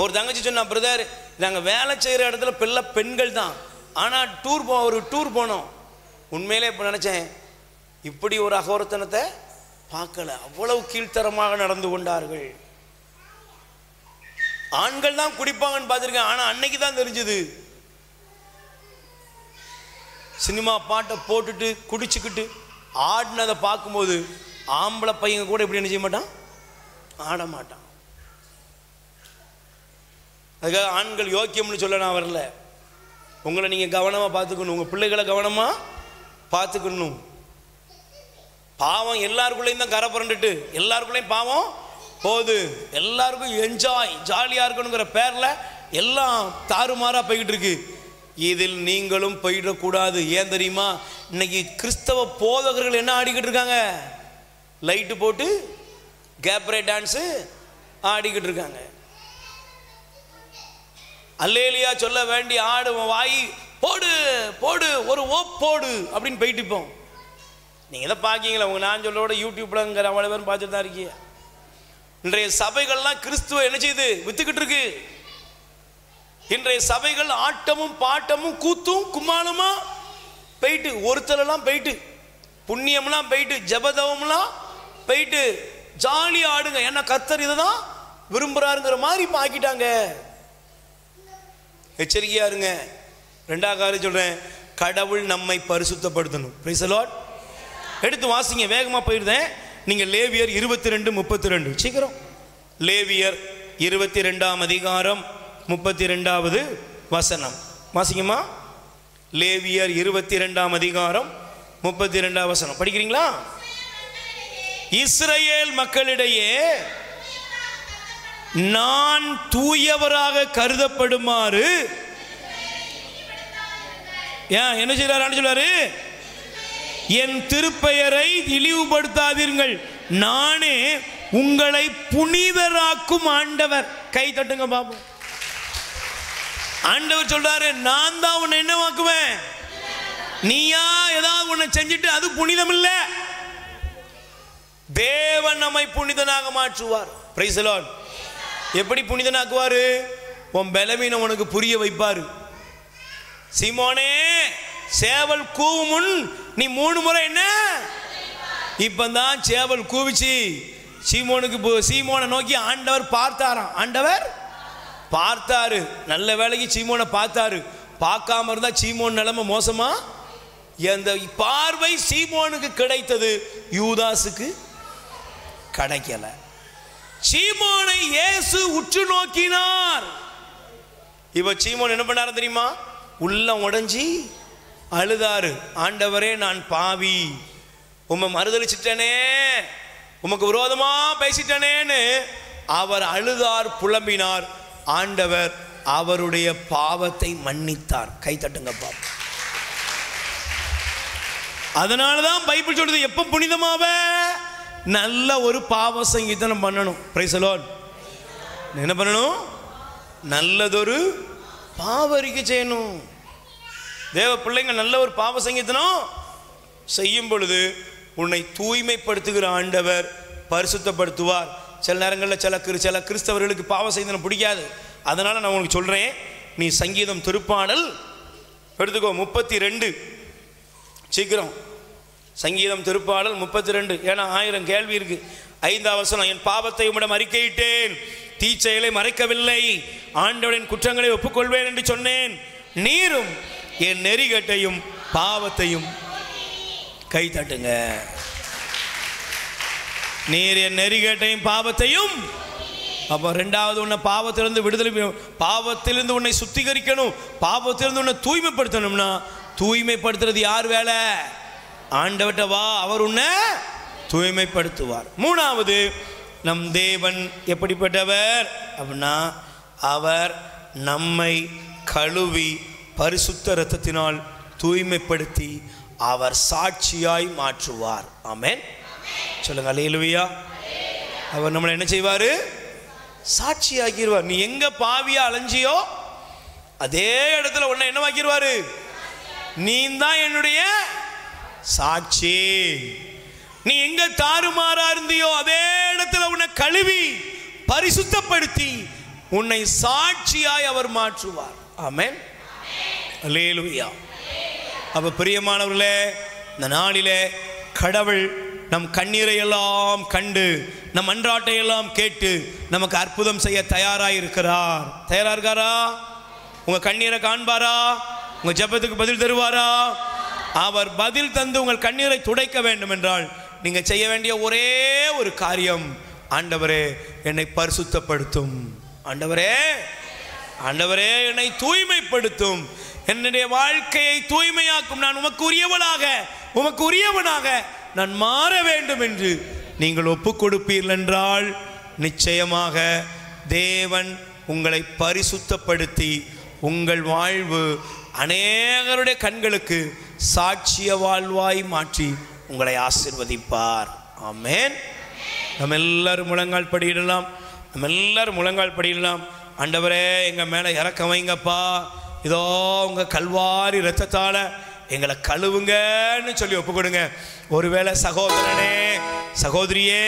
Speaker 1: ஒரு தங்கச்சி சொன்னா, பிரதர் நாங்கள் வேலை செய்கிற இடத்துல பெண்கள் தான், ஆனால் ஒரு டூர் போனோம். உண்மையிலே இப்போ நினச்சேன், இப்படி ஒரு அகோரத்தனத்தை பார்க்கல. அவ்வளவு கீழ்த்தரமாக நடந்து கொண்டார்கள். ஆண்கள் தான் குடிப்பாங்கன்னு பார்த்துருக்கேன், ஆனால் அன்னைக்கு தான் தெரிஞ்சது. சினிமா பாட்டை போட்டுட்டு குடிச்சுக்கிட்டு ஆடினதை பார்க்கும்போது ஆம்பளை பையங்க கூட இப்படி என்ன செய்ய மாட்டான், ஆட மாட்டான். அதுக்காக ஆண்கள் யோக்கியம்னு சொல்ல நான் வரல. உங்களை நீங்கள் கவனமாக பார்த்துக்கணும், உங்கள் பிள்ளைகளை கவனமாக பார்த்துக்கணும். பாவம் எல்லாருக்குள்ளேயும் தான் கரை புரண்டுட்டு எல்லாருக்குள்ளேயும் பாவம் போகுது. எல்லாருக்கும் என்ஜாய் ஜாலியாக இருக்கணுங்கிற பேரில் எல்லாம் தாறுமாறாக போய்கிட்டு இருக்கு. இதில் நீங்களும் போயிடக்கூடாது. ஏன் தெரியுமா, இன்னைக்கு கிறிஸ்தவ போதகர்கள் என்ன ஆடிக்கிட்டு இருக்காங்க, லைட்டு போட்டு கேப்ரே டான்ஸு ஆடிக்கிட்டு இருக்காங்க. அல்லேலியா சொல்ல வேண்டிய ஆடு வாய் போடு போடு ஒரு ஓப் போடு அப்படின்னு போயிட்டு இருப்போம். நீங்கள் தான் பார்க்கீங்களா, உங்கள் நான் சொல்லோட யூடியூப்லங்கிற அவ்வளோ பேரும் பார்த்துட்டு தான் இருக்கீங்க. இன்றைய சபைகள்லாம் கிறிஸ்துவ என்ன செய்யுது, வித்துக்கிட்டு இருக்கு. இன்றைய சபைகள் ஆட்டமும் பாட்டமும் கூத்தும் கும்மாளமா போயிட்டு, ஒருத்தரெல்லாம் போயிட்டு, புண்ணியம்லாம் போயிட்டு, ஜபதவம்லாம் போயிட்டு ஜாலியாக ஆடுங்க. ஏன்னா கர்த்தர் இதை தான் விரும்புகிறாருங்கிற மாதிரி பாக்கிட்டாங்க. எச்சரிக்கையா இருங்க. 2வது காரியம் சொல்கிறேன், கடவுள் நம்மை பரிசுத்தப்படுத்தணும். Price the Lord. எடுத்து வாசிங்க, வேகமாக போயிருந்தேன். நீங்கள் லேவியர் 22:32 சீக்கிரம். லேவியர் 22ஆம் அதிகாரம் 32வது வசனம் வாசிங்கம்மா. லேவியர் 22ஆம் அதிகாரம் 32வது வசனம் படிக்கிறீங்களா? இஸ்ரவேல் மக்களிடையே நான் தூயவராக கருதப்படுமாறு என்ன செய்யறாரு சொல்றாரு, என் திருப்பெயரை இழிவுபடுத்தாதீர்கள், நானே உங்களை புனிதராக்கும் ஆண்டவர். கை தட்டுங்க பாப்போம். ஆண்டவர் சொல்றாரு, நான் தான் உன்னை என்னவாக்குவேன். நீயா ஏதாவது உன்னை செஞ்சுட்டு அது புனிதம் இல்ல, தேவன் நம்மை புனிதனாக மாற்றுவார். Price the Lord. எப்படி புனிதனாக்குவாரு? உன் பலவீனம் உனக்கு புரிய வைப்பாரு. சீமோனே, சேவல் கூவும் முன் நீ 3 முறை என்ன. இப்பதான் சேவல் கூவிச்சு. சீமோனை நோக்கி ஆண்டவர் பார்த்தாராம். ஆண்டவர் பார்த்தாரு. நல்ல வேளைக்கு சீமோனை பார்த்தாரு. பார்க்காம இருந்தா சீமோன் நிலைமை மோசமா. அந்த பார்வை சீமோனுக்கு கிடைத்தது, யூதாசுக்கு கிடைக்கல. சீமோனை இயேசு உற்று நோக்கினார். இப்ப சீமோன் என்ன பண்ணாரு தெரியுமா? உள்ளம் உடைஞ்சி அழுதாரு. ஆண்டவரே, நான் பாவி, உம்மை மறுதலிச்சிட்டனே, உமக்கு விரோதமா பேசிட்டனேன்னு அவர் அழுதார், புலம்பினார். ஆண்டவர் அவருடைய பாவத்தை மன்னித்தார். கை தட்டுங்கப்பா. அதனாலதான் பைபிள் சொல்றது, எப்ப புனிதமாவ நல்ல ஒரு பாவ சங்கீதனம் பண்ணணும். Price the Lord. என்ன பண்ணணும்? நல்லதொரு பாவ அறிக்கை செய்யணும். தேவ பிள்ளைங்க நல்ல ஒரு பாவ சங்கீதனம் செய்யும் பொழுது உன்னை தூய்மைப்படுத்துகிற ஆண்டவர் பரிசுத்தப்படுத்துவார். சில நேரங்களில் சில கிறிஸ்தவர்களுக்கு பாவ சங்கீதனம் பிடிக்காது. அதனால் நான் உனக்கு சொல்கிறேன், நீ சங்கீதம் திருப்பாடல் எடுத்துக்கோ 32. சீக்கிரம் சங்கீதம் திருப்பாடல் 32. ஏன்னா 1000 கேள்வி இருக்கு. 5ஆம் வசனம், என் பாவத்தை உம்மிடம் அறிக்கையிட்டேன், தீச்செயலை மறைக்கவில்லை, ஆண்டவரின் குற்றங்களை ஒப்புக்கொள்வேன் என்று சொன்னேன், நீரும் என் நெறிகட்டையும் பாவத்தையும் கை தட்டுங்க. நீர் என் நெறிகட்டையும் பாவத்தையும். அப்போ 2வது உன்னை பாவத்திலிருந்து விடுதலை, பாவத்திலிருந்து உன்னை சுத்திகரிக்கணும், பாவத்திலிருந்து உன்னை தூய்மைப்படுத்தணும்னா தூய்மைப்படுத்துறது யார் வேலை? ஆண்டவர்கிட்ட வா, அவர் உன்னை தூய்மைப்படுத்துவார். 3வது, நம் தேவன் எப்படிப்பட்டவர் அப்படின்னா, அவர் நம்மை கழுவி பரிசுத்த இரத்தத்தினால் தூய்மைப்படுத்தி அவர் சாட்சியாய் மாற்றுவார். ஆமென் சொல்லுங்க. அல்லேலூயா. அவர் நம்மளை என்ன செய்வார்? சாட்சியாக்கிடுவார். நீ எங்க பாவியா அலைஞ்சியோ அதே இடத்துல உன்னை என்னவாக்கிடுவாரு? நீ தான் என்னுடைய சாட்சி. நீ எங்க தாறுமாறா இருந்தியோ அதே இடத்துல உன்னை கழுவி பரிசுத்தப்படுத்தி உன்னை சாட்சியாய் அவர் மாற்றுவார். ஆமென் அல்லேலூயா. அப்ப பிரியமானவர்களே, இந்த நாளிலே கடவுள் நம் கண்ணீரை எல்லாம் கண்டு நம் அன்றாட்டை எல்லாம் கேட்டு நமக்கு அற்புதம் செய்ய தயாராக இருக்கிறார். தயாரா இருக்காரா? உங்க கண்ணீரை காண்பாரா? உங்க ஜெபத்துக்கு பதில் தருவாரா? அவர் பதில் தந்து உங்கள் கண்ணீரை துடைக்க வேண்டும் என்றால் நீங்க செய்ய வேண்டிய ஒரே ஒரு காரியம், ஆண்டவரே என்னை பரிசுத்தப்படுத்தும், ஆண்டவரே ஆண்டவரே என்னை தூய்மைப்படுத்தும், என்னுடைய வாழ்க்கையை தூய்மையாக்கும், நான் உமக்கு உரியவனாக நான் மாற வேண்டும் என்று நீங்கள் ஒப்புக் கொடுப்பீர்கள் என்றால் நிச்சயமாக தேவன் உங்களை பரிசுத்தப்படுத்தி உங்கள் வாழ்வு அநேகருடைய கண்களுக்கு சாட்சிய வாழ்வாய் மாற்றி உங்களை ஆசீர்வதிப்பார். ஆமென். நம்ம எல்லாரும் முழங்கால் படியிடலாம். ஆண்டவரே எங்கள் மேலே இறக்கம் வைங்கப்பா, இதோ உங்கள் கல்வாரி இரத்தத்தால் எங்களை கழுவுங்கன்னு சொல்லி ஒப்பு கொடுங்க. ஒருவேளை சகோதரனே சகோதரியே,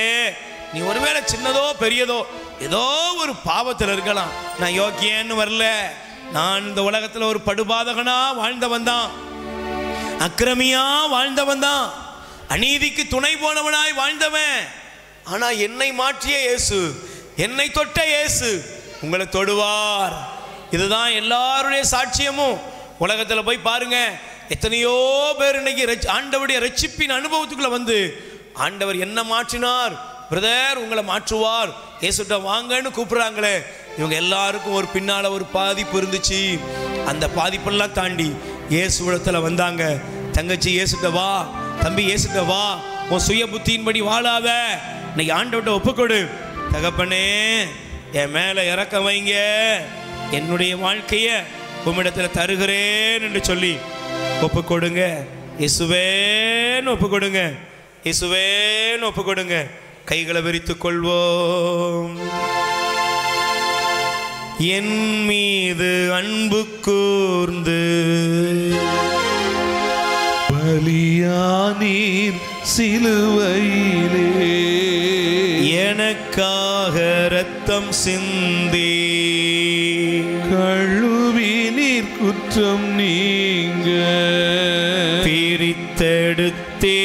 Speaker 1: நீ ஒருவேளை சின்னதோ பெரியதோ ஏதோ ஒரு பாவத்தில் இருக்கலாம். நான் யோக்கியன்னு வரல, நான் இந்த உலகத்தில் ஒரு படுபாதகனா வாழ்ந்தவன் தான், அக்கிரமியா வாழ்ந்தவன் தான், அநீதிக்கு துணை போனவனாய் வாழ்ந்தவன். ஆனா என்னை மாற்றிய இயேசு, என்னை தொட்ட இயேசு உங்களை தொடுவார். இதுதான் எல்லாருடைய சாட்சியமும். உலகத்தில் போய் பாருங்க, எத்தனையோ பேர் இன்னைக்கு ஆண்டவருடைய ரட்சிப்பின் அனுபவத்துக்குள்ள வந்து ஆண்டவர் என்ன மாற்றினார், பிரதர் உங்களை மாற்றுவார், இயேசுட்ட வாங்கன்னு கூப்பிடுறாங்களே, இவங்க எல்லாருக்கும் ஒரு பின்னால ஒரு பாதிப்பு இருந்துச்சு. அந்த பாதிப்பெல்லாம் தாண்டி இயேசுவிடத்துல வந்தாங்க. தங்கச்சி இயேசுட்ட வா, தம்பி இயேசுட்ட வா, உன் சுய புத்தியின்படி வாழாத, இன்னைக்கு ஆண்டவர்கிட்ட ஒப்புக்கொடு. தகப்பனே என் மேல இறக்க வைங்க, என்னுடைய வாழ்க்கைய உம்மிடத்துல தருகிறேன் என்று சொல்லி ஒப்புக்கொடுங்க. இயேசுவேன்னு ஒப்புக்கொடுங்க, இயேசுவேன்னு ஒப்புக்கொடுங்க. கைகளை விரித்துக் கொள்வோம். என் மீது அன்பு கூர்ந்து
Speaker 2: பலியானீர் சிலுவையிலே,
Speaker 1: எனக்காக இரத்தம் சிந்தி
Speaker 2: கழுவினீர் குற்றம் நீங்க
Speaker 1: பிரித்தெடுத்தே,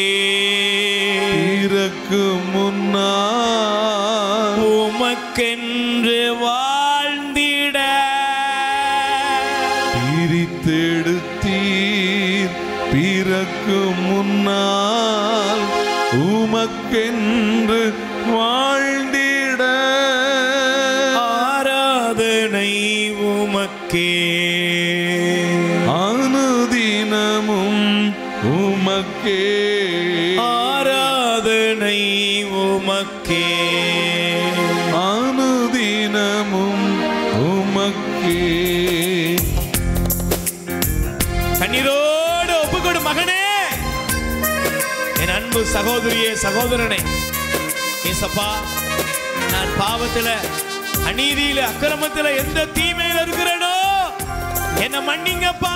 Speaker 2: பிறக்கு முன்னால்
Speaker 1: உமக்கென்று வாழ்ந்திட
Speaker 2: பிரித்தெடுத்தீர், பிறக்கு முன்னால் உமக்கென்று வாழ்ந்திட
Speaker 1: ஆராதனை உமக்கே,
Speaker 2: அனுதினமும் உமக்கே,
Speaker 1: ஆராதனை உமக்கே,
Speaker 2: அனுதினமும் உமக்கே.
Speaker 1: கண்ணீரோடு ஒப்புக்கொடு மகனே, என் அன்பு சகோதரியே சகோதரனே. ஏசப்பா, நான் பாவத்துல, அநீதியில, அக்கிரமத்துல எந்த தீமையில இருக்கிறேனோ என்ன மன்னிங்கப்பா.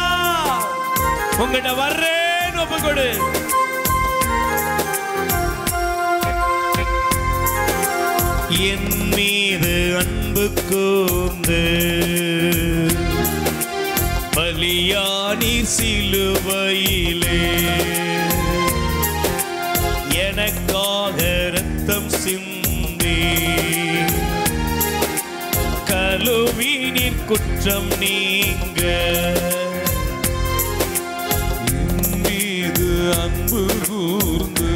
Speaker 1: உங்ககிட்ட வர்றேன்னு ஒப்புக்கொடு. என் மீது அன்பு கூர்ந்து பலியானி சிலுவையிலே எனக்காக ரத்தம் சிந்தி கழுவினீர் குற்றம் நீங்க.
Speaker 2: என் மீது அன்பு கூர்ந்து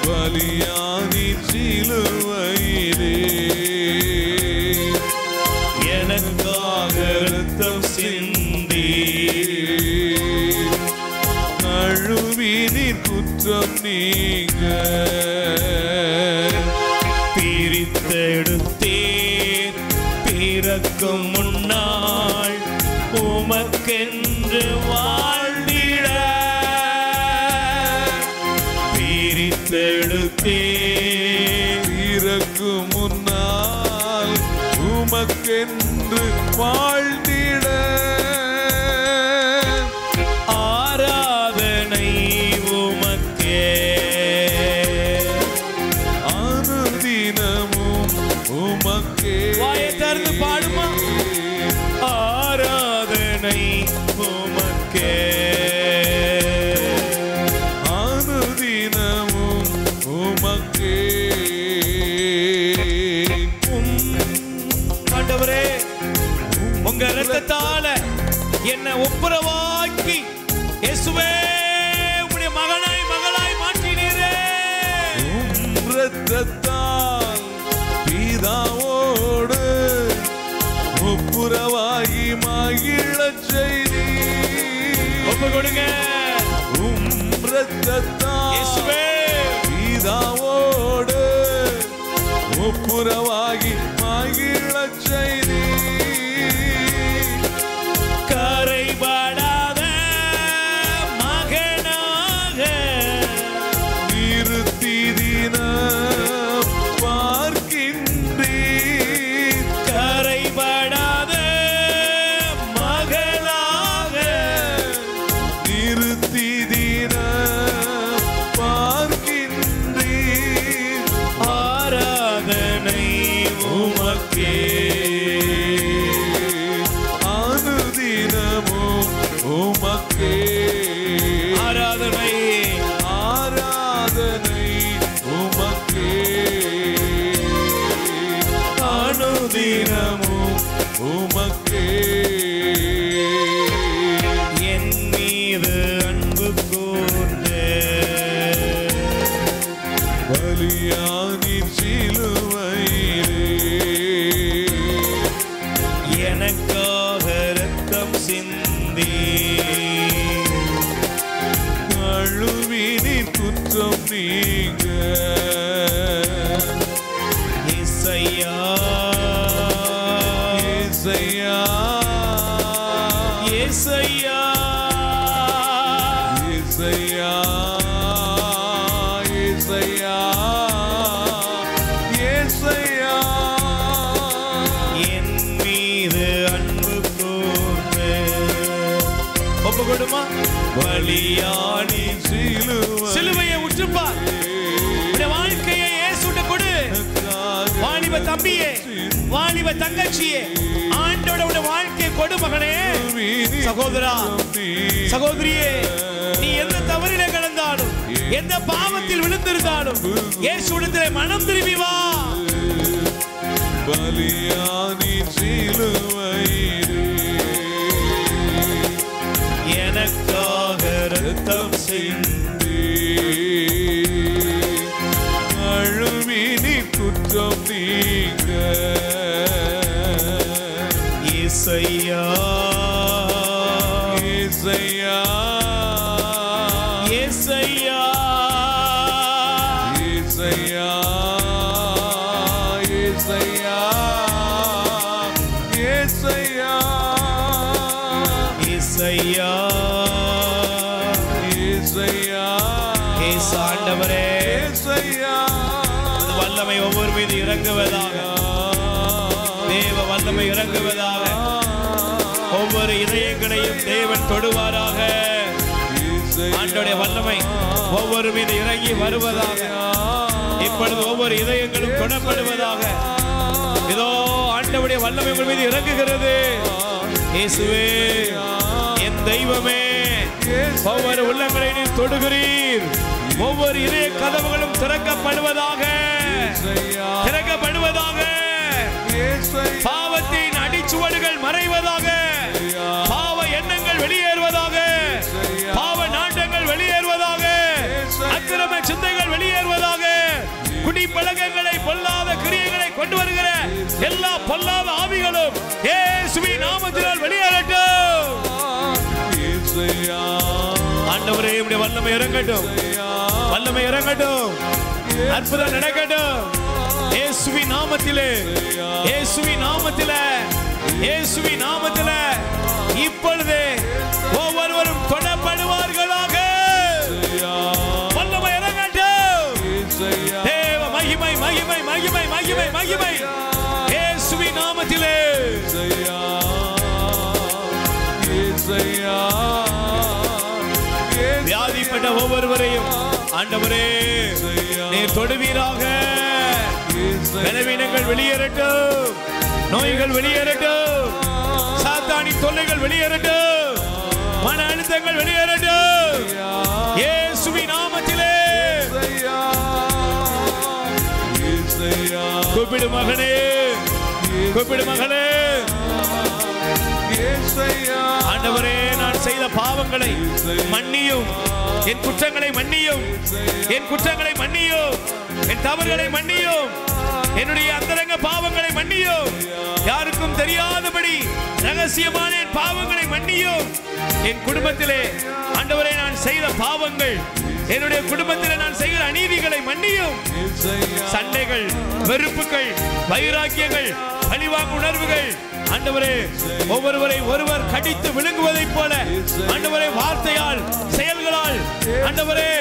Speaker 2: பலியானி சிலுவையிலே
Speaker 1: எனக்காக ரத்தம் சிந்தி
Speaker 2: கழுவினீர் குற்றம் நீங்க.
Speaker 1: பிரித்தெடுத்தேன் பிறக்கும் முன்னாள் உமக்கென்று வாழ்ந்திட. பிரித்தெடுத்தேன்
Speaker 2: பிறக்கும் முன்னால் உமக்கென்று வாழ்ந்திட.
Speaker 1: ஆராதனை உமக்கே
Speaker 2: அனுதினமும் உமக்கே.
Speaker 1: வாயை திறந்து பாடுமா. ஆராதனை உமக்கே
Speaker 2: அனுதினமும் உமக்கே.
Speaker 1: ஆண்டவரே, உங்க இரத்தத்தால என்ன ஒப்புரவாக்கி இயேசுவே உம்முடைய மகனாய் மகளாய் மாற்றினீரே.
Speaker 2: இரத்தத்தால் பிதாவோடு ஒப்புரவாகி மகிழச் செய்தி.
Speaker 1: ஒப்பு கொடுங்க.
Speaker 2: இரத்தத்தால்
Speaker 1: இயேசுவே
Speaker 2: பிதாவோடு ஒப்புரவாகி மகிழச் செய்தி.
Speaker 1: கரைபடாத மகனாக
Speaker 2: நிறுத்தி தினம் பார்க்கின்றீர்.
Speaker 1: கரைபடாத மகளாக
Speaker 2: நிறுத்தி தினம் பார்க்கின்றீர்.
Speaker 1: ஆராதனை உமக்கே
Speaker 2: அனுதினமும் உமக்கே.
Speaker 1: ஆராதனை
Speaker 2: ஆராதனை உமக்கே அனுதினமும் உமக்கே.
Speaker 1: என் மீது அன்பு கூர்ந்து
Speaker 2: பலியானி சிலுவையிலே
Speaker 1: எனக்காக ரத்தம் சிந்தி
Speaker 2: கழுவினீர் குற்றம் நீங்க.
Speaker 1: இசையா
Speaker 2: இசையா
Speaker 1: இசையா
Speaker 2: இசையா இசையா இசையா.
Speaker 1: என் மீது அன்பு கூர்ந்து ஒப்பு கொடுமா. பலியானி சிலுவையை உற்றுப்பார். உடைய வாழ்க்கையை இயேசுட்ட கொடு. வாலிப தம்பியே, வாலிப தங்கச்சியே, ஆண்டோட உடைய வாழ்க்கையை கொடு மகனே. சகோதரா, சகோதரியே, நீ எந்த தவறிலே கடந்தாலும், எந்த பாவத்தில் விழுந்திருந்தாலும் இயேசுவிடத்திலே மனம் திரும்பி வா.
Speaker 2: பலியானி சிலுவையிலே
Speaker 1: எனக்காக ரத்தம் சிந்தி
Speaker 2: கழுவினி குற்றம் நீங்க.
Speaker 1: இசையா
Speaker 2: இசையா
Speaker 1: இசையா
Speaker 2: இசையா இசையா இசையா
Speaker 1: இசையா
Speaker 2: இசையா
Speaker 1: இயேசு ஆண்டவரே, வல்லமை ஒவ்வொரு மீது இறங்குவதாக. தேவ வல்லமை இறங்குவதாக. ஒவ்வொரு இதயங்களையும் தேவன் தொடுவாராக. ஆண்டவருடைய வல்லமை ஒவ்வொரு மீது இறங்கி வருவதாக. இப்பொழுது ஒவ்வொரு இதயங்களும் தொடப்படுவதாக. இதோ ஆண்டவருடைய வல்லமை உங்கள் மீது இறங்குகிறது. இயேசுவே, என் தெய்வமே, ஒவ்வொரு உள்ளங்களை நீர் தொடுகிறீர். ஒவ்வொரு இதய கதவுகளும் திறக்கப்படுவதாக. திறக்கப்படுவதாக. பாவத்தின் அடிச்சுவடுகள் மறைவதாக. பாவ எண்ணங்கள் வெளியேறுவதாக. பாவ நாட்டங்கள் வெளியேறுவதாக. அக்கிரம சிந்தைகள் வெளியேறுவதாக. குடிப்பழக்கங்களை, பொல்லாத கிரியைகளை கொண்டு வருகிற எல்லா பொல்லாத ஆவிகளும் இயேசுவின் நாமத்தினால் வெளியேறட்டும். ஆண்டவரே, உம்முடைய வல்லமை இறங்கட்டும். வல்லமை இறங்கட்டும். அற்புதம் நடக்கட்டும். இயேசுவின் நாமத்திலே, இயேசுவின் நாமத்திலே, இயேசுவின் நாமத்திலே இப்பொழுது ஒவ்வொருவரும் தொடப்படுவார்களாக. வல்லமை இறங்கட்டும். தேவ மகிமை, மகிமை, மகிமை, மகிமை, மகிமை இயேசுவின் நாமத்திலே. வியாதிப்பட்ட ஒவ்வொருவரையும் ஆண்டவரே நீர் தொடுவீராக. பலவீனங்கள் வெளியேறட்டும். நோய்கள் வெளியேறட்டும். சாத்தானின் தொல்லைகள் வெளியேறட்டும். மன அழுத்தங்கள் வெளியேறட்டும். இயேசுவின் நாமத்திலே. கூப்பிடு மகனே, கூப்பிடு மகனே. ஆண்டவரே, நான் செய்த பாவங்களை மன்னியும். என் குற்றங்களை மன்னியும். என் குற்றங்களை மன்னியும். என் தவறுகளை மன்னியும். என்னுடைய அந்தரங்க பாவங்களை மன்னியும். யாருக்கும் தெரியாதபடி ரகசியமான என் பாவங்களை மன்னியும். என் குடும்பத்திலே ஆண்டவரே நான் செய்த பாவங்கள், என்னுடைய குடும்பத்திலே நான் செய்கிற அநீதிகளை மன்னியும். சண்டைகள், வெறுப்புகள், வைராக்கியங்கள், பழிவாங்கும் உணர்வுகள் ஆண்டவரே ஒவ்வொருவரை ஒருவர் கடித்து விழுங்குவதைப் போல ஆண்டவரே வார்த்தையால், செயல்களால் ஆண்டவரே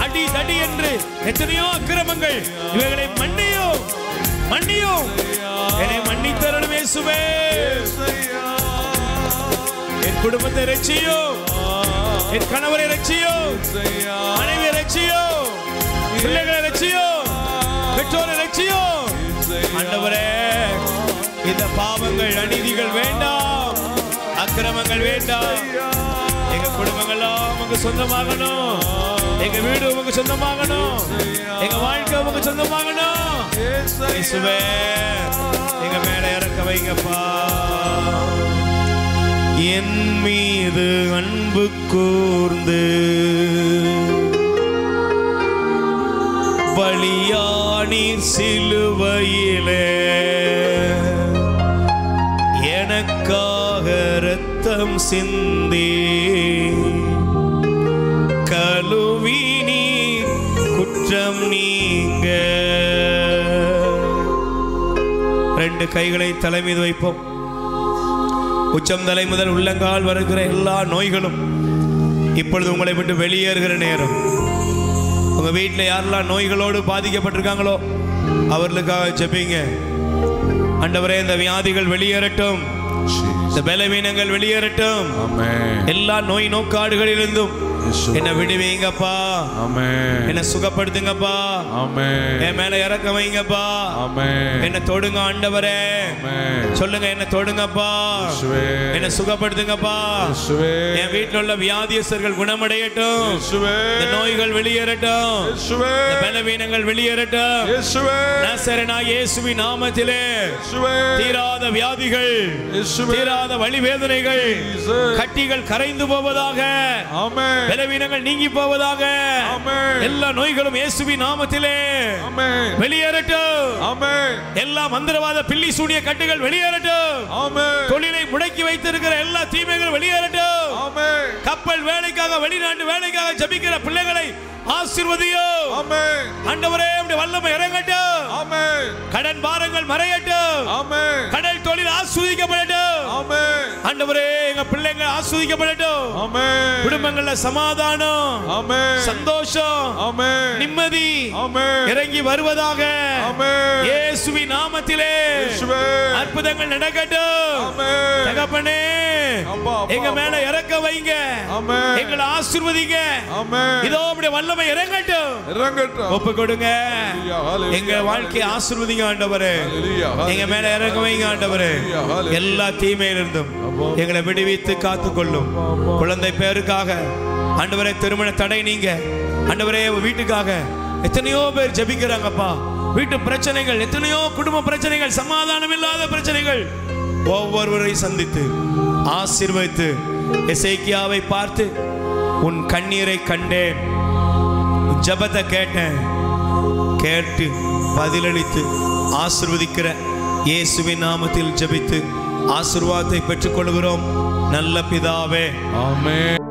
Speaker 1: அடி தடி என்று எத்தனையோ அக்கிரமங்கள், இவைகளை மன்னியும். மன்னியும். என்னை மன்னித்தருளும் இயேசுவே. என் குடும்பத்தை ரட்சியும். என் கணவரை ரட்சியும். மனைவியை ரட்சியும். பிள்ளைகளை ரட்சியும். பெற்றோரை ரட்சியும். ஆண்டவரே, இந்த பாவங்கள், அநீதிகள் வேண்டாம். அக்கிரமங்கள் வேண்டாம். எங்க குடும்பங்கள்லாம் உமக்கு சொந்தமாகணும். எங்க வீடு உமக்கு சொந்தமாகணும். எங்க வாழ்க்கை உமக்கு சொந்தமாகணும். இயேசுவே, எங்க மேல இறக்க வைங்கப்பா. என் மீது அன்பு கூர்ந்து பலியானீர் சிலுவையிலே, எனக்காக இரத்தம் சிந்தி கழுவி நீர் குற்றம் நீங்க. ரெண்டு கைகளை தலை மீது வைப்போம். உச்சம் தலை முதல் உள்ளங்கால் வருகிற எல்லா நோய்களும் இப்பொழுது உங்களை விட்டு வெளியேறுகிற நேரம். உங்க வீட்டில் யாரெல்லாம் நோய்களோடு பாதிக்கப்பட்டிருக்காங்களோ அவர்களுக்காக ஜெபிங்க. ஆண்டவரே, இந்த வியாதிகள் வெளியேறட்டும். இந்த பலவீனங்கள் வெளியேறட்டும். எல்லா நோய் நோக்காடுகளிலிருந்தும் என்ன விடுவீங்கப்பா. என்ன சுகப்படுத்துங்கப்பா. என் மேல இறக்க வைங்கப்பா. என்ன தொடுங்க ஆண்டவரே. சொல்லுங்க, என்ன தொடுங்கப்பா. என்ன சுகப்படுத்துங்கப்பா. என் வீட்டில் உள்ள வியாதியஸ்தர்கள் குணமடையட்டும். இந்த நோய்கள் வெளியேறட்டும். இந்த பலவீனங்கள் வெளியேறட்டும். நசரேனாகிய இயேசுவின் நாமத்திலே தீராத வியாதிகள், தீராத வலி வேதனைகள், கட்டிகள் கரைந்து போவதாக. பலவீனங்கள் நீங்கி போவதாக. எல்லா நோய்களும் இயேசுவின் நாமத்திலே வெளியேறட்டும். எல்லா மந்திரவாத பில்லி சூனிய கட்டுகள் வெளியேறட்டும். தொழிலை முடக்கி வைத்திருக்கிற எல்லா தீமைகள் வெளியேறட்டும். கப்பல் வேலைக்காக, வெளிநாட்டு வேலைக்காக ஜெபிக்கிற பிள்ளைகளை ஆசீர்வதியும்.
Speaker 2: ஆமென்.
Speaker 1: ஆண்டவரே உம்முடைய வல்லமை இறங்கட்டும்.
Speaker 2: ஆமென்.
Speaker 1: கடன் பாரங்கள் மறையட்டும்.
Speaker 2: ஆமென்.
Speaker 1: கடல் தொழில் ஆசீர்வதிக்கப்படட்டும்.
Speaker 2: ஆமென்.
Speaker 1: ஆண்டவரே எங்க பிள்ளைங்க ஆசீர்வதிக்கப்படட்டும்.
Speaker 2: ஆமென்.
Speaker 1: குடும்பங்கள்ல சமாதானம்,
Speaker 2: ஆமென்.
Speaker 1: சந்தோஷம்,
Speaker 2: ஆமென்.
Speaker 1: நிம்மதி
Speaker 2: ஆமென்.
Speaker 1: இறங்கி வருவதாக.
Speaker 2: ஆமென்.
Speaker 1: இயேசுவின் நாமத்திலே
Speaker 2: இயேசுவே.
Speaker 1: அற்புதங்கள் நடக்கட்டும்.
Speaker 2: ஆமென்.
Speaker 1: தகப்பனே
Speaker 2: அப்பா,
Speaker 1: எங்க மேல இறக்க வைங்க.
Speaker 2: ஆமென்.
Speaker 1: எங்களை ஆசீர்வதிங்க.
Speaker 2: ஆமென்.
Speaker 1: இதோ உம்முடைய வல்லமை இறங்கட்டும்.
Speaker 2: இறங்கட்டும்.
Speaker 1: ஒப்பு கொடுங்க.
Speaker 2: ஹalleluya, ஹalleluya.
Speaker 1: எங்க வாழ்க்கையை ஆசீர்வதிங்க ஆண்டவரே.
Speaker 2: ஹalleluya, ஹalleluya.
Speaker 1: எங்க மேல இறக்க வைங்க ஆண்டவரே.
Speaker 2: ஹalleluya.
Speaker 1: எல்லா தீமையிலிருந்தும் எங்களை விடுவித்து காத்துக்கொள்ளும். குழந்தை பேருக்காக ஆண்டவரே, திருமண தடை நீங்க ஆண்டவரே. வீட்டுக்காக எத்தனையோ பேர் ஜெபிக்கிறாங்கப்பா. வீட்டு பிரச்சனைகள், எத்தனையோ குடும்ப பிரச்சனைகள், சமாதானம் இல்லாத பிரச்சனைகள் ஒவ்வொருவரை சந்தித்து ஆசீர்வதித்து, எசேக்கியாவை பார்த்து உன் கண்ணீரை கண்டேன், ஜெபத்தை கேட்டேன், கேட்டு பதிலளித்து ஆசீர்வதிக்கிற இயேசுவின் நாமத்தில் ஜெபித்து ஆசீர்வாதத்தை பெற்றுக்கொள்கிறோம் நல்ல பிதாவே.
Speaker 2: ஆமென்.